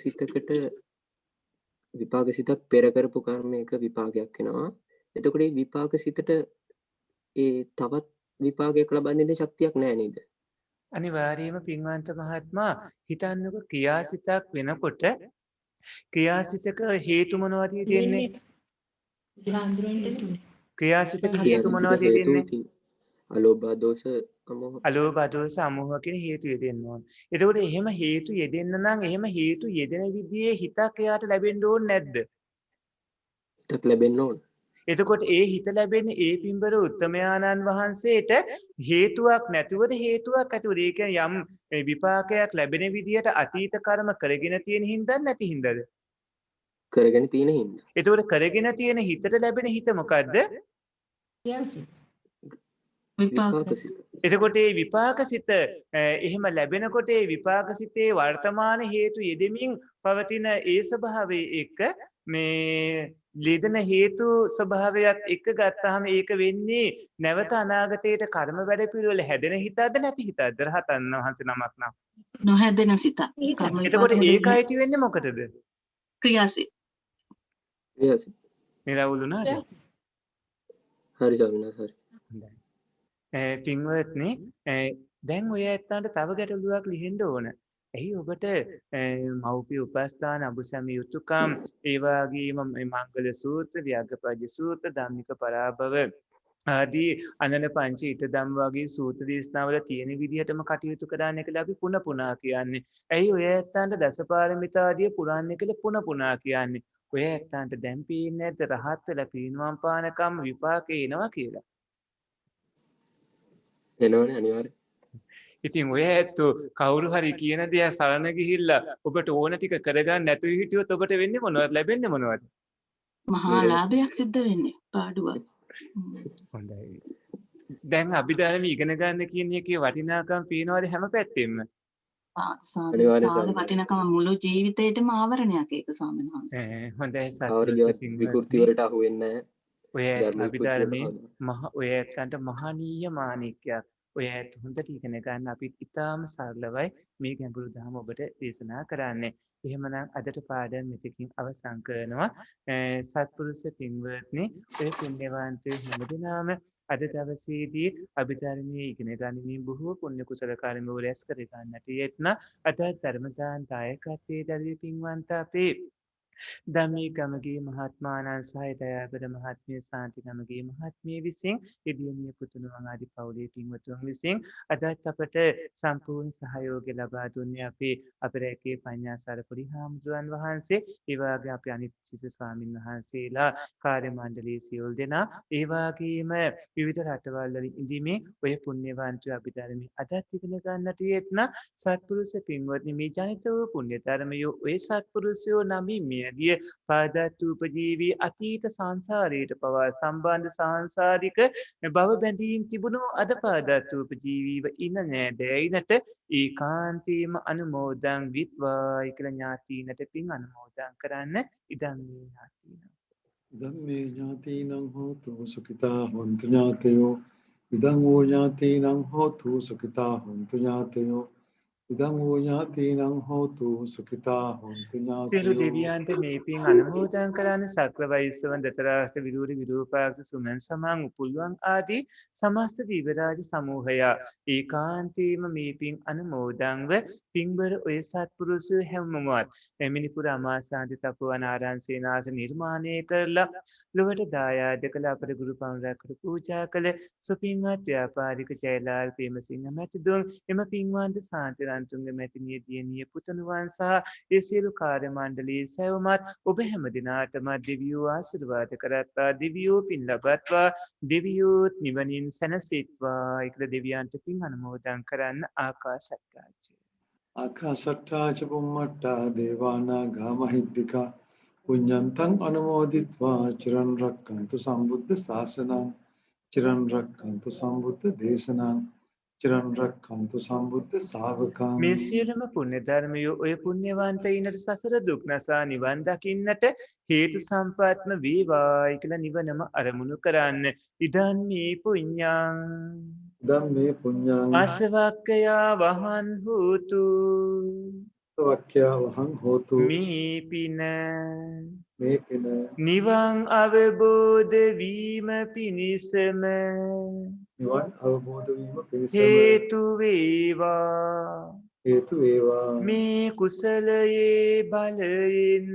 සිතක් පෙර කරපු කර්මයක විපාකයක් එනවා. එතකොට මේ විපාක සිතට ඒ තවත් විපාකයක් ලබන්නේ ශක්තියක් නැහැ නේද? අනිවාර්යයෙන්ම පින්වන්ත මහත්මයා හිතන්නකො ක්‍රියාසිතක් වෙනකොට ක්‍රියාසිතක හේතු මොනවද තියෙන්නේ? ක්‍රියාසිතක හේතු මොනවද තියෙන්නේ? අලෝභ දෝෂ අමෝහ. අලෝභ දෝෂ අමෝහ කියන හේතු යෙදෙන්න ඕන. එතකොට එහෙම හේතු යෙදෙන්න නම් එහෙම හේතු යෙදෙන විදිහේ හිතක් එයාට ලැබෙන්න ඕනේ නැද්ද? හිතක් ලැබෙන්න ඕන. එතකොට ඒ හිත ලැබෙන්නේ ඒ පින්බර උත්තමයාණන් වහන්සේට හේතුවක් නැතුවද හේතුවක් ඇතුවද? ඒ කියන්නේ යම් විපාකයක් ලැබෙන විදිහට අතීත කර්ම කරගෙන තියෙන හින්දා නැති හින්දාද? කරගෙන තියෙන හින්දා. එතකොට කරගෙන තියෙන හිතට ලැබෙන හිත මොකද්ද? විපාකසිත. එතකොට මේ විපාකසිත එහෙම ලැබෙනකොට ඒ විපාකසිතේ වර්තමාන හේතු යෙදෙමින් පවතින ඒ ස්වභාවයේ එක්ක මේ ලෙදෙන හේතු ස්වභාවයත් එක්ක ගත්තාම ඒක වෙන්නේ නැවත අනාගතයට කර්ම වැඩ පිළිවෙල හැදෙන හිතක්ද නැති හිතක්ද? රහතන් වහන්සේ නමක් නම් නොහැදෙන සිත. එතකොට ඒක අයිති වෙන්නේ මොකටද? ක්‍රියාසිත. ක්‍රියාසිත. නිරවුලුණාද? හරි ස්වාමීනාස් හරි. පින්වත්නි දැන් ඔය ඇත්තන්ට තව ගැටලුවක් ලියන්න ඕන. එහි ඔබට මෞපිය උපස්ථාන අබුසම යුතුයකම් ඒ වගේම මංගල සූත්‍ර, ව්‍යග්ගපජ්ජ සූත්‍ර, ධම්මික පරාභව ආදී අනන පංච ඊට ධම් වගේ සූත්‍ර දේශනාවල තියෙන විදිහටම කටයුතු කරන්න කියලා අපි පුන පුනා කියන්නේ. ඇයි ඔය ඇත්තන්ට දසපාරමිතාදී පුරන්නේ කියලා පුන පුනා කියන්නේ? ඔය ඇත්තන්ට දැන් පේන්නේ නැද්ද රහත් වෙලා පිරිනිවන් පානකම් විපාක එනවා කියලා? එනවනේ අනිවාර්යයෙන්. ඉතින් ඔය ඇත්තෝ කවුරු හරි කියන දේ සරණ ගිහිල්ලා ඔබට ඕන ටික කරගන්න නැතුව හිටියොත් ඔබට වෙන්නේ මොනවද? ලැබෙන්නේ මොනවද? මහා ලාභයක් සිද්ධ වෙන්නේ පාඩුවක්. හොඳයි. දැන් අභිධර්ම ඉගෙන ගන්න කියන එකේ වටිනාකම් පේනවාද හැම පැත්තෙම? සාධ වටිනකම මුළු ජීවිතේටම ආවරණයක් ඒක ස්වාමීන් වහන්සේ. හොඳයි විකෘති වලට අහු වෙන්නේ නැහැ. ඔය අභිධර්මයේ ඔය ඇත්තන්ට මහනීය මාණික්කයක්. ඔය ඇත්ත හොඳට ඉගෙන ගන්න අපි ඉතාම සරලවයි මේ ගැඹුරු ධර්ම ඔබට දේශනා කරන්නේ. එහෙමනම් අදට පාඩම් මෙතකින් අවසන් කරනවා. සත්පුරුෂ පින්වත්නි, ඔය පුණ්‍යවන්තයෝ හැමදෙනාම අද දවසේදී අභිධර්මයේ ඉගෙන ගනිමින් බොහෝ පුණ්‍ය කුසල කර්ම රැස් කර ගන්නට යෙත්න අද ධර්ම දායකත්වයේ දරවි පින්වන්ත අපේ ධම්මී ගමගේ මහත්මානන් සහ දයාබර මහත්මිය සාන්ති ගමගේ මහත්මිය විසින් ඉදියමිය පුතුණුවන් ආදී පවුලේ පින්වතුන් විසින් අදත් අපට සම්පූර්ණ සහයෝගය ලබා දුන්නේ අපේ අපරැකේ පඤ්ඤාසාර පොඩි හාමුදුරන් වහන්සේ, ඒ වගේ අපේ අනිත් සිසු ස්වාමින් වහන්සේලා, කාර්ය මණ්ඩලයේ සියලු දෙනා, ඒ වගේම විවිධ රටවල් වල ඉඳීමේ ඔය පුණ්‍යවන්තයෝ අභිධර්මයේ අදත් ඉගෙන ගන්නට යෙත්න සත්පුරුෂ පින්වත්නි, මේ ජනිත වූ පුණ්‍ය ධර්මයෝ ඔය සත්පුරුෂයෝ නමින් ගිය පාදත්ූපජීවී අතීත සංසාරයට පවා සම්බන්ධ සංසාරික භව බැඳීම් තිබුණු අද පාදත්ූපජීවීව ඉන්න නෑදෑයිනට ඒකාන්තයෙන්ම අනුමෝදන් විත්වායි කියලා ඥාතීනට පින් අනුමෝදන් කරන්න. ඉදන් මේ ඥාතීන. ධම්මේ ඥාතීනං හෝතු සුඛිතා හොන්තු ඥාතයෝ. ඉදං වූ ඥාතීනං හෝතු සුඛිතා හොන්තු ඥාතයෝ. ඉදං වූ ඥාතීනං හෝතු සුඛිතා හොන්තු ඥාතයෝ. සියලු දෙවියන්ට මේ පින් අනුමෝදන් කරන්න. සක්‍ර වෛශ්‍රව දතරාෂ්ට විදුරි විරූපාක්ෂ සුමන් සමන් උපුල්වන් ආදී සමස්ත දිවරාජ සමූහය ඒකාන්තයෙන්ම මේ පින් අනුමෝදන්ව පින්බර ඔය සත්පුරුෂයෝ හැමෝමත් මිනිපුර අමාසාන්ති තපෝවනාරාම සේනාස නිර්මාණය කරලා ලොවට දායාද කළ අපේ ගුරු පවුලකට පූජා කළ සුපින්වත් ව්‍යාපාරික ජයලාල් ප්‍රේමසිංහ මැතිතුන්, එම පින්වන්ත සාන්තිරන්තුන්ගේ මැතිණිය දියණිය පුතණුවන් සහ ඒ සියලු කාර්ය මණ්ඩලයේ සැවොමත් ඔබ හැම දිනාටම දෙවියෝ ආශිර්වාද කරත්වා, දෙවියෝ පින් ලබත්වා, දෙවියෝ නිවනින් සැනසෙත්වා කියලා දෙවියන්ට පින් අනුමෝදන් කරන්න. ආකාශත්තාච ආකාශට්ටා ච බුම්මට්ටා දේවානාගා මහිද්దికා පුඤ්ඤන්තං අනුමෝදිත්වා චිරන් රක්ඛන්තු සම්බුද්ධ ශාසනං චිරන් රක්ඛන්තු සම්බුද්ධ දේශනං චිරන් රක්ඛන්තු සම්බුද්ධ ශාවකං. මේ සියලුම පුණ්‍ය ධර්මයෝ ඔය පුණ්‍යවන්තයිනට සසර දුක් නසා නිවන් දකින්නට හේතු සම්පත්ම වේවායි කියලා නිවනම අරමුණු කරන්න. ඉදන් මේ පුඤ්ඤං ධම්මේ පුඤ්ඤං අසවක්ඛයා වහන් හෝතු වක්ඛ්‍යාවහං හෝතු මේ පින මේ පින නිවන් අවබෝධ වීම පිණිසම නිවන් අවබෝධ වීම පිණිසම හේතු වේවා. හේතු වේවා. මේ කුසලයේ බලයෙන්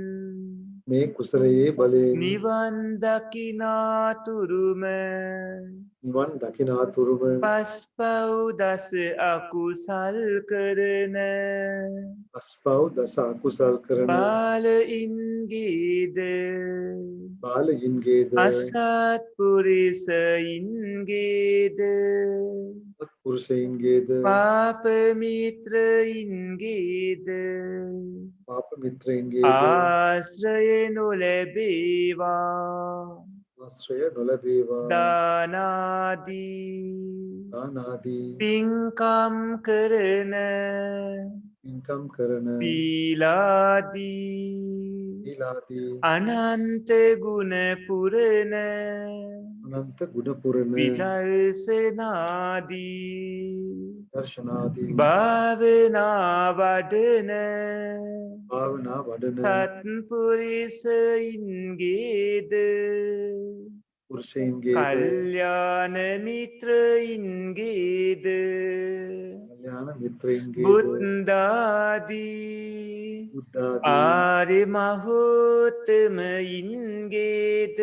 මේ කුසලයේ බලයෙන් නිවන් දකිනාතුරුම නිවන් දකිනාතුරුම පස්පව් දස අකුසල් කරන පස්පව් දස අකුසල් කරන බාලයින්ගේද බාලයින්ගේද අසත්පුරිසයින්ගේද පුරුෂයින්ගේද පාප මිත්‍රයින්ගේද පාප මිත්‍රයින්ගේද ආශ්‍රය නොලැබේවා. ආශ්‍රය නොලැබේවා. දානාදී පින්කම් කරන පින්කම් කරන සීලාදී අනන්ත ගුණ පුරන අනන්ත ගුණ පුරන විදර්ශනාදී දර්ශනාදී භාවනා වඩන සත්පුරිසයින්ගේද පුරුෂයින්ගේද කල්යාණ මිත්‍රයින්ගේද කල්යාණ මිත්‍රයින්ගේද බුද්ධාදී ආර්ය මහෝත්තමයින්ගේද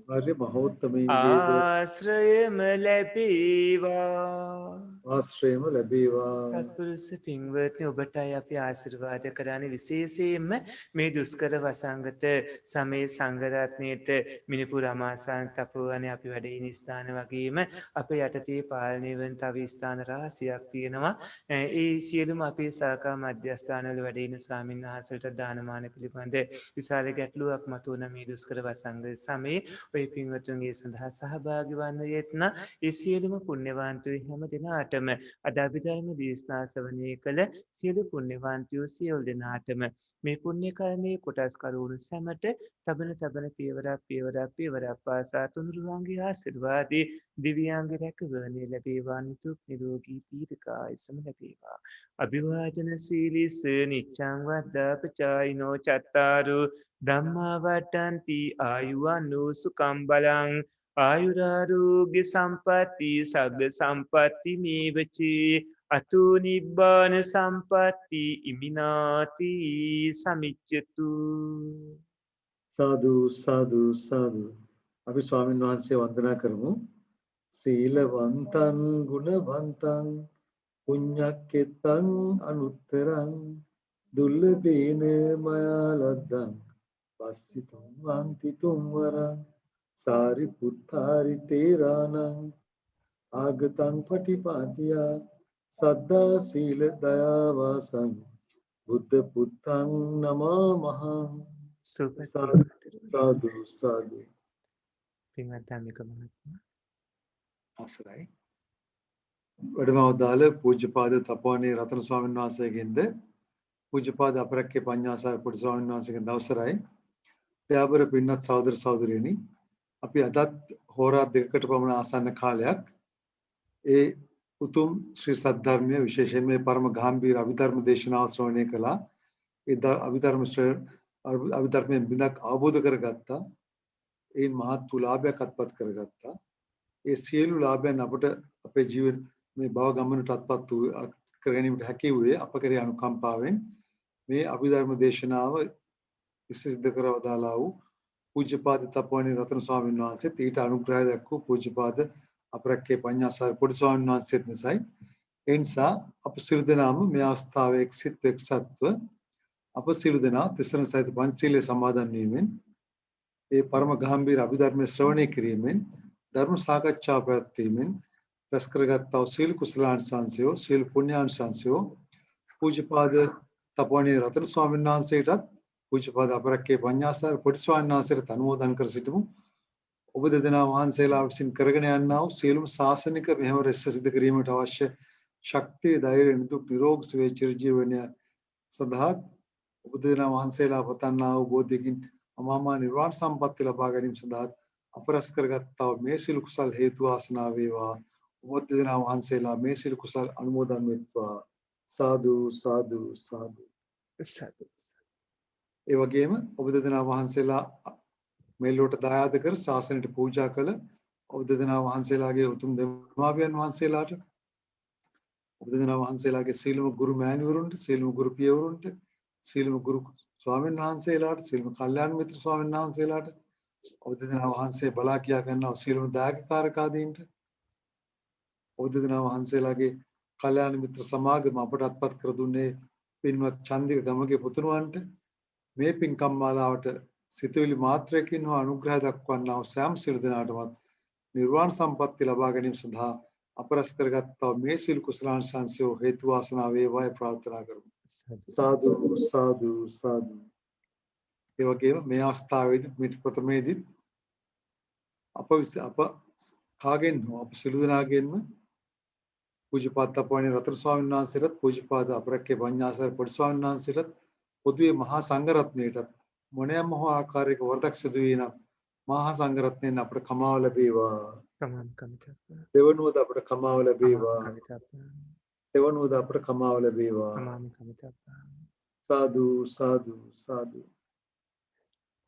ආර්ය මහෝත්තමයින්ගේද ආශ්‍රයම ලැබේවා. ආශ්‍රයම ලැබේවා. සත්පුරුෂ පින්වත්නි, ඔබටයි අපි ආශිර්වාද කරන්නේ විශේෂයෙන්ම මේ දුෂ්කර වසංගත සමේ සංඝරත්නයට මිනිපුර අමාසන් තපෝවනේ අපි වැඩ ඉන ස්ථාන වගේම අපේ යටතේ පාලනය වන තව ස්ථාන රාශියක් තියෙනවා. ඒ සියලුම අපේ සාකා මධ්‍යස්ථානවල වැඩ ඉන ස්වාමීන් වහන්සේට දානමාන පිළිබඳ විශාල ගැටලුවක් මතුවන මේ දුෂ්කර වසංගත සමයේ ඔය පින්වත්තුන්ගේ සඳහා සහභාගී වන්න යෙත්න ඒ සියලුම පුණ්‍යවන්තයෝ හැම දිනාටම අද අභිධර්ම දේශනා ශ්‍රවණය කළ සියලු පුණ්‍යවන්තයෝ සියලු දෙනාටම මේ පුණ්‍ය කර්මයේ කොටස් කරුණු සැමට තබන පියවරක් පාසා තුනුරුවන්ගේ ආශිර්වාදේ දිව්‍යාංග රැකවරණය ලැබේවා. නිදුක් නිරෝගී දීර්ඝායුෂම ලැබේවා. අභිවාදන සීලිස නිච්ඡං වද්දාපචායිනෝ චත්තාරු ධම්මා වඩ්ඩಂತಿ ආයුවන්නෝ සුඛං බලං ආයුරාරෝග්‍ය සම්පatti සග්ග සම්පatti මේවචි අතු නිබ්බාන සම්පatti ඉමිනාති සමිච්ඡතු. සාදු සාදු සාදු. අපි ස්වාමීන් වහන්සේ වන්දනා කරමු. සීලවන්තං ගුණවන්තං පුඤ්ඤක්කෙතං අනුත්තරං දුර්ලභේන මයා ලද්දං පස්සිතුම් වන්තිතුම් වරං සාරිපුත්තාරි තේරාණං ආගතං පටිපාටියා සද්දා සීල දයා වාසං බුද්ධ පුත්තං නමාමහං. සාදු සාදු. පින්වත් ධම්මික මහත්මයා අවසරයි. වැඩමවදාළ පූජ්‍යපාද තපෝවනේ රතන ස්වාමීන් වහන්සේගෙන්ද පූජ්‍යපාද අපරක්කේ පඤ්ඤාසාර පොඩි ස්වාමීන් වහන්සේගෙන් අවසරයි. ත්‍යාබර පින්වත් සහෝදර සහෝදරියනි, අපි අදත් හෝරා දෙකකට පමණ ආසන්න කාලයක් ඒ උතුම් ශ්‍රී සද්ධර්මයේ විශේෂයෙන් මේ පරම ගාම්භීර අභිධර්ම දේශනාව ශ්‍රවණය කළා. ඒ අභිධර්මයෙන් බිඳක් අවබෝධ කරගත්තා. ඒ මහත් ලාභයක් අත්පත් කරගත්තා. ඒ සියලු ලාභයන් අපට අපේ ජීවිත මේ භව ගමනට අත්පත් වූ කර ගැනීමට හැකි වූයේ අප කෙරෙහි අනුකම්පාවෙන් මේ අභිධර්ම දේශනාව සිද්ධ කරවදාලා වූ පූජ්‍යපාද තපෝවනේ රතන ස්වාමීන් වහන්සේත් ඊට අනුග්‍රහය දක්වූ පූජ්‍යපාද අපරක්කේ පඤ්ඤාසාර පොඩි ස්වාමීන් වහන්සේත් නිසායි. ඒ නිසා අප සියලු දෙනාම මේ අවස්ථාවේ එක්සිත එක්සත්ව අප සියලු දෙනා තිසරණ සහිත පංචශීලයේ සමාදන් වීමෙන් ඒ පරම ගාම්භීර අභිධර්මයේ ශ්‍රවණය කිරීමෙන් ධර්ම සාකච්ඡා පැවැත්වීමෙන් රැස් කරගත්තා වූ සීල කුසලාංශංසයෝ සීල පුණ්‍යාංශංසයෝ පූජ්‍යපාද තපෝවනේ රතන ස්වාමීන් වහන්සේටත් පූජ්‍යපාද අපරක්කේ පඤ්ඤාසාර පොඩි ස්වාමීන් වහන්සේට අනුමෝදන් කර සිටිමු. ඔබ දෙදෙනා වහන්සේලා විසින් කරගෙන යන්නා වූ සියලුම ශාසනික මෙහෙවර සිදු කිරීමට අවශ්‍ය ශක්තිය, ධෛර්යය, නිදුක් නිරෝගී සුවය චිරජීවනය සඳහා ඔබ දෙදෙනා වහන්සේලා පතන්නා වූ බෝධියකින් අමාමා නිර්වාණ සම්පත්තිය ලබා ගැනීම සඳහා අපරස් කරගත්තා වූ මේ සියලු කුසල් හේතු වාසනා වේවා. ඔබ දෙදෙනා වහන්සේලා මේ සියලු කුසල් අනුමෝදන් වෙත්වා. සාදු සාදු සාදු. සතු ඒ වගේම ඔබ දෙදෙනා වහන්සේලා මෙලොවට දායාද කර ශාසනයට පූජා කළ ඔබ දෙදෙනා වහන්සේලාගේ උතුම් දෙමාපියන් වහන්සේලාට ඔබ දෙදෙනා වහන්සේලාගේ සීලම ගුරු මෑණිවරුන්ට සීලම ගුරු පියවරුන්ට සීලම ගුරු ස්වාමීන් වහන්සේලාට සීලම කල්යාණ මිත්‍ර ස්වාමීන් වහන්සේලාට ඔබ දෙදෙනා වහන්සේ බලා කියා ගන්නා සීලම දායකකාරකාදීන්ට ඔබ දෙදෙනා වහන්සේලාගේ කල්යාණ මිත්‍ර සමාගම අපට අත්පත් කර දුන්නේ පින්වත් චන්දික ගමගේ පුතුණුවන්ට මේ පින්කම් මාලාවට සිතුවිලි මාත්‍රයකින් හෝ අනුග්‍රහ දක්වන්නා වූ සෑම සියලු දෙනාටමත් නිර්වාණ සම්පත්තිය ලබා ගැනීම සඳහා අපරස් කරගත්තා මේ සිල් කුසලාංශංශය හේතු වාසනා වේවායි ප්‍රාර්ථනා කරමු. සාදු සාදු සාදු. ඒ වගේම මේ අවස්ථාවේදී මිට ප්‍රථමයේදී අප කාගෙන් හෝ අප සියලු දෙනාගෙන්ම පූජ්‍යපාද අපවණේ රතන ස්වාමීන් වහන්සේට පූජ්‍යපාද අපරක්කේ පඤ්ඤාසාර පොඩි ස්වාමීන් වහන්සේට පොදුවේ මහා සංඝරත්නයටත් මොනෑම හෝ ආකාරයක වරදක් සිදු වී නම් මහා සංඝරත්නයෙන් අපට කමාව ලැබේවා. තමන් කමිතප්ප දෙවනුවද අපට කමාව ලැබේවා. කමිතප්ප දෙවනුවද අපට කමාව ලැබේවා. තමාම කමිතප්ප. සාදු සාදු සාදු.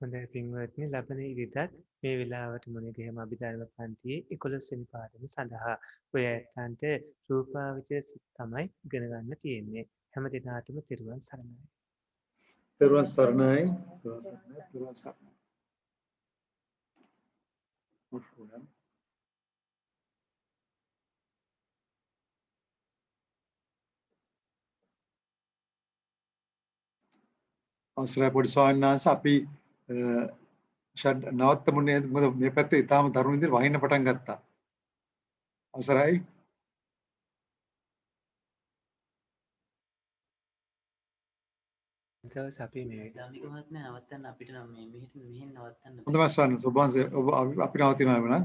හොඳයි පින්වත්නි, ලබන ඉරිදත් මේ වෙලාවට මුණගැහිම අභිධර්ම පන්තියේ 11 වෙනි පාඩම සඳහා ඔය ඇත්තන්ට රූපාවචර සිත් තමයි ඉගෙන ගන්න තියෙන්නේ. හැම දිනාටම තෙරුවන් සරණයි. තෙරුවන් සරණයි. තෙරුවන් සරණයි. තෙරුවන් සරණයි. අවසරයි පොඩි ස්වාමීන් වහන්සේ, අපි නවත්තමුනේ මොකද මේ පැත්තේ ඊටාම දරුණු විදිහට වහින්න පටන් ගත්තා. අවසරයි. දවස් අපි මේ ධම්මික මහත්මයා නවත්තන්න අපිට නම් මේ මෙහෙන් නවත්තන්න හොඳයි ස්වාමීන් වහන්සේ, ඔබ අපි නවතිනවා එවනම්.